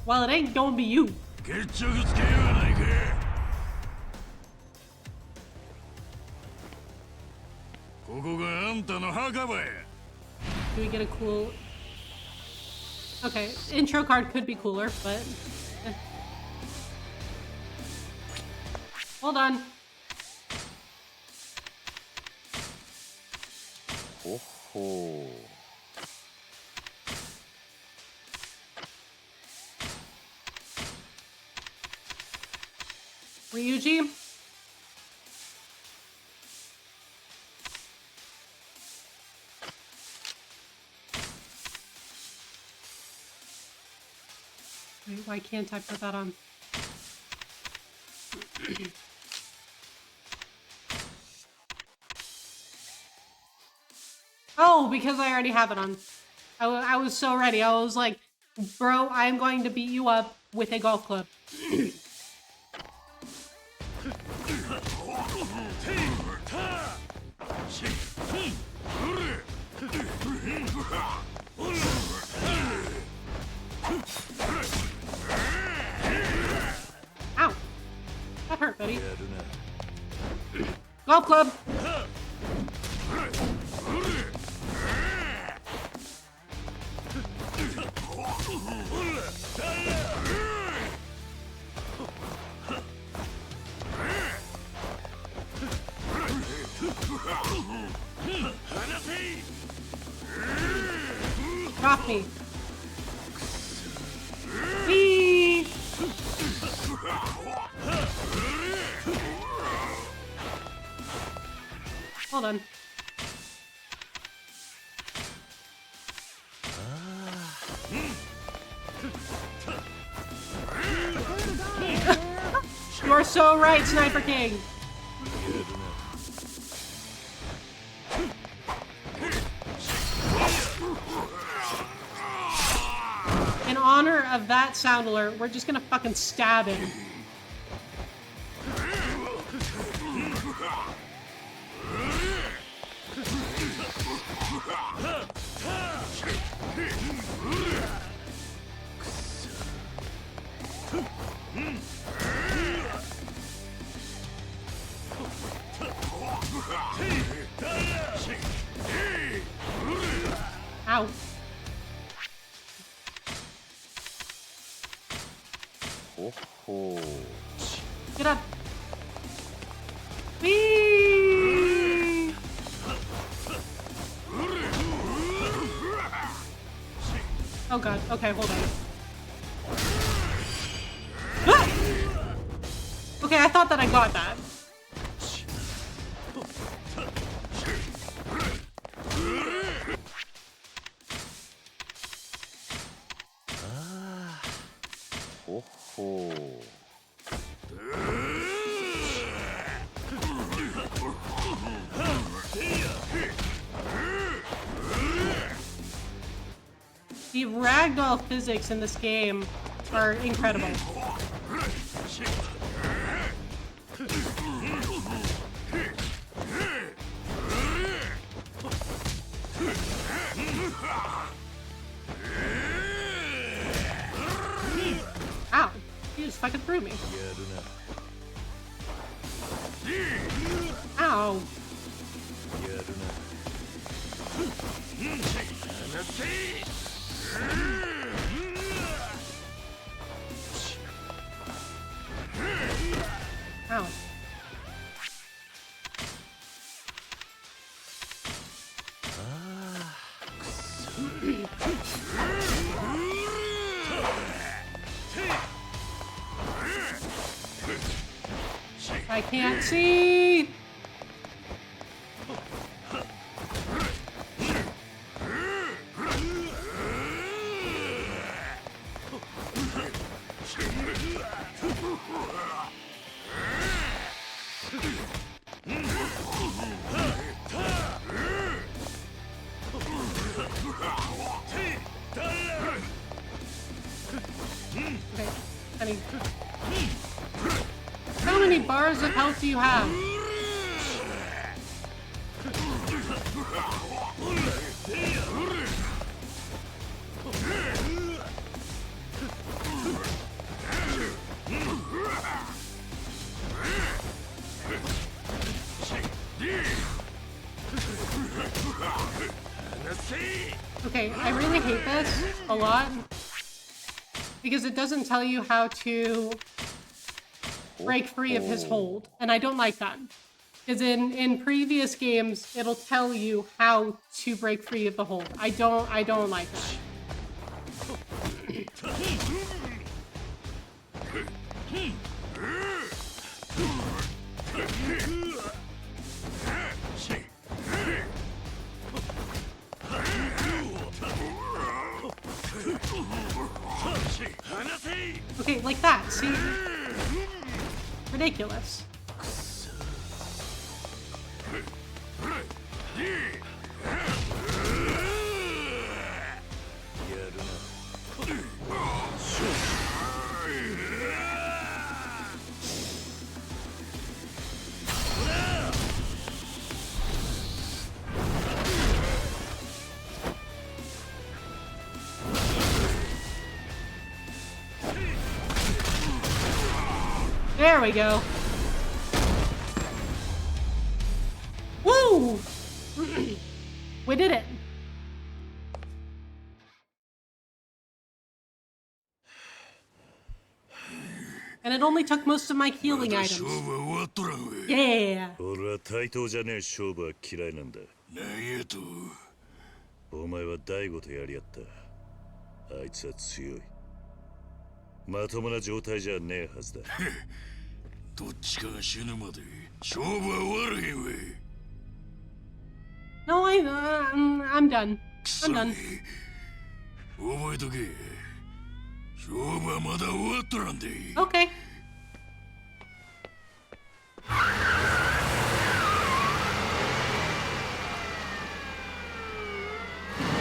Well, it ain't gonna be you. 決着つけようやないか。ここがあんたの墓場や。 Do we get a cool... Okay, intro card could be cooler, but... Hold on. ほっほー。 Ryuji? Wait, why can't I put that on? Oh, because I already have it on. I was so ready. I was like, bro, I'm going to beat you up with a golf club. Ow. That hurt, buddy. Golf club! Drop me. Whee! Hold on. You are so right, Sniper King. In honor of that sound alert, we're just gonna fucking stab him. Ow.ほっほー。 Get up. Whee! Oh god. Okay, hold on. Ah! Okay, I thought that I got that. Ah. ほっほー。 The ragdoll physics in this game are incredible. Ow, he just fucking threw me. Ow. Ow. I can't see. Okay, honey. How many bars of health do you have? Okay, I really hate this a lot because it doesn't tell you how to break free of his hold, and I don't like that. Because in previous games, it'll tell you how to break free of the hold. I don't like that. Okay, like that, see? Ridiculous. There we go. Woo! We did it. And it only took most of my healing items. Yeah. 俺は対等じゃねえ勝負は嫌いなんだ。何やと。お前は大悟とやり合った。あいつは強い。まともな状態じゃねえはずだ。どっちかが死ぬまで勝負は終わらへんわ。No, I'm done. I'm done. 覚えとけ。勝負はまだ終わっとらんで。Okay.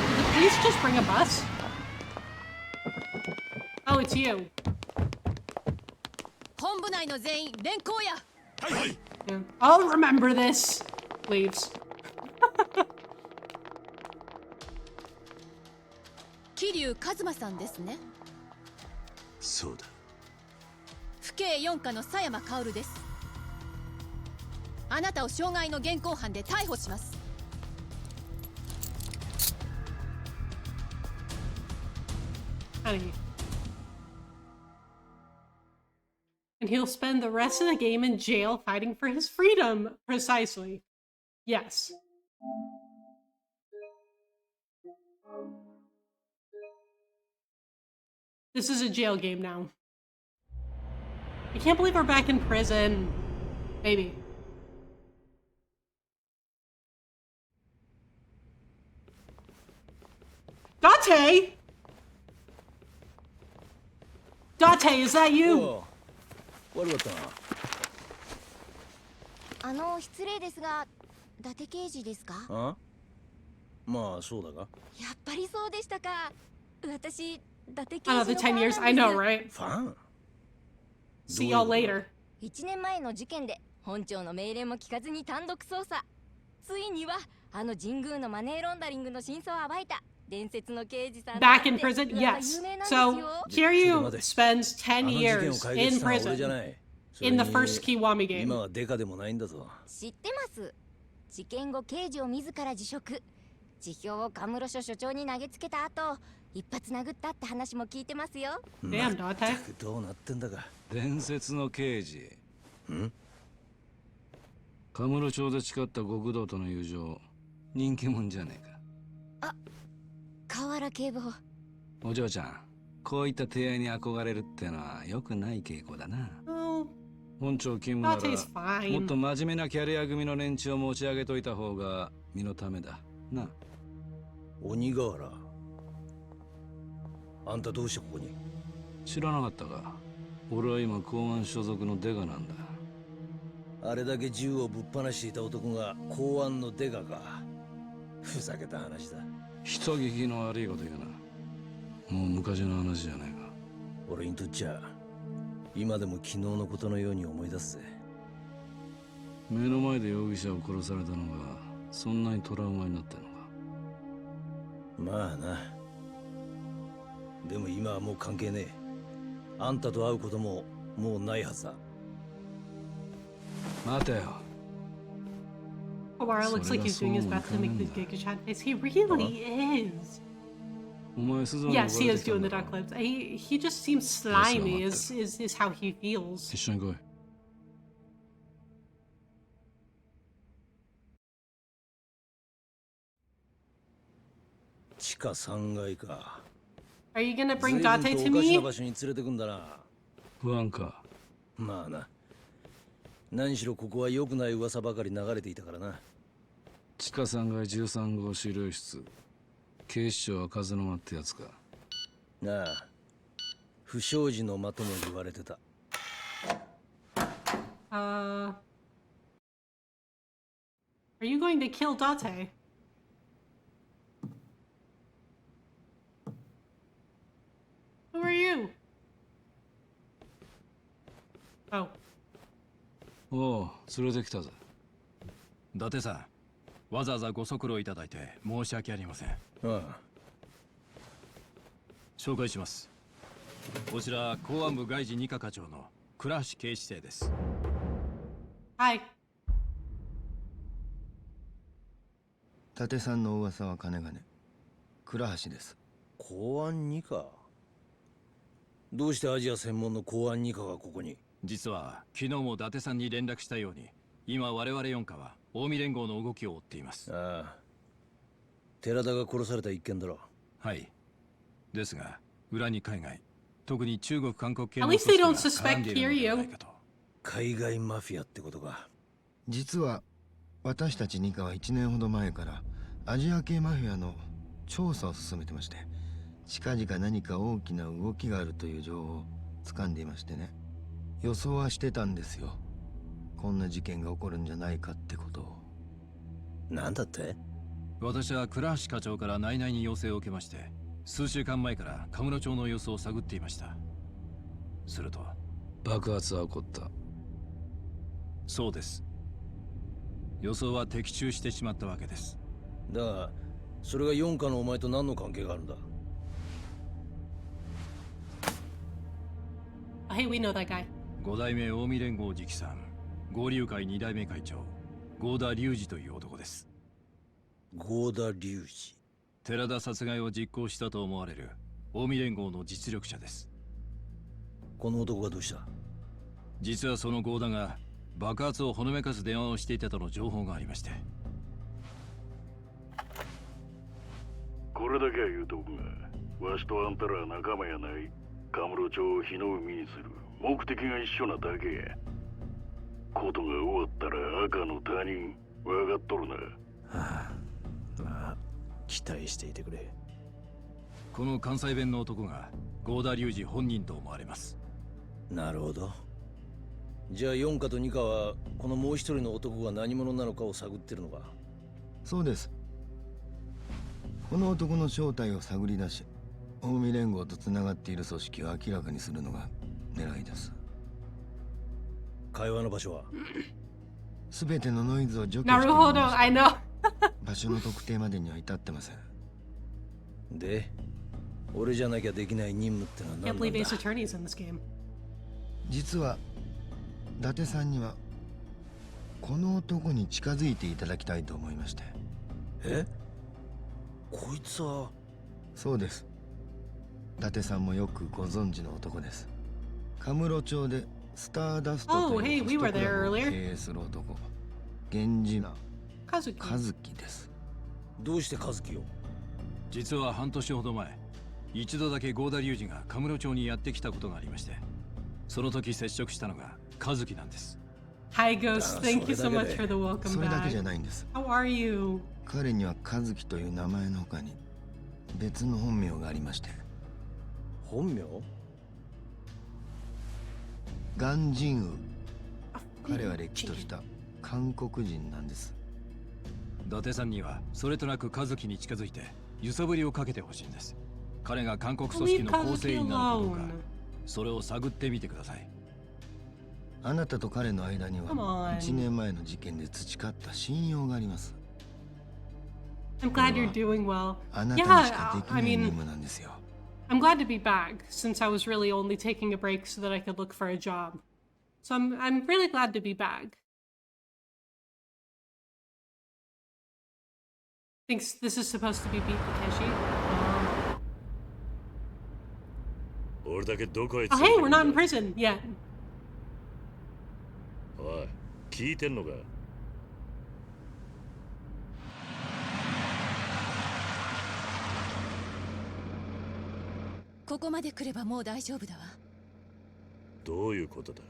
Did the police just bring a bus? Oh, it's you. 本部内の全員連行や。はいはい。Yeah. I'll remember this. Leaves. 桐生一馬さんですね。そうだ。府警4課の佐山薫です。あなたを傷害の現行犯で逮捕します。Honey. And he'll spend the rest of the game in jail fighting for his freedom. Precisely. Yes. This is a jail game now. I can't believe we're back in prison. Maybe. Date! Date, is that you? 悪かったな。失礼ですが、伊達刑事ですか？あ？まあそうだが。やっぱりそうでしたか。私、伊達刑 I 事 know, の the ファ 10ン years. なん I です。know, right? ファン？ See y'all later. 1年前の事件で本庁の命令も聞かずに単独捜査。ついには神宮のマネーロンダリングの真相を暴いた伝説の刑事さん。Back in prison? Yes. So Kiryu spends 10 years in prison in the first Kiwami 今 game. はデカでもないんだぞ。知ってます。事件後刑事を自ら辞職。辞表をカムロ署署長に投げつけた後、一発殴ったって話も聞いてますよ。Damn, Date. どうなってんだか。伝説の刑事。ん？カムロ町で誓った極道との友情、人気者じゃねえか。河原警部補。お嬢ちゃん、こういった提案に憧れるってのは良くない傾向だな。Oh, 本庁勤務な Date's ら、 fine. もっと真面目なキャリア組の連中を持ち上げといた方が身のためだ。な。鬼瓦。あんたどうしてここに？知らなかったか。俺は今公安所属のデカなんだ。あれだけ銃をぶっ放していた男が公安のデカか。ふざけた話だ。人聞きの悪いこと言うな。もう昔の話じゃないか。俺にとっちゃ今でも昨日のことのように思い出すぜ。目の前で容疑者を殺されたのがそんなにトラウマになったのか。まあな。でも今はもう関係ねえ。あんたと会うことももうないはずだ。待てよ。Kawara looks like he's doing his best to make the Giga Chad face. He really is. Yes, he is doing the duck lips. He just seems slimy is how he feels. 一緒に来い。地下3階か。 Are you gonna bring 随分 Date と to おかし me? な場所に連れてくんだな。不安か。まあな。何しろここは良くない噂ばかり流れていたからな。地下3階13号資料室。警視庁は風の間ってやつか。なあ。不祥事の間とも言われてた。Are you going to kill Date? Who are you? Oh. おう、連れてきたぜ。伊達さん、わざわざご足労いただいて申し訳ありません。ああ。紹介します。こちら公安部外事二課課長の倉橋警視正です。Hi. 伊達さんの噂は金がね。倉橋です。公安二課。どうしてアジア専門の公安二課がここに？実は昨日も伊達さんに連絡したように、今我々四課は近江連合の動きを追っています。ああ。寺田が殺された一件だろ。はい。ですが裏に海外、特に中国韓国系 At の least they 組 don't 織が絡ん suspect でいるのではない Kiryu. かと。海外マフィアってことか。実は私たち二課は1年ほど前からアジア系マフィアの調査を進めてまして、近々何か大きな動きがあるという情報を掴んでいましてね。予想はしてたんですよ。こんな事件が起こるんじゃないかってことを。なんだって？私は倉橋課長から内々に要請を受けまして、数週間前からカムロ町の様子を探っていました。すると爆発は起こった。そうです。予想は的中してしまったわけです。だがそれが四課のお前と何の関係があるんだ？ Hey, we know that guy. 5代目近江連合直参合流会2代目会長合田隆二という男です。合田隆二。寺田殺害を実行したと思われる近江連合の実力者です。この男がどうした？実はその合田が爆発をほのめかす電話をしていたとの情報がありまして。これだけは言うとくが、わしとあんたらは仲間やない。カムロ町を火の海にする目的が一緒なだけや。ことが終わったら赤の他人、分かっとるな。はあ、まあ期待していてくれ。この関西弁の男が合田隆二本人と思われます。なるほど。じゃあ四課と二課はこのもう一人の男が何者なのかを探ってるのか？そうです。この男の正体を探り出し、近江連合とつながっている組織を明らかにするのが狙いです。会話の場所は？すべてのノイズを除去してなるほど、I know. 場所の特定までには至ってません。で、俺じゃなきゃできない任務ってのは Can't 何 believe なん Ace だ？ Attorney's in this game. 実は伊達さんにはこの男に近づいていただきたいと思いまして。え？こいつは？そうです。伊達さんもよくご存知の男です。カムロ町でスターダストというホストクラブを経営する男、源氏名和樹です。どうして和樹を？実は半年ほど前、一度だけ合田隆二がカムロ町にやってきたことがありまして、その時接触したのが和樹なんです。Hi Ghost, thank you so much for the welcome それだけじゃ back. ないんです。 How are you? 彼には和樹という名前の他に別の本名がありまして。本名？鑑真宇。彼はれっきとした韓国人なんです。伊達さんにはそれとなく和樹に近づいて揺さぶりをかけてほしいんです。彼が韓国組織の構成員なのかどうか、それを探ってみてください。あなたと彼の間には1年前の事件で培った信用があります。 I'm glad you're doing well. あなたにしかで Yeah, きない任務なんですよ。I'm glad to be back since I was really only taking a break so that I could look for a job. So I'm really glad to be back. Thinks this is supposed to be beat Takeshi.俺だけどこへ Oh, hey, we're not in prison yet. おい、聞いてんのか？ここまで来ればもう大丈夫だわ。どういうことだ？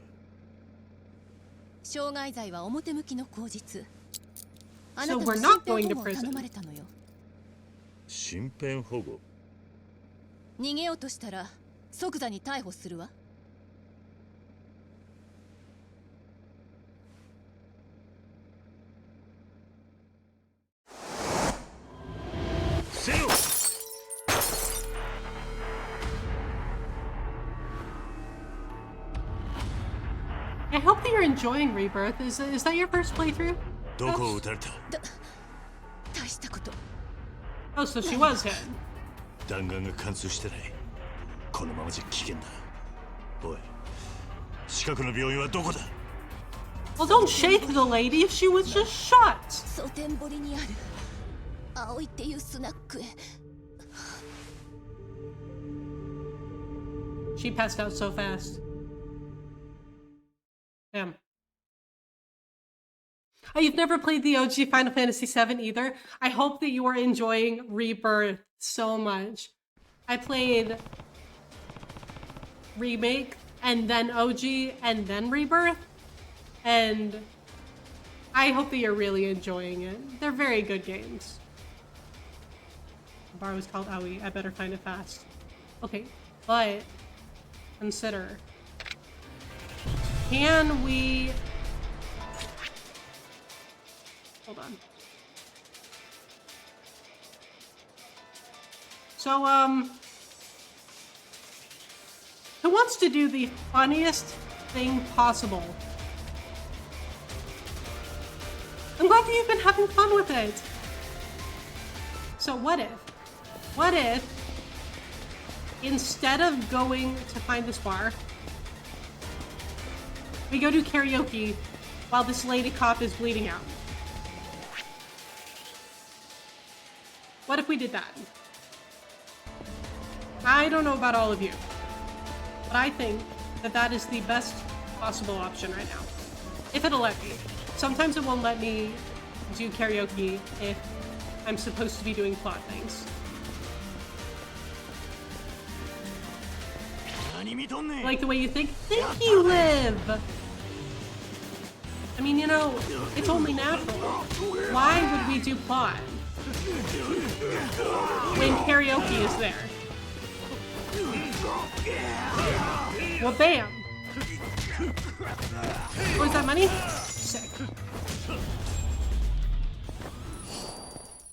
傷害罪は表向きの口実。あな So た we're は not 身 going 辺 to 保護を頼 prison. まれたのよ。身辺保護？逃げようとしたら即座に逮捕するわ。せよ！ I hope that you're enjoying Rebirth. Is that your first playthrough? どこを撃たれた？大したこと。 Oh, so she was hit. 弾丸が貫通してない。このままじゃ危険だ。おい、近くの病院はどこだ？ Well, don't shake the lady. She was just shot. 蒼天堀にある葵っていうスナックへ。 She passed out so fast. Damn. Oh, you've never played the OG Final Fantasy VII either? I hope that you are enjoying Rebirth so much. I played Remake, and then OG, and then Rebirth. And I hope that you're really enjoying it. They're very good games. The bar was called Aoi. I better find it fast. Okay, but consider. Can we... Hold on. So, who wants to do the funniest thing possible? I'm glad that you've been having fun with it. So what if, instead of going to find this bar, we go do karaoke while this lady cop is bleeding out? What if we did that? I don't know about all of you, but I think that that is the best possible option right now. If it'll let me. Sometimes it won't let me do karaoke if I'm supposed to be doing plot things. Like the way you think you live! I mean, you know, it's only natural. Why would we do plot when karaoke is there? Well, bam! Where's that money?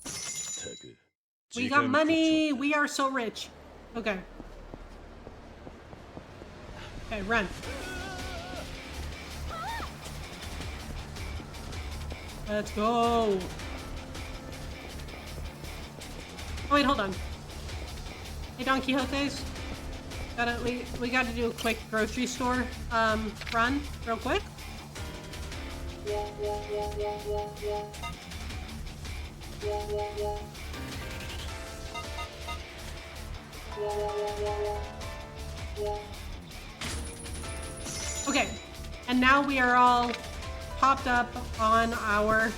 Sick. We got money! We are so rich. Okay. Okay, run. Let's go. Oh wait, hold on. Hey, Don Quixotes. We gotta do a quick grocery store run real quick. Okay, and now we are all popped up on our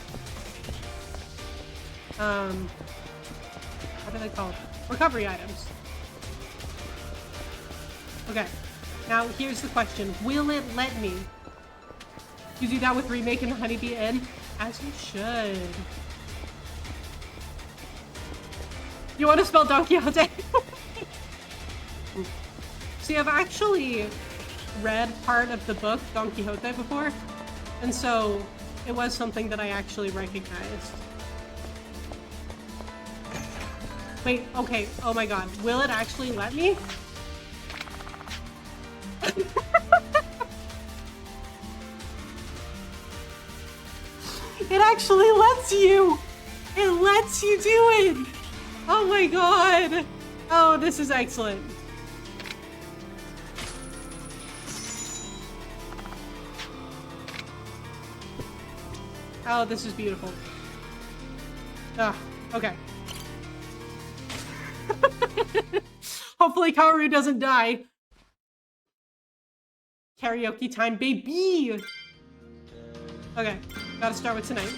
what are they called? Recovery items. Okay, now here's the question. Will it let me? You do that with Remake and the Honeybee Inn? As you should. You want to spell Don Quixote? See, I've actually read part of the book Don Quixote before, and so it was something that I actually recognized. Wait, okay, oh my god, will it actually let me? It actually lets you! It lets you do it! Oh my god! Oh, this is excellent. Oh, this is beautiful. Ah, Okay. Hopefully Kaoru doesn't die. Karaoke time, baby! Okay, gotta start with tonight.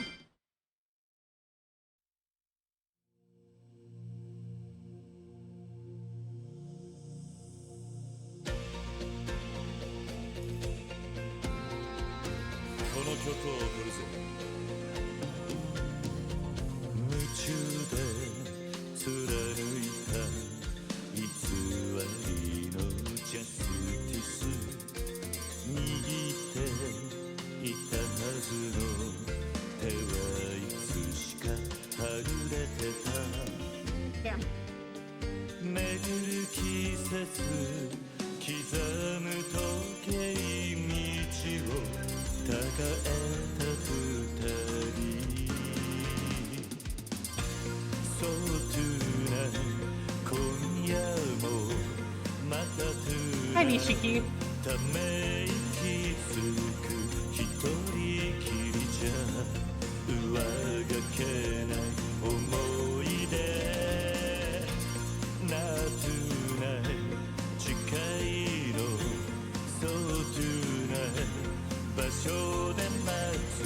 Yeah. 巡る季節刻む時計道をたかえた二人そうトゥーナ今夜もまたトゥーナ Hi, Nishiki. ため息つく一人きりじゃ上がけない思い出なつない近いのそうトゥーない場所で待つ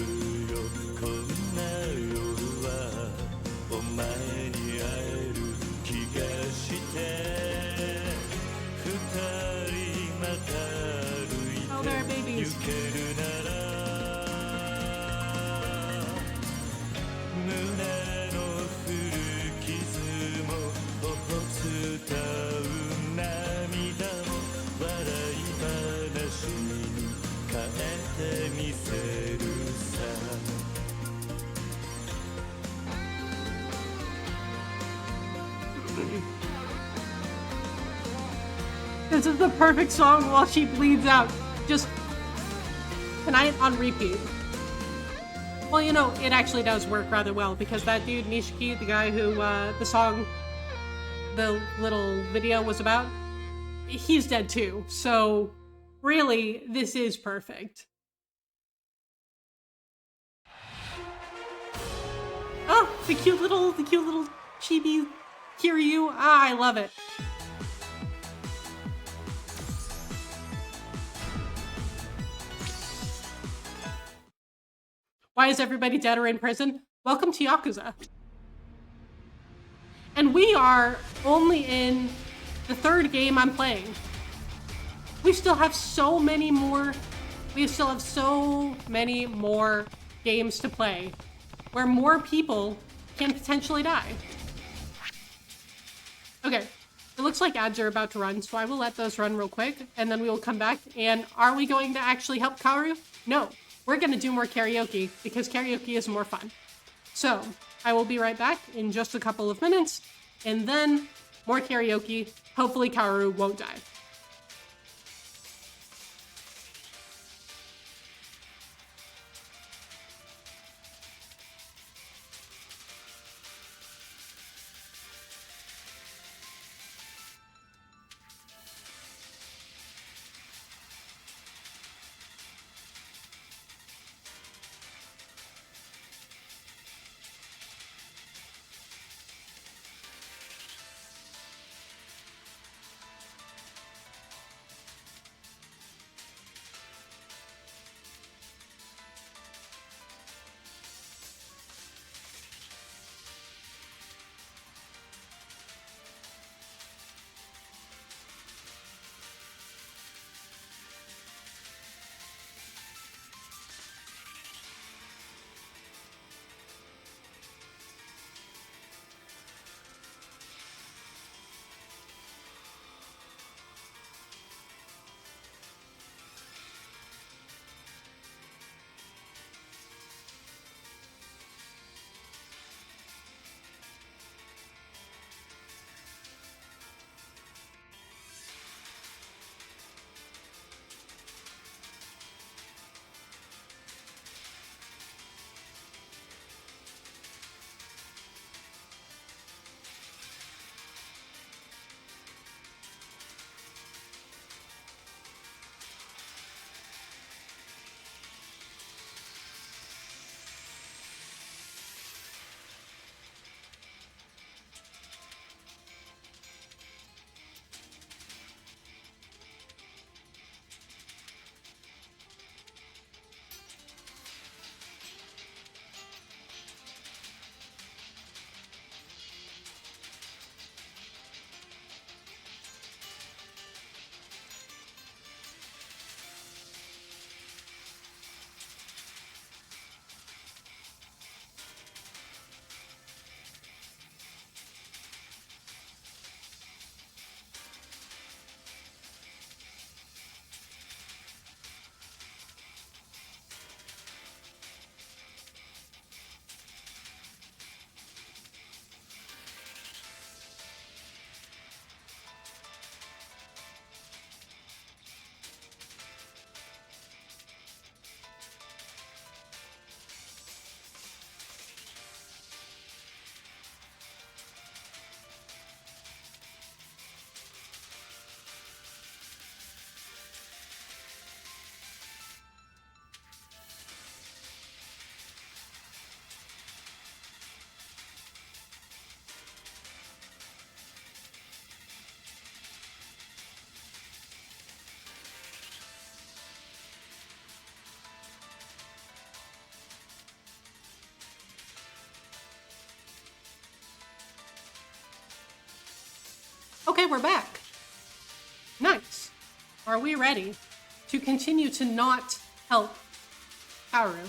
よこんな夜はお前に会える気がして二人また歩いて Oh, there are 行 babies. けるなら胸の古傷も頬伝う涙も笑い話に変えてみせるさ This is the perfect song while she bleeds out. Just tonight on repeat. Well, you know, it actually does work rather well because that dude, Nishiki, the guy who the song, the little video was about, he's dead too. So really, this is perfect. Oh, the cute little chibi Kiryu. Ah, I love it. Why is everybody dead or in prison? Welcome to Yakuza. And we are only in the third game I'm playing. We still have so many more games to play where more people can potentially die. Okay, it looks like ads are about to run, so I will let those run real quick and then we will come back. And are we going to actually help Kaoru? No. We're gonna do more karaoke because karaoke is more fun. So I will be right back in just a couple of minutes and then more karaoke. Hopefully Kaoru won't die. Okay, we're back. Nice. Are we ready to continue to not help Kaoru?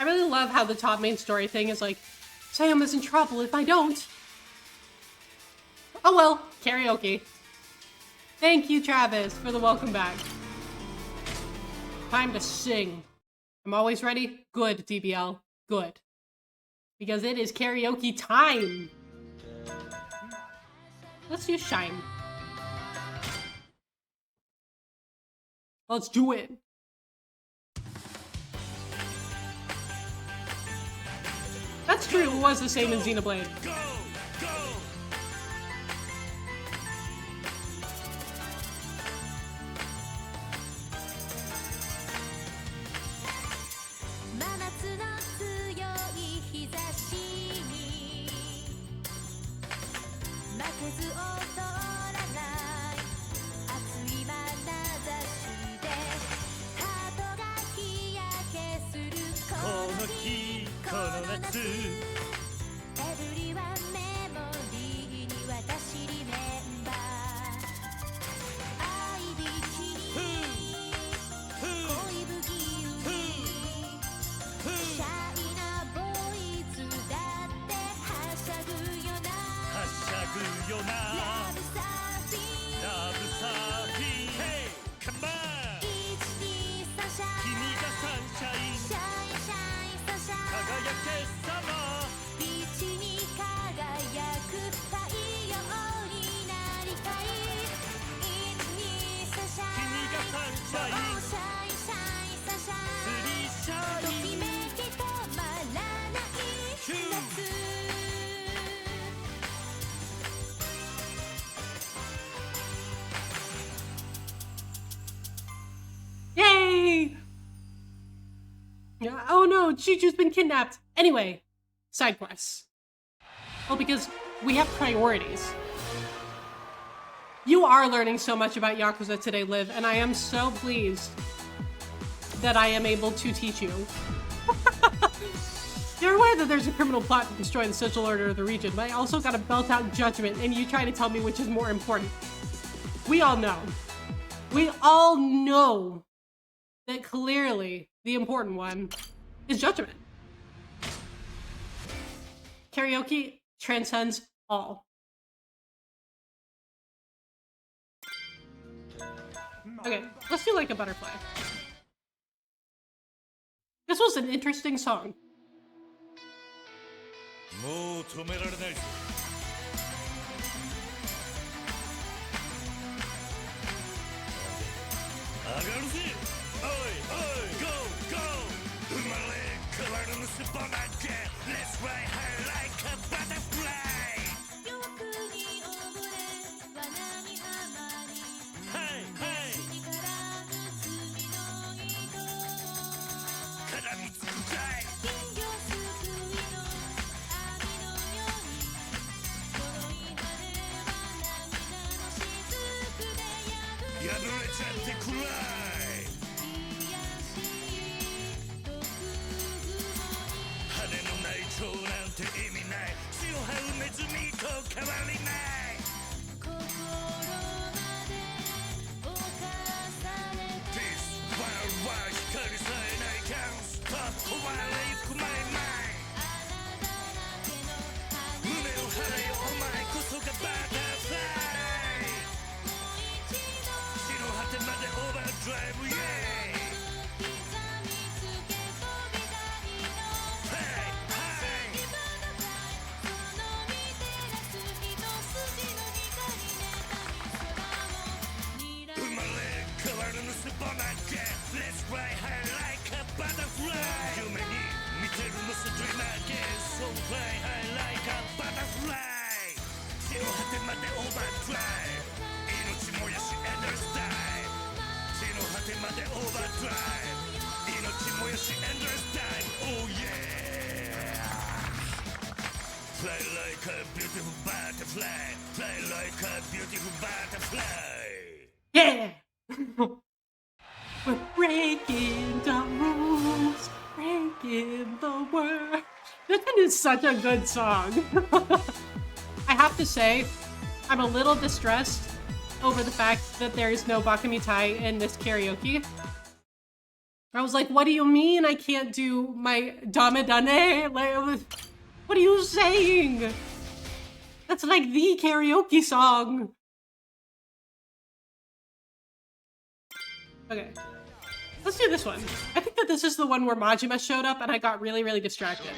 I really love how the top main story thing is like, Sam is in trouble if I don't. Oh well, karaoke. Thank you, Travis, for the welcome back. Time to sing. I'm always ready. Good, DBL. Good. Because it is karaoke time. Let's use Shine. Let's do it. That's true, it was the same in Xenoblade. Yay! Oh no, Chuchu's been kidnapped. Anyway, side quests. Well, because we have priorities. You are learning so much about Yakuza today, Liv, and I am so pleased that I am able to teach you. You're aware that there's a criminal plot to destroy the social order of the region, but I also got a belt-out judgment, and you try to tell me which is more important. We all know. We all know that clearly the important one is judgment. Karaoke transcends all. Okay, let's do like a butterfly. This was an interesting song. もう止められないぞ。上がるぜ。おいおい、ゴーゴー。生まれ変わる盗ぼなげ。Let's fly high like a butterfly。欲に溺れ、罠にはまり。はいはい。死から罪の糸。絡みつくかい。金魚すくいの。破れちゃってくらい羽のない蝶なんて意味ない血を這うネズミと変わりない心まで侵されて This wild wild 光さえない Can't stop 壊れゆくまいまい胸を張れよお前こそがバタフライ果てまでオーバードライブイエーイ刻みつけ飛び台の足場のかいその見照らす一筋の光妬み空を睨む生まれ変わる盗ぼなげ Let's fly high like a butterfly 夢に見てる盗りなげ So fly high like a butterfly 地の果てまでオーバードライブ命燃やしエンドレスタイム果てまでオーバードライブ命燃やしエンドレスタイム Oh yeah Fly like a beautiful butterfly Fly like a beautiful butterfly Yeah! We're breaking the rules, breaking the world. This is such a good song. I have to say, I'm a little distressed over the fact that there is no Bakamitai in this karaoke. I was like, what do you mean I can't do my Dame Dane? Like, what are you saying? That's like the karaoke song. Okay, let's do this one. I think that this is the one where Majima showed up and I got really, really distracted.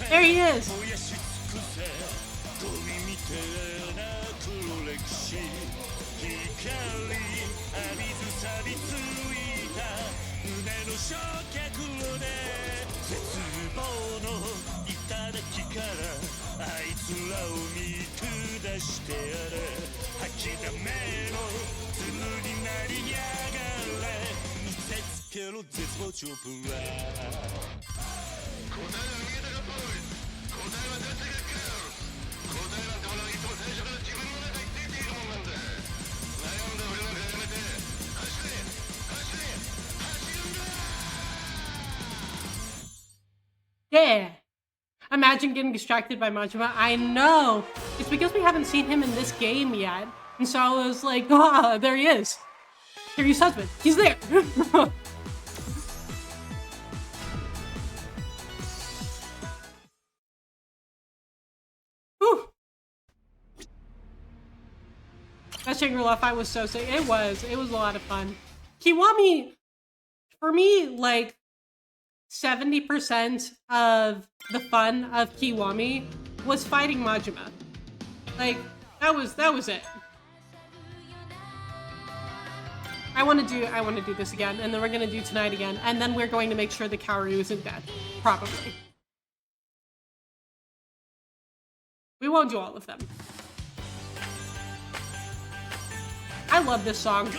There he is. Yeah. Imagine getting distracted by Majima. I know. It's because we haven't seen him in this game yet. And so I was like, ah, there he is. Kiryu's husband. He's there. Whew. That Shangri-La fight was so sick. It was a lot of fun. Kiwami, for me, like, 70% of the fun of Kiwami was fighting Majima. Like, that was it. I want to do this again, and then we're gonna do tonight again, and then we're going to make sure the Kaoru isn't dead. Probably. We won't do all of them. I love this song.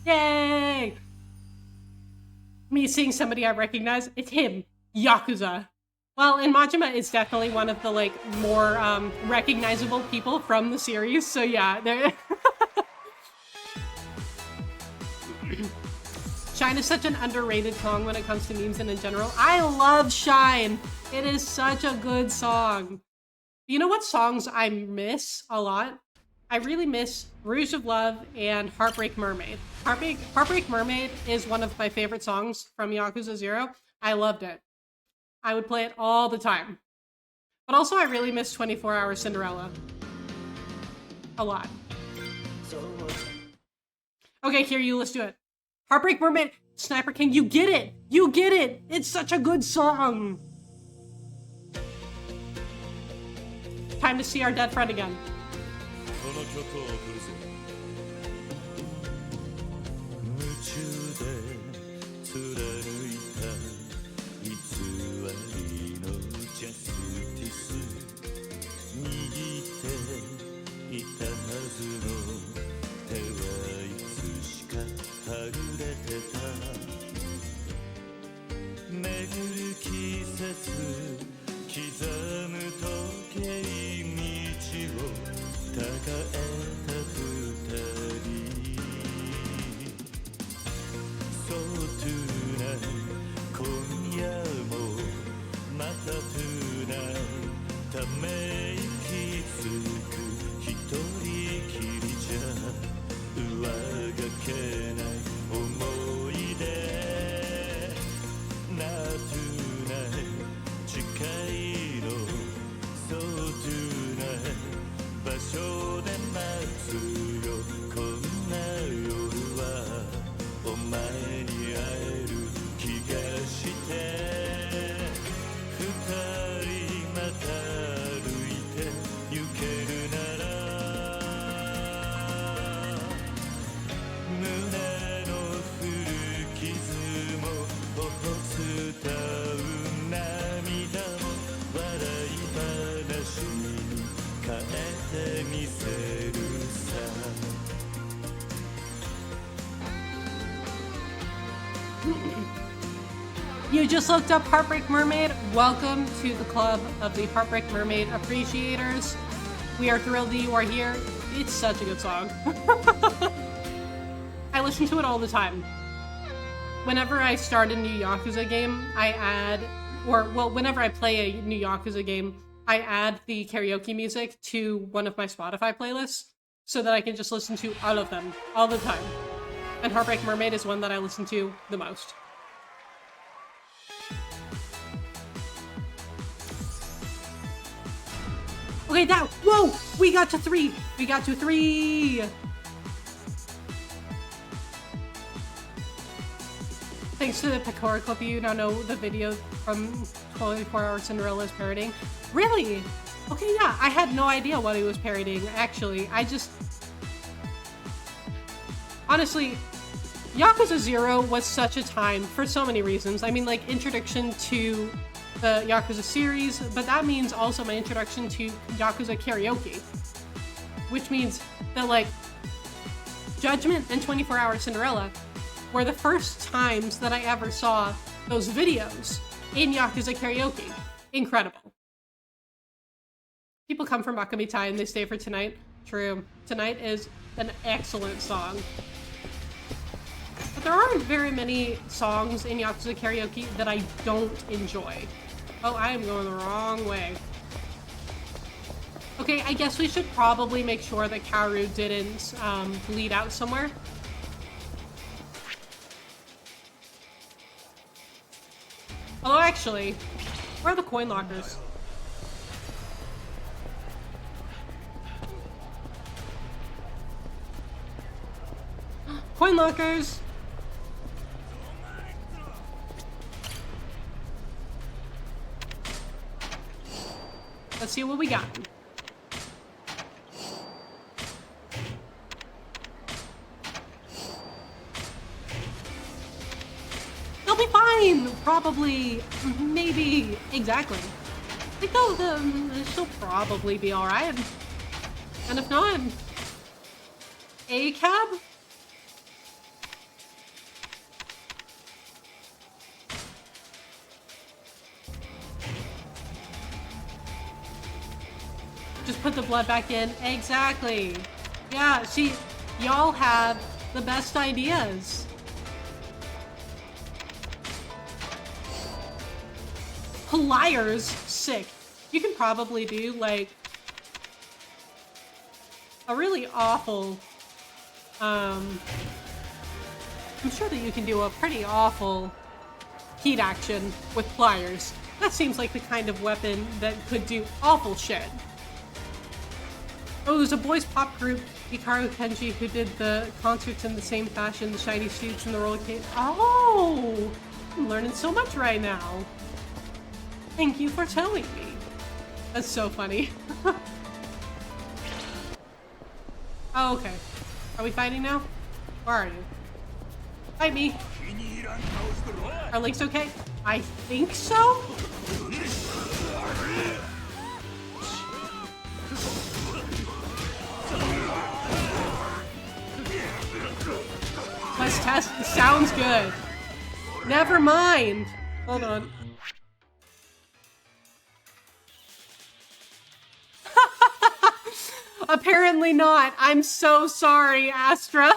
Yay! Me seeing somebody I recognize, it's him, Yakuza. Well, and Majima is definitely one of the, like, more recognizable people from the series, so yeah, there. Shout Shine is such an underrated song when it comes to memes and in general. I love Shine. It is such a good song. You know what songs I miss a lot? I really miss Rouge of Love and Heartbreak Mermaid. Heartbreak Mermaid is one of my favorite songs from Yakuza 0. I loved it. I would play it all the time. But also I really miss 24 Hour Cinderella. A lot. Okay, Kiryu, let's do it. Heartbreak Mermaid, Sniper King, you get it! You get it! It's such a good song! Time to see our dead friend again. You just looked up Heartbreak Mermaid. Welcome to the club of the Heartbreak Mermaid appreciators. We are thrilled that you are here. It's such a good song. I listen to it all the time. Whenever I start a new Yakuza game, whenever I play a new Yakuza game, I add the karaoke music to one of my Spotify playlists so that I can just listen to all of them all the time. And Heartbreak Mermaid is one that I listen to the most. Okay, whoa! We got to 3! We got to 3! Thanks to the Pecora clip, you now know the video from 24 Hour Cinderella is parodying. Really? Okay, yeah, I had no idea what he was parodying, actually. Honestly, Yakuza 0 was such a time for so many reasons. I mean, like, introduction to the Yakuza series, but that means also my introduction to Yakuza karaoke. Which means that, like, Judgment and 24 Hour Cinderella were the first times that I ever saw those videos in Yakuza karaoke. Incredible. People come from Akamitai and they stay for Tonight. True. Tonight is an excellent song. But there aren't very many songs in Yakuza karaoke that I don't enjoy. Oh, I am going the wrong way. Okay, I guess we should probably make sure that Kaoru didn't bleed out somewhere. Although actually, where are the coin lockers? Coin lockers! Let's see what we got. They'll be fine! Probably. Maybe. Exactly. I think she'll probably be alright. And if not, a cab? Just put the blood back in. Exactly. Yeah, y'all have the best ideas. Pliers, sick. You can probably do like a really awful, I'm sure that you can do a pretty awful heat action with pliers. That seems like the kind of weapon that could do awful shit. Oh, there's a boys pop group, Hikaru Kenji, who did the concerts in the same fashion, the shiny suits and the roller skate. Oh, I'm learning so much right now. Thank you for telling me. That's so funny. Oh, okay. Are we fighting now? Where are you? Fight me. Are links okay? I think so? Let's test. It sounds good. Never mind. Hold on. Apparently not. I'm so sorry, Astra.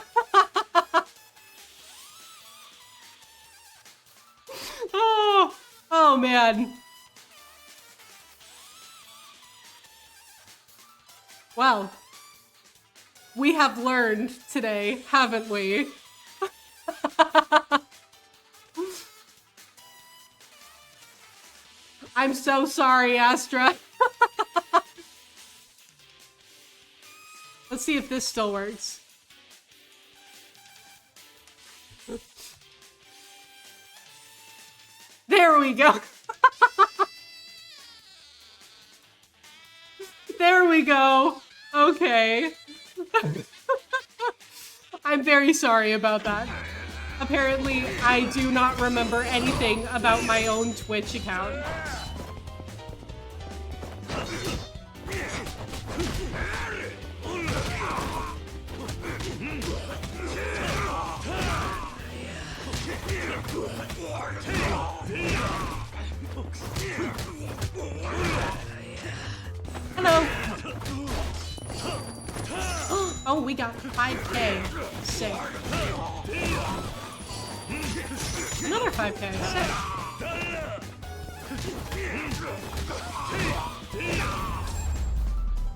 Oh man. Well, we have learned today, haven't we? I'm so sorry, Astra. Let's see if this still works. There we go. There we go. Okay. I'm very sorry about that. Apparently, I do not remember anything about my own Twitch account. Hello. Oh, we got 5K. Sick. Another 5K. Sick.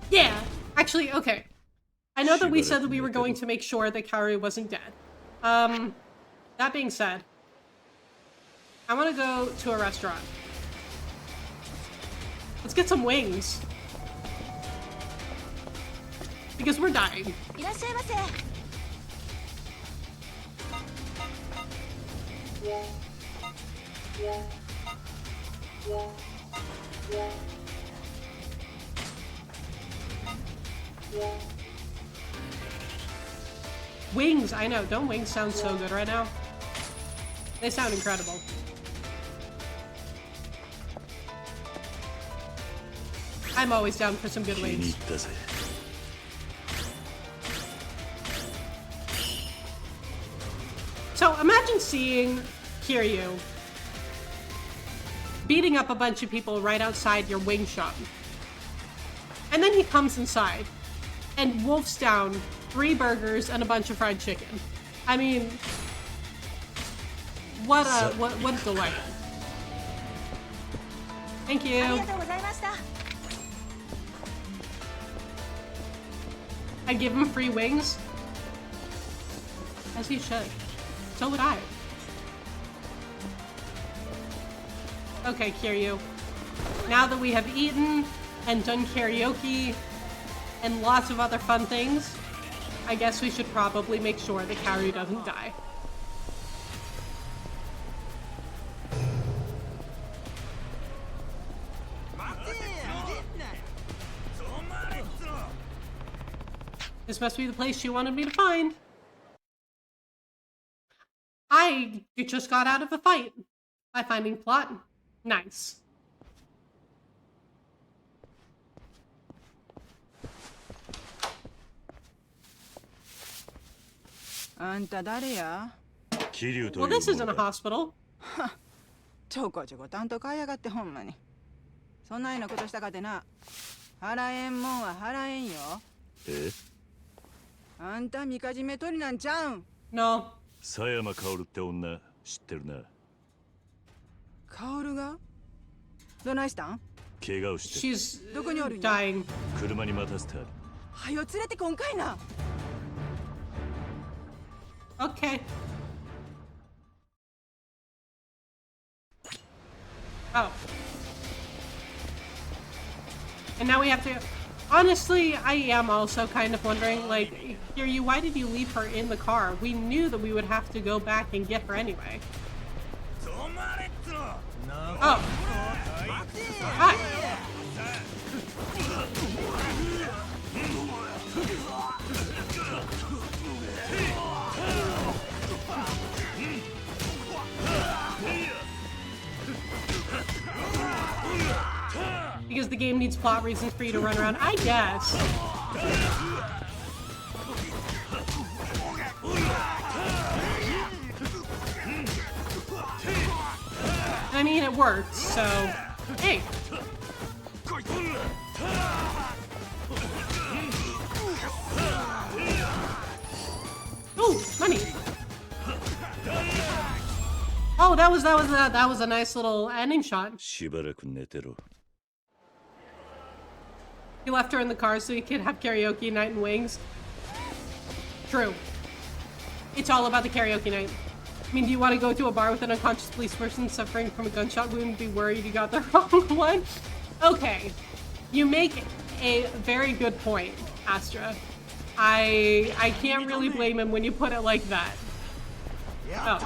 Yeah. Actually, okay. I know that we said that we were going to make sure that Kaori wasn't dead. That being said, I want to go to a restaurant. Let's get some wings. Because we're dying. Wings, I know. Don't wings sound so good right now? They sound incredible. I'm always down for some good wings. So imagine seeing Kiryu beating up a bunch of people right outside your wing shop. And then he comes inside and wolfs down 3 burgers and a bunch of fried chicken. I mean, what a delight. Thank you. I give him free wings. As he should. So would I. Okay, Kiryu. Now that we have eaten and done karaoke and lots of other fun things, I guess we should probably make sure that Kaori doesn't die. This must be the place she wanted me to find. I just got out of a fight by finding plot. Nice. Well, this isn't a hospital. ちょこちょこ担当買いやがってほんまに。そんなようなことしたかてな。払えんもんは払えんよ。え？あんたみかじめ取りなんちゃうん？ No. 佐山薫って女知ってるな。薫が？どないしたん？怪我をして。 She's どこにおるんや？ dying. 車に待たせてある。はよ連れてこんかいな。 Okay. Oh. And now we have to... Honestly, I am also kind of wondering, like, Kiryu, why did you leave her in the car? We knew that we would have to go back and get her anyway. Oh. Hi. Because the game needs plot reasons for you to run around, I guess. I mean, it worked, so... Hey! Ooh, money! Oh, that was a nice little ending shot. しばらく寝てろ。 He left her in the car so he could have karaoke night in Wings. True. It's all about the karaoke night. I mean, do you want to go to a bar with an unconscious police person suffering from a gunshot wound and be worried you got the wrong one? Okay. You make a very good point, Astra. I can't really blame him when you put it like that. Oh.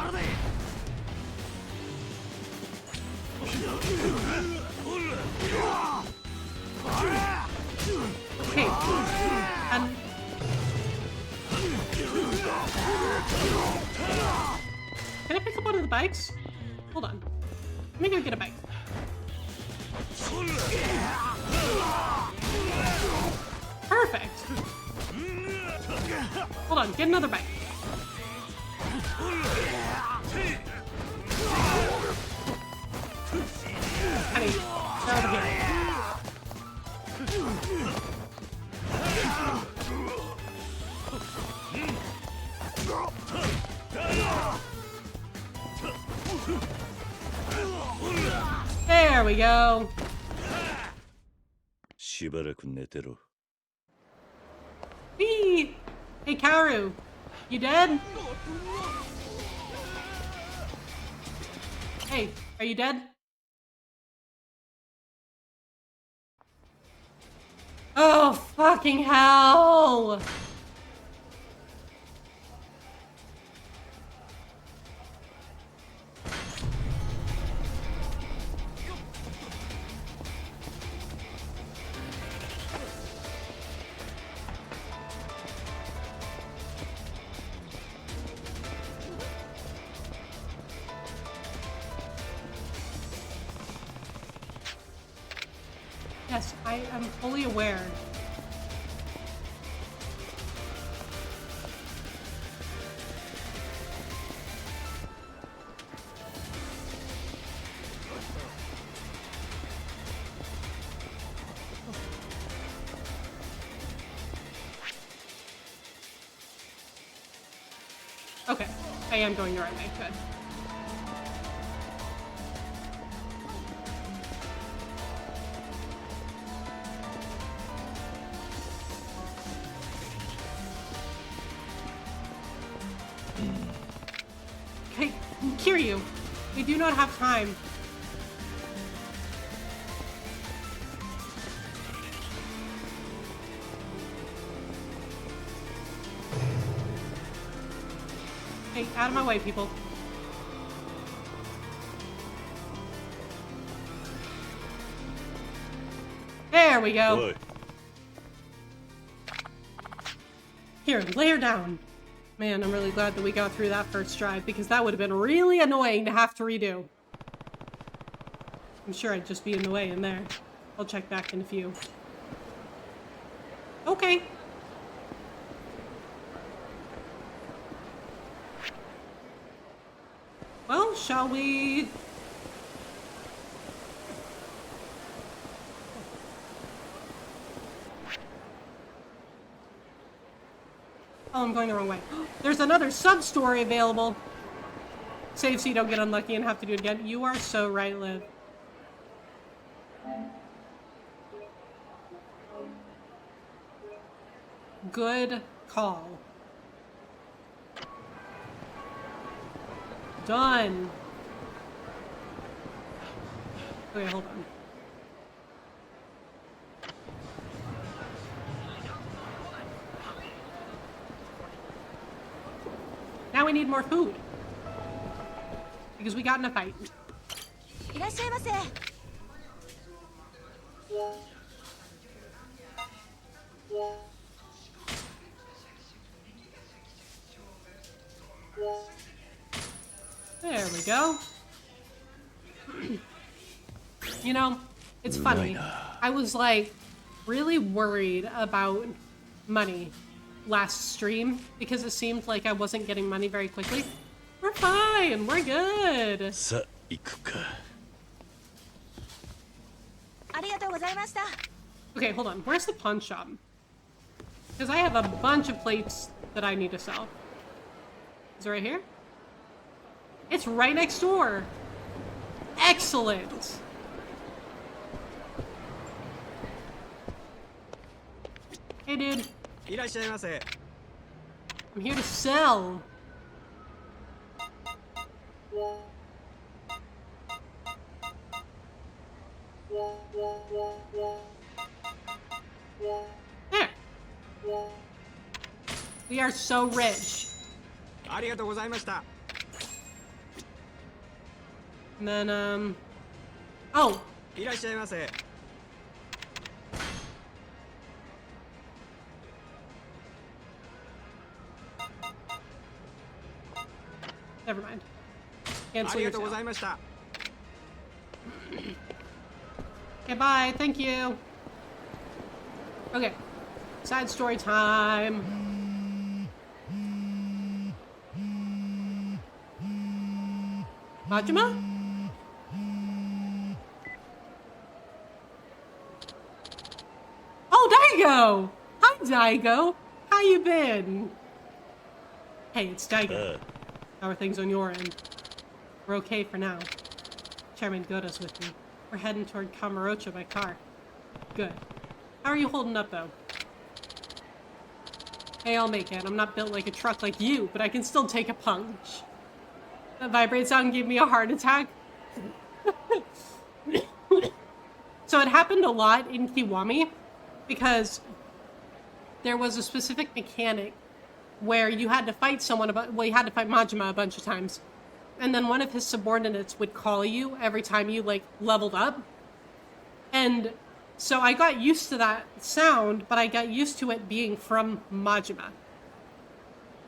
Okay. Can I pick up one of the bikes? Hold on. Let me go get a bike. Perfect. Hold on, get another bike. Honey, they're over here. There we go. しばらく寝てろ。 Hey, Karu, you dead? Hey, are you dead? Oh, fucking hell! Yes, I am fully aware. Okay, I am going the right way. Good. Hey, Kiryu, we do not have time. Hey, out of my way, people. There we go. Boy. Here, lay her down. Man, I'm really glad that we got through that first drive because that would have been really annoying to have to redo. I'm sure I'd just be in the way in there. I'll check back in a few. Okay. Well, shall we... Oh, I'm going the wrong way. There's another sub-story available. Save so you don't get unlucky and have to do it again. You are so right, Liv. Good call. Done. Okay, hold on. Now we need more food. Because we got in a fight. いらっしゃいませ。 There we go. You know, it's funny. I was like really worried about money last stream because it seemed like I wasn't getting money very quickly. We're fine. We're good. さあ行くか。ありがとうございました。 Okay, hold on. Where's the pawn shop? Because I have a bunch of plates that I need to sell. Is it right here? It's right next door. Excellent. Hey, dude. I'm here to sell. There. We are so rich. And then, oh. Never mind. Cancel your sale. Okay, bye. Thank you. Okay. Side story time. Majima? Oh, Daigo! Hi, Daigo. How you been? Hey, it's Daigo. How are things on your end? We're okay for now. Chairman Goda's with me. We're heading toward Kamurocho by car. Good. How are you holding up, though? Hey, I'll make it. I'm not built like a truck like you, but I can still take a punch. That vibrate sound gave me a heart attack. So it happened a lot in Kiwami because there was a specific mechanic where you had to fight someone you had to fight Majima a bunch of times. And then one of his subordinates would call you every time you, like, leveled up. And so I got used to that sound, but I got used to it being from Majima.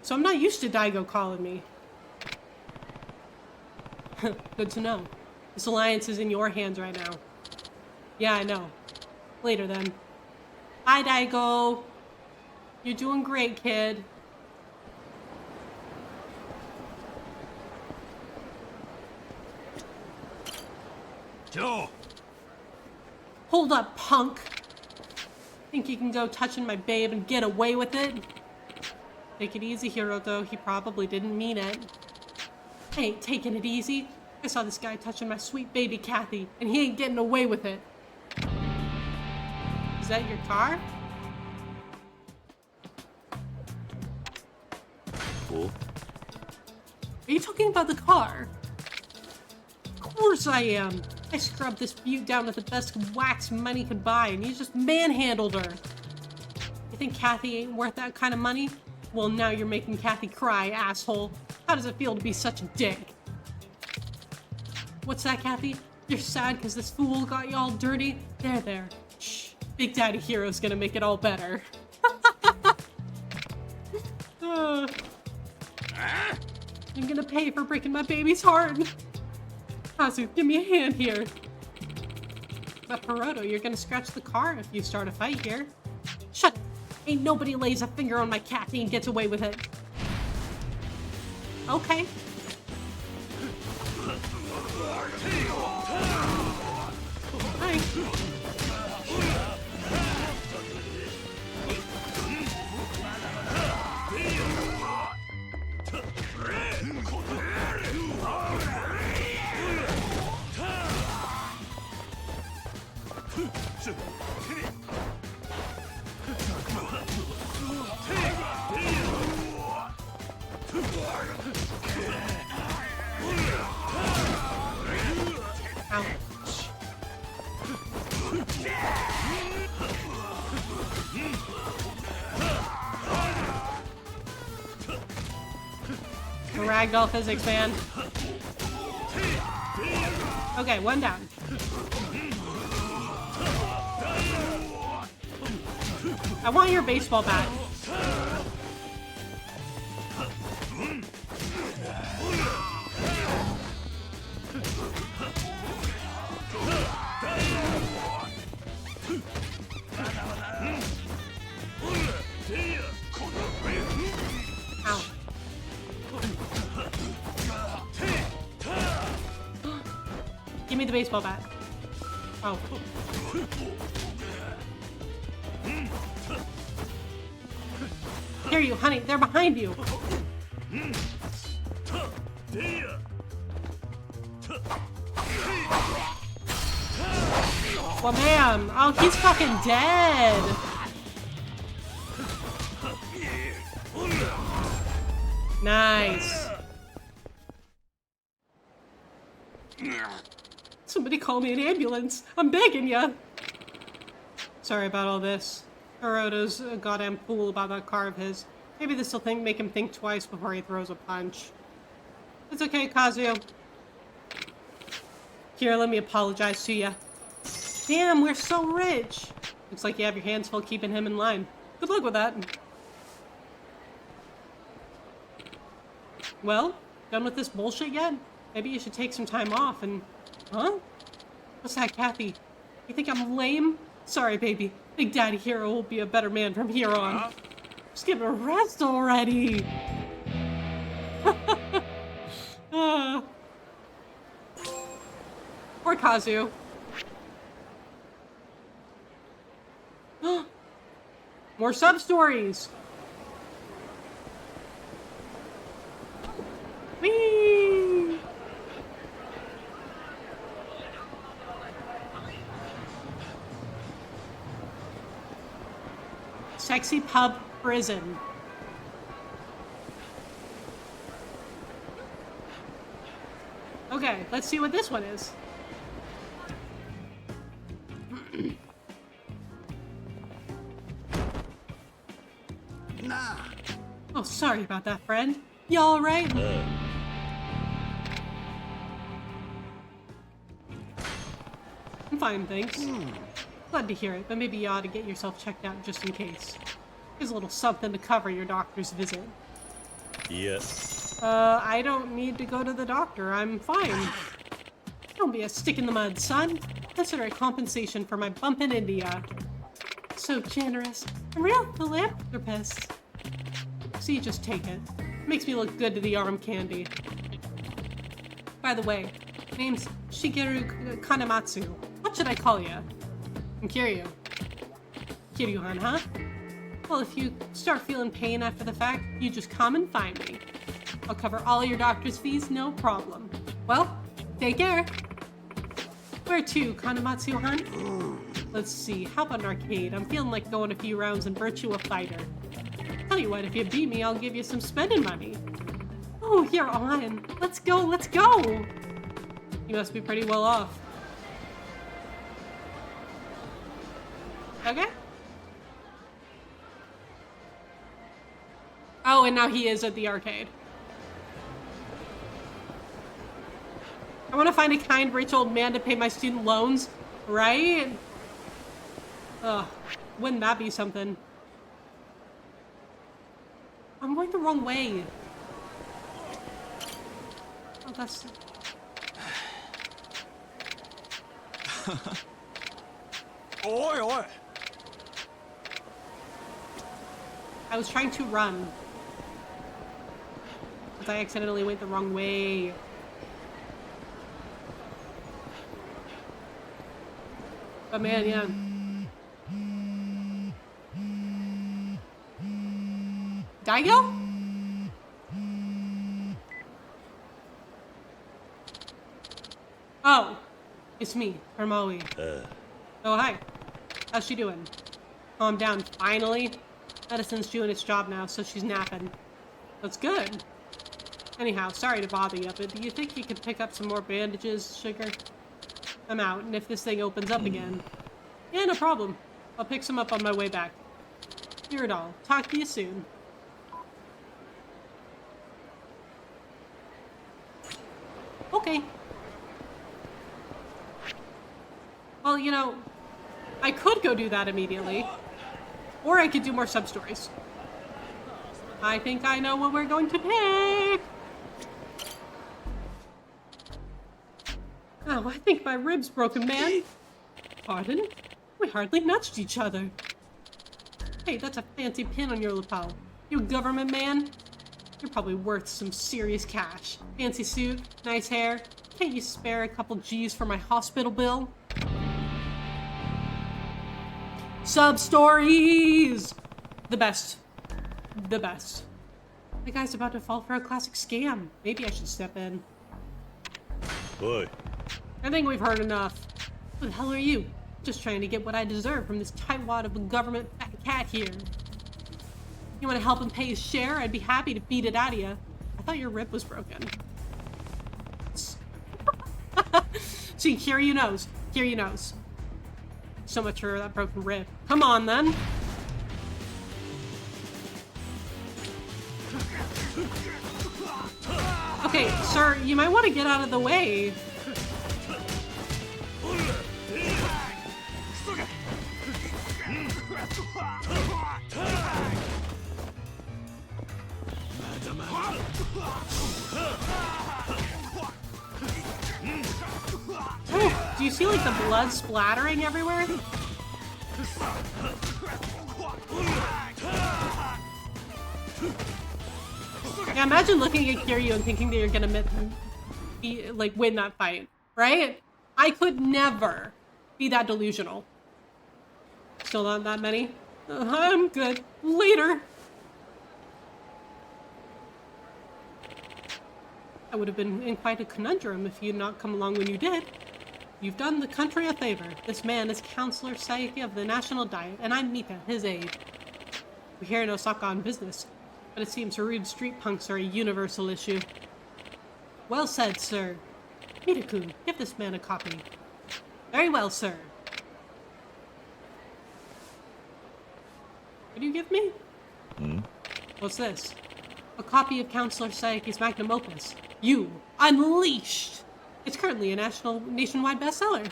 So I'm not used to Daigo calling me. Good to know. This alliance is in your hands right now. Yeah, I know. Later, then. Bye, Daigo. You're doing great, kid. Joe! Hold up, punk. Think you can go touching my babe and get away with it? Take it easy, Hiroto. He probably didn't mean it. I ain't taking it easy. I saw this guy touching my sweet baby Kathy, and he ain't getting away with it. Is that your car? Oh? Are you talking about the car? Of course I am. I scrubbed this butte down with the best wax money could buy, and you just manhandled her. You think Kathy ain't worth that kind of money? Well, now you're making Kathy cry, asshole. How does it feel to be such a dick? What's that, Kathy? You're sad because this fool got you all dirty? There. Shh. Big Daddy Hero's gonna make it all better. I'm gonna pay for breaking my baby's heart. Kazu, give me a hand here. But Hiroto, you're gonna scratch the car if you start a fight here. Shut up. Ain't nobody lays a finger on my Kathy and gets away with it. Okay. Hi. ragdoll physics, man. Okay, one down. I want your baseball bat. Ow. Give me the baseball bat. Oh. Here you, honey. They're behind you. Well, man. Oh, he's fucking dead. Nice. Somebody call me an ambulance. I'm begging ya. Sorry about all this. Hiroto's a goddamn fool about that car of his. Maybe this will make him think twice before he throws a punch. It's okay, Kazuyo. Here, let me apologize to ya. Damn, we're so rich. Looks like you have your hands full keeping him in line. Good luck with that. Well, done with this bullshit yet? Maybe you should take some time off and... Huh? What's that, Kathy? You think I'm lame? Sorry, baby. Big Daddy Hero will be a better man from here on. Just give him a rest already. Poor Kazu. More sub-stories. Whee! Sexy pub prison. Okay, let's see what this one is. Nah. Oh, sorry about that, friend. You all right? I'm fine, thanks. Glad to hear it, but maybe you ought to get yourself checked out just in case. Here's a little something to cover your doctor's visit. Yes. I don't need to go to the doctor. I'm fine. Don't be a stick in the mud, son. Consider it compensation for my bump in India. So generous. I'm real philanthropist. So you just take it. Makes me look good to the arm candy. By the way, name's Shigeru Kanematsu. What should I call you? I'm Kiryu. Kiryu-han, huh? Well, if you start feeling pain after the fact, you just come and find me. I'll cover all your doctor's fees, no problem. Well, take care. Where to, Kanematsu-han? Let's see, how about an arcade? I'm feeling like going a few rounds in Virtua Fighter. Tell you what, if you beat me, I'll give you some spending money. Oh, you're on. Let's go, let's go! You must be pretty well off. Okay. Oh, and now he is at the arcade. I want to find a kind, rich old man to pay my student loans, right? Ugh, wouldn't that be something? I'm going the wrong way. Oh, that's... Oi, oi! I was trying to run. But I accidentally went the wrong way. But man, yeah. Daigo? Oh, it's me, Hermoe. Oh, hi. How's she doing? Calm down, finally. Medicine's doing its job now, so she's napping. That's good. Anyhow, sorry to bother you, but do you think you could pick up some more bandages, Sugar? I'm out, and if this thing opens up again... Yeah, no problem. I'll pick some up on my way back. You're it all. Talk to you soon. Okay. Well, you know, I could go do that immediately. Or I could do more sub-stories. I think I know what we're going to pick. Oh, I think my rib's broken, man. Pardon? We hardly nudged each other. Hey, that's a fancy pin on your lapel. You a government man? You're probably worth some serious cash. Fancy suit, nice hair. Can't you spare a couple G's for my hospital bill? Sub-stories! The best. The best. The guy's about to fall for a classic scam. Maybe I should step in. Oi. I think we've heard enough. Who the hell are you? Just trying to get what I deserve from this tightwad of a government fat cat here. You want to help him pay his share? I'd be happy to beat it out of you. I thought your rib was broken. See, Kiryu knows. Kiryu knows. So much for that broken rib. Come on, then. Okay, sir, you might want to get out of the way. Oh, do you see like the blood splattering everywhere? Yeah, imagine looking at Kiryu and thinking that you're gonna win that fight, right? I could never be that delusional. Still not that many. I'm good. Later. I would have been in quite a conundrum if you'd not come along when you did. You've done the country a favor. This man is Counselor Saiki of the National Diet, and I'm Mita, his aide. We're here in Osaka on business, but it seems rude street punks are a universal issue. Well said, sir. Mita-kun, give this man a copy. Very well, sir. What do you give me? What's this? A copy of Counselor Saiki's magnum opus. You Unleashed! It's currently a nationwide bestseller.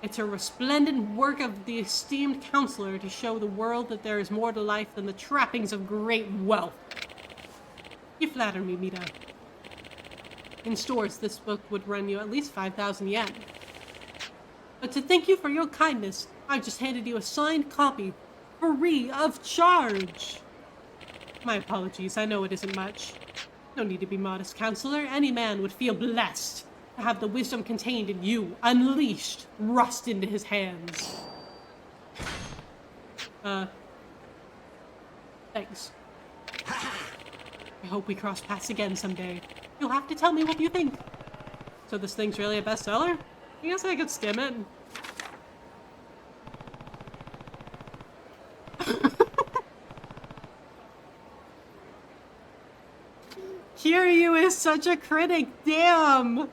It's a resplendent work of the esteemed counselor to show the world that there is more to life than the trappings of great wealth. You flatter me, Mita. In stores, this book would run you at least 5,000 yen. But to thank you for your kindness, I've just handed you a signed copy, free of charge. My apologies, I know it isn't much. No need to be modest, counselor. Any man would feel blessed to have the wisdom contained in you, unleashed, rust into his hands. Thanks. I hope we cross paths again someday. You'll have to tell me what you think. So this thing's really a bestseller? I guess I could skim it. Kiryu is such a critic, damn!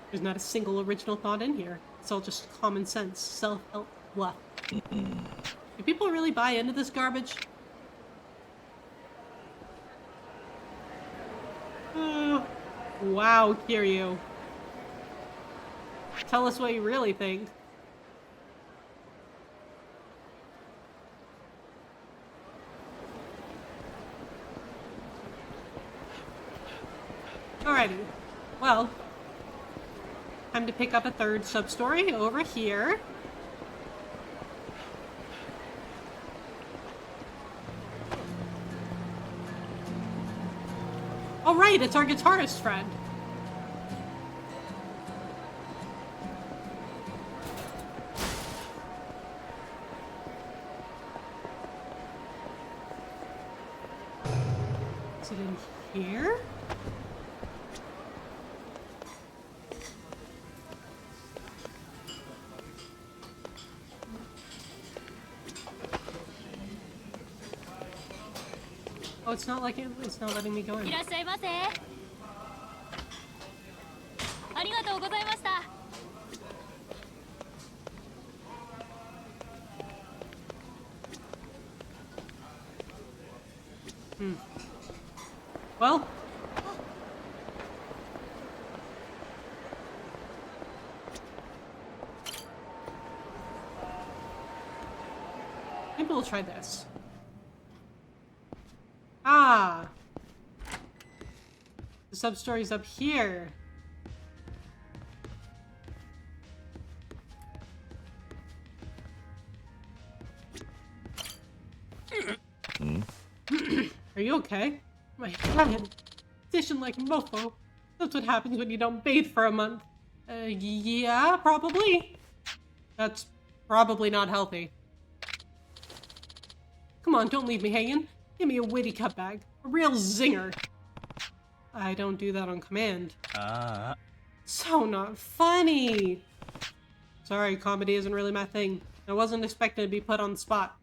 There's not a single original thought in here. It's all just common sense, self-help bluff. Do people really buy into this garbage? Wow, Kiryu. Tell us what you really think. Alrighty. Well, time to pick up a third sub-story over here. Oh right, it's our guitarist friend. Is it in here? Oh, it's not like it's not letting me go in. いらっしゃいませ。ありがとうございました。Well, Maybe we'll try this. Ah. The sub-story's up here. Are you okay? My head. Condition like mofo. That's what happens when you don't bathe for a month. Yeah, probably. That's probably not healthy. Come on, don't leave me hanging. Give me a witty cutbag. A real zinger. I don't do that on command. So not funny. Sorry, comedy isn't really my thing. I wasn't expecting to be put on the spot.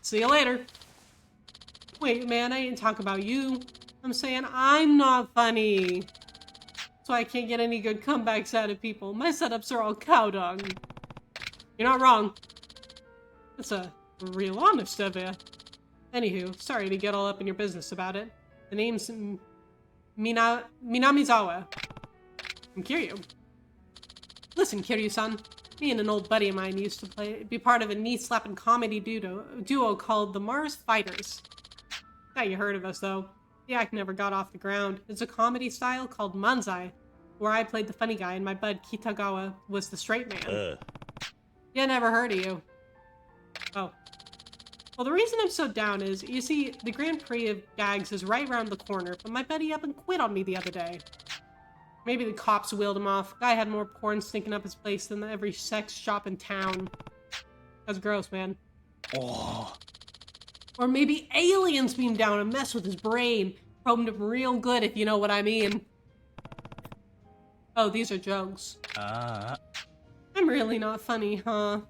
See you later. Wait, man, I ain't talking about you. I'm saying I'm not funny. So I can't get any good comebacks out of people. My setups are all cow dung. You're not wrong. That's a real honest of you. Anywho, sorry to get all up in your business about it. The name's Minamizawa. I'm Kiryu. Listen, Kiryu-san. Me and an old buddy of mine used to be part of a knee-slapping comedy duo called the Mars Fighters. Bet you heard of us, though. The act never got off the ground. It's a comedy style called Manzai, where I played the funny guy and my bud Kitagawa was the straight man. Yeah, never heard of you. Oh. Well, the reason I'm so down is, you see, the Grand Prix of Gags is right around the corner, but my buddy up and quit on me the other day. Maybe the cops wheeled him off. Guy had more porn stinking up his place than every sex shop in town. That's gross, man. Oh. Or maybe aliens beamed down and messed with his brain. Probed him real good, if you know what I mean. Oh, these are jokes. I'm really not funny, huh?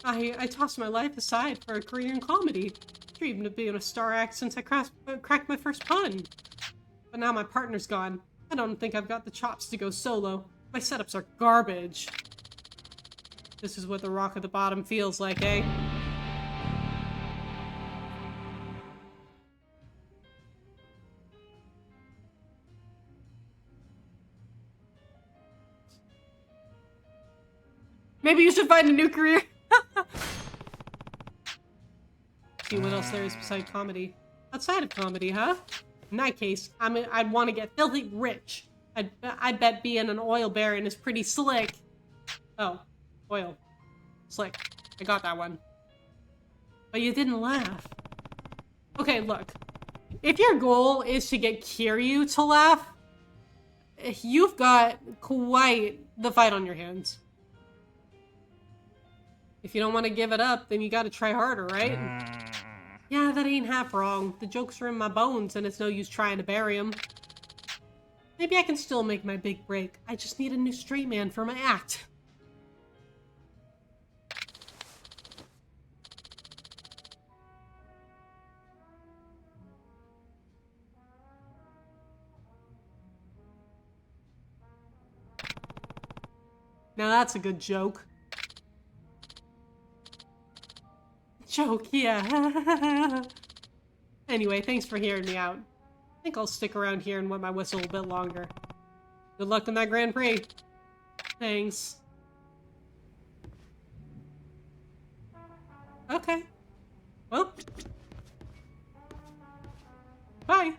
I tossed my life aside for a career in comedy. Dreamed of being a star act since I cracked my first pun. But now my partner's gone. I don't think I've got the chops to go solo. My setups are garbage. This is what the rock at the bottom feels like, eh? Maybe you should find a new career. See what else there is beside comedy. Outside of comedy, huh? In that case, I'd want to get filthy rich. I bet being an oil baron is pretty slick. Oh, oil. Slick. I got that one. But you didn't laugh. Okay, look. If your goal is to get Kiryu to laugh, you've got quite the fight on your hands. If you don't want to give it up, then you gotta try harder, right? Yeah, that ain't half wrong. The jokes are in my bones, and it's no use trying to bury them. Maybe I can still make my big break. I just need a new straight man for my act. Now that's a good joke. Joke, yeah. Anyway, thanks for hearing me out. I think I'll stick around here and wet my whistle a bit longer. Good luck in that Grand Prix. Thanks. Okay. Well. Bye.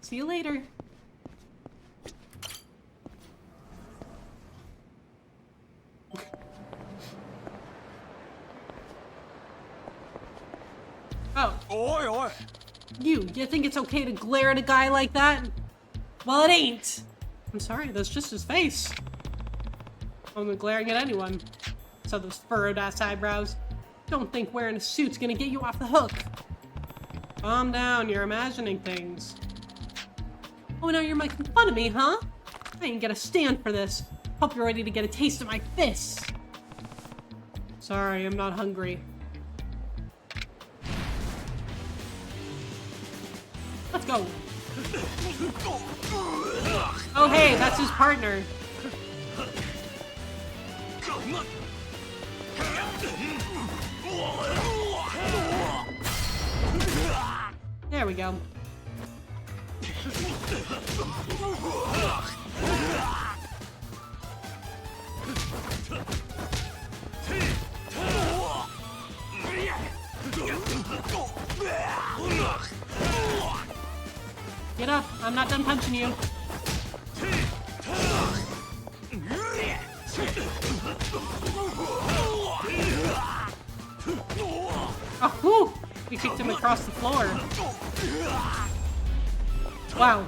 See you later. Oh. Oi, oi. You think it's okay to glare at a guy like that? Well, it ain't. I'm sorry, that's just his face. I'm glaring at anyone. So those furrowed-ass eyebrows. Don't think wearing a suit's gonna get you off the hook. Calm down, you're imagining things. Oh, now you're making fun of me, huh? I ain't gonna stand for this. Hope you're ready to get a taste of my fists. Sorry, I'm not hungry. Let's go. Oh, hey, that's his partner. There we go. I'm not done punching you. Oh, whew! We kicked him across the floor. Wow.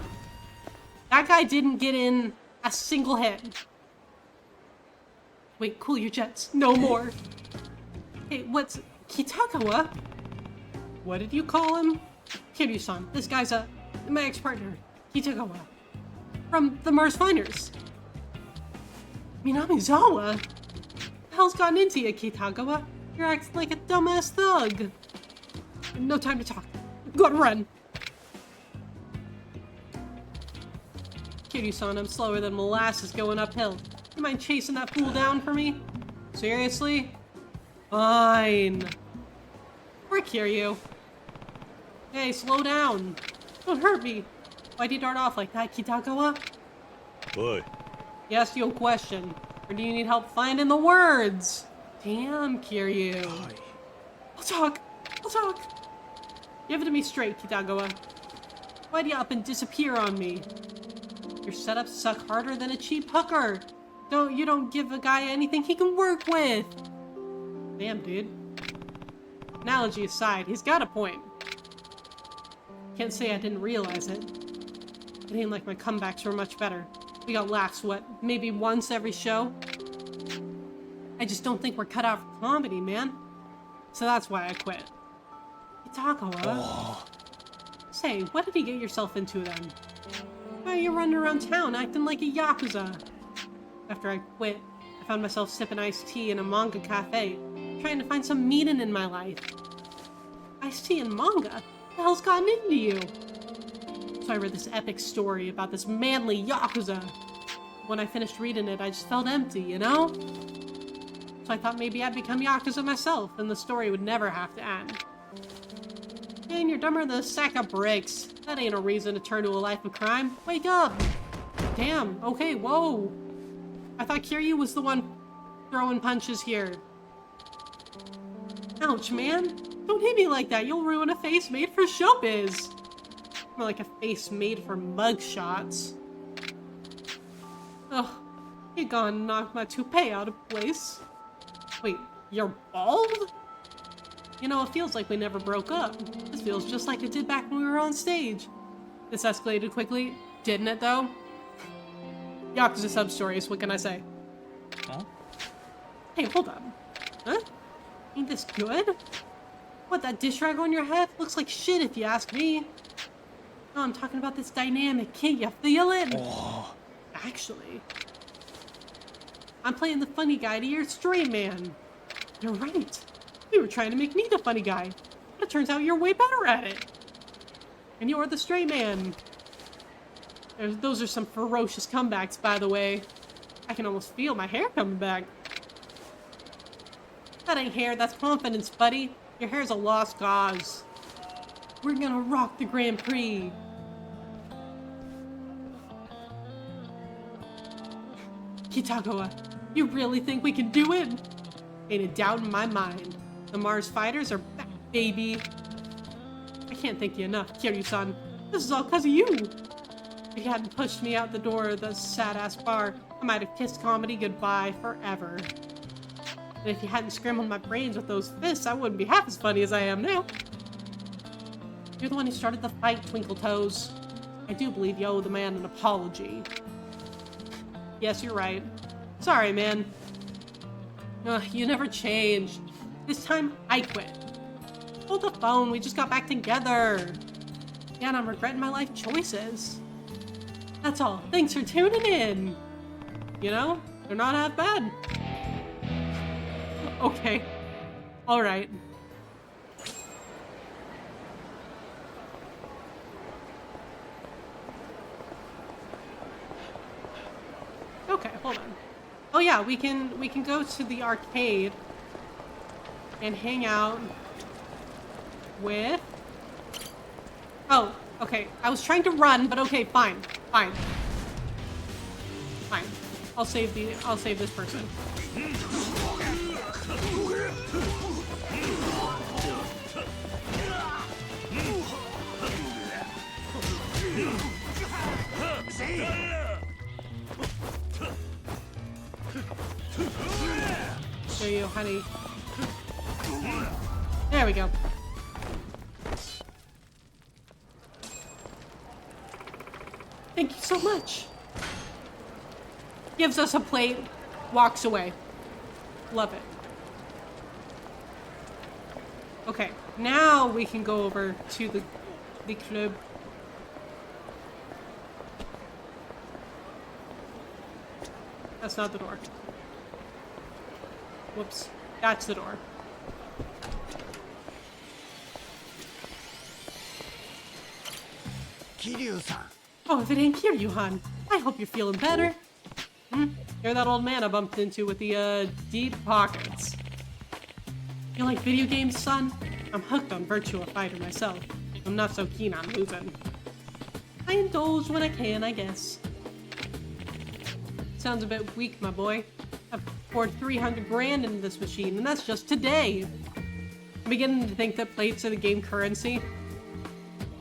That guy didn't get in a single hit. Wait, cool your jets. No more. Hey, what's Kitagawa? What did you call him? Kiryu-san. This guy's my ex-partner, Kitagawa. From the Mars Finders. Minamizawa? What the hell's gotten into you, Kitagawa? You're acting like a dumbass thug. No time to talk. Gotta run. Kiryu-san, I'm slower than molasses going uphill. You mind chasing that fool down for me? Seriously? Fine. Poor Kiryu. Hey, slow down. Don't hurt me. Why'd you dart off like that, Kitagawa? Oi. Yes, your question. Or do you need help finding the words? Damn, Kiryu. I'll talk. Give it to me straight, Kitagawa. Why'd you up and disappear on me? Your setups suck harder than a cheap hooker. You don't give a guy anything he can work with. Damn, dude. Analogy aside, he's got a point. Can't say I didn't realize it. It ain't like my comebacks were much better. We got laughs, what, maybe once every show? I just don't think we're cut out for comedy, man. So that's why I quit. Kitagawa? Say, what did you get yourself into then? Why are you running around town acting like a Yakuza? After I quit, I found myself sipping iced tea in a manga cafe, trying to find some meaning in my life. Iced tea and manga? What the hell's gotten into you? So I read this epic story about this manly Yakuza. When I finished reading it, I just felt empty, you know? So I thought maybe I'd become Yakuza myself, and the story would never have to end. Man, you're dumber than a sack of bricks. That ain't a reason to turn to a life of crime. Wake up! Damn, okay, whoa. I thought Kiryu was the one throwing punches here. Ouch, man. Don't hit me like that. You'll ruin a face made for showbiz. More like a face made for mugshots. Ugh, you gonna knock my toupee out of place. Wait, you're bald? You know, it feels like we never broke up. This feels just like it did back when we were on stage. This escalated quickly, didn't it though? Yakuza sub-stories, what can I say? Huh? Hey, hold up. Huh? Ain't this good? What, that dish rag on your head? Looks like shit if you ask me. No, I'm talking about this dynamic, can't you feel it? Oh. Actually, I'm playing the funny guy to your straight man. You're right. You were trying to make me the funny guy, but it turns out you're way better at it. And you're the straight man. Those are some ferocious comebacks, by the way. I can almost feel my hair coming back. That ain't hair, that's confidence, buddy. Your hair's a lost cause. We're gonna rock the Grand Prix. Kitagawa, you really think we can do it? Ain't a doubt in my mind. The Mars fighters are back, baby. I can't thank you enough, Kiryu-san. This is all because of you. If you hadn't pushed me out the door of the sad-ass bar, I might have kissed comedy goodbye forever. And if you hadn't scrambled my brains with those fists, I wouldn't be half as funny as I am now. You're the one who started the fight, Twinkle Toes. I do believe you owe the man an apology. Yes, you're right. Sorry, man. You never changed. This time, I quit. Hold the phone, we just got back together. Yeah, and I'm regretting my life choices. That's all. Thanks for tuning in. You know, they're not half bad. Okay. Alright. Okay, hold on. Oh yeah, we can go to the arcade and hang out with... Oh, okay. I was trying to run, but okay, fine. Fine. Fine. I'll save this person. There you, honey. There we go. Thank you so much. Gives us a plate, walks away. Love it. Okay, now we can go over to the club. That's not the door. Whoops. That's the door. Kiryu-san. Oh, if it ain't Kiryu-han, I hope you're feeling better. You're that old man I bumped into with the, deep pockets. You like video games, son? I'm hooked on Virtua Fighter myself. I'm not so keen on losing. I indulge when I can, I guess. Sounds a bit weak, my boy. I've poured 300 grand into this machine, and that's just today. I'm beginning to think that plates are the game currency.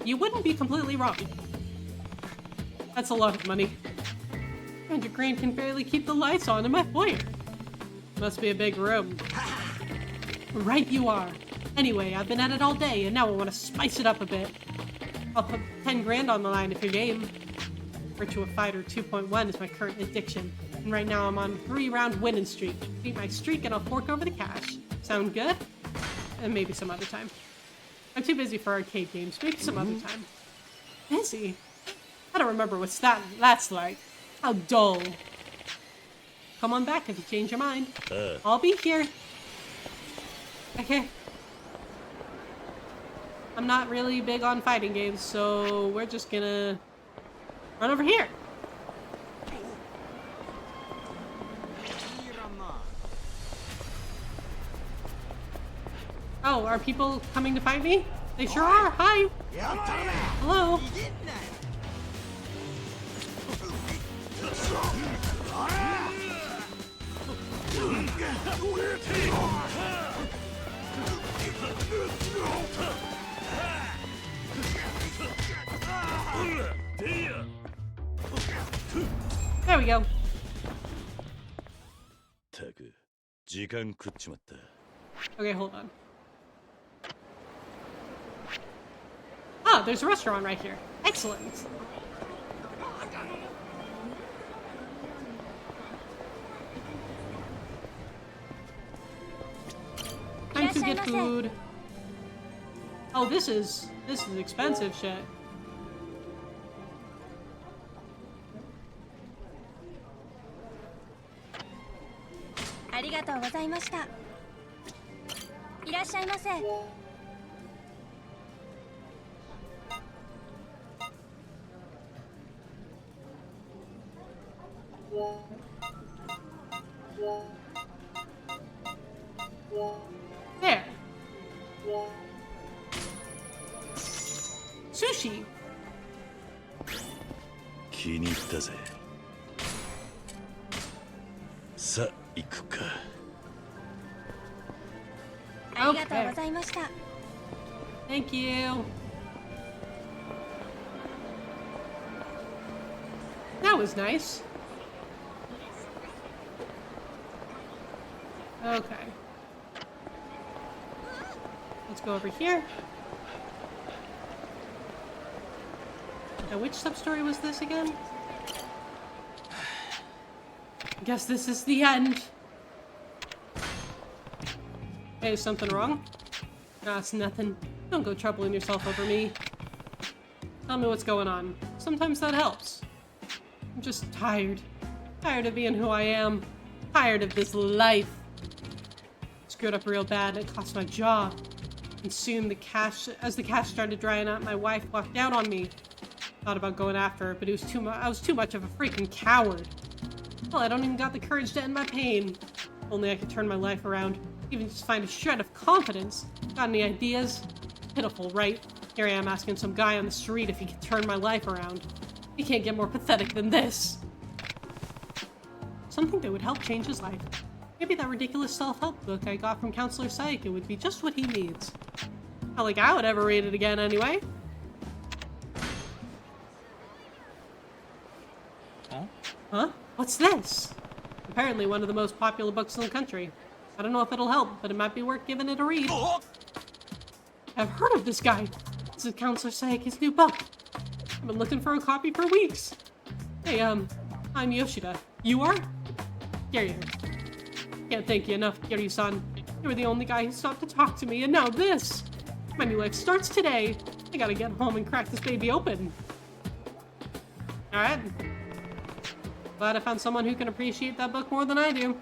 You wouldn't be completely wrong. That's a lot of money. 300 grand can barely keep the lights on in my foyer. Must be a big room. Right you are. Anyway, I've been at it all day, and now I want to spice it up a bit. I'll put 10 grand on the line if you're game. Virtua Fighter 2.1 is my current addiction, and right now I'm on a 3-round winning streak. Beat my streak and I'll fork over the cash. Sound good? And maybe some other time. I'm too busy for arcade games. Maybe some other time. Busy? I don't remember what's that's like. How dull. Come on back if you change your mind. I'll be here. Okay. I'm not really big on fighting games, so we're just gonna run over here. Oh, are people coming to fight me? They sure are. Hi. Hello. There we go. Okay, hold on. Ah, there's a restaurant right here. Excellent. Time to get food. Oh, this is expensive shit. There. Sushi. 気に入ったぜ。さあ行くか。ありがとうございました。Thank you. That was nice. Okay. Let's go over here. Now, which sub-story was this again? I guess this is the end. Hey, is something wrong? Nah, it's nothing. Don't go troubling yourself over me. Tell me what's going on. Sometimes that helps. I'm just tired. Tired of being who I am. Tired of this life. Screwed up real bad and it cost my job. And soon as the cash started drying out, my wife walked out on me. Thought about going after her, but I was too much of a freaking coward. Well, I don't even got the courage to end my pain. Only I could turn my life around. Even just find a shred of confidence. Got any ideas? Pitiful, right? Here I am asking some guy on the street if he can turn my life around. He can't get more pathetic than this. Something that would help change his life. Maybe that ridiculous self-help book I got from Counselor Saika would be just what he needs. Not like I would ever read it again anyway. What's this? Apparently one of the most popular books in the country. I don't know if it'll help, but it might be worth giving it a read. I've heard of this guy. This is Counselor Sayaki's new book. I've been looking for a copy for weeks. Hey, I'm Yoshida. You are? Kiryu. Can't thank you enough, Kiryu-san. You were the only guy who stopped to talk to me, and now this! My new life starts today. I gotta get home and crack this baby open. Alright. Glad I found someone who can appreciate that book more than I do.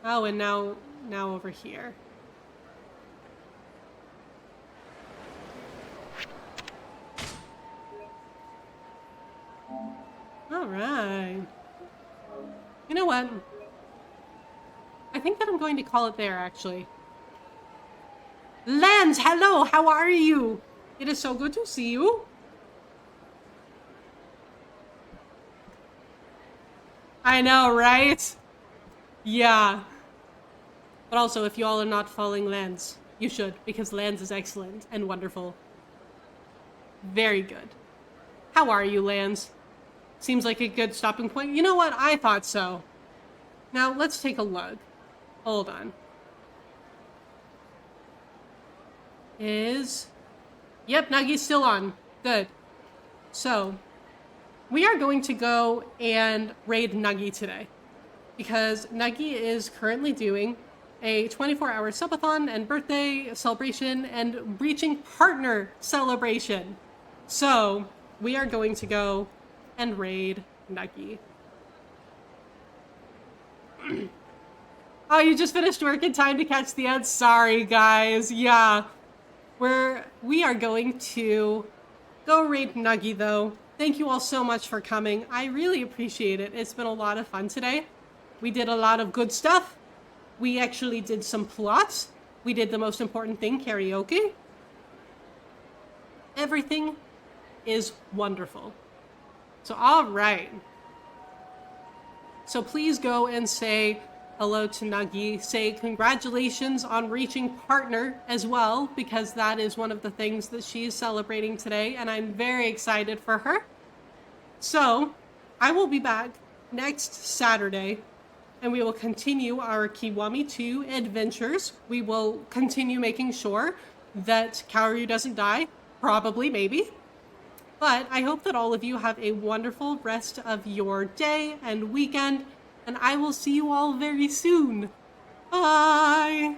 Oh, and now over here. All right. You know what? I think that I'm going to call it there, actually. Lance, hello, how are you? It is so good to see you. I know, right? Yeah. But also, if you all are not following Lance, you should, because Lance is excellent and wonderful. Very good. How are you, Lance? Seems like a good stopping point. You know what? I thought so. Now, let's take a look. Hold on. Yep, Nagi's still on. Good. So, we are going to go and raid Nagi today. Because Nagi is currently doing a 24-hour subathon and birthday celebration and reaching partner celebration. So, we are going to go and raid Nagi. Oh, you just finished work in time to catch the end? Sorry, guys. Yeah. We are going to go raid Nagi, though. Thank you all so much for coming. I really appreciate it. It's been a lot of fun today. We did a lot of good stuff. We actually did some plots. We did the most important thing, karaoke. Everything is wonderful. So, all right. So please go and say hello to Nagi. Say congratulations on reaching partner as well, because that is one of the things that she is celebrating today, and I'm very excited for her. So, I will be back next Saturday, and we will continue our Kiwami 2 adventures. We will continue making sure that Kaoru doesn't die. Probably, maybe. But I hope that all of you have a wonderful rest of your day and weekend, and I will see you all very soon. Bye!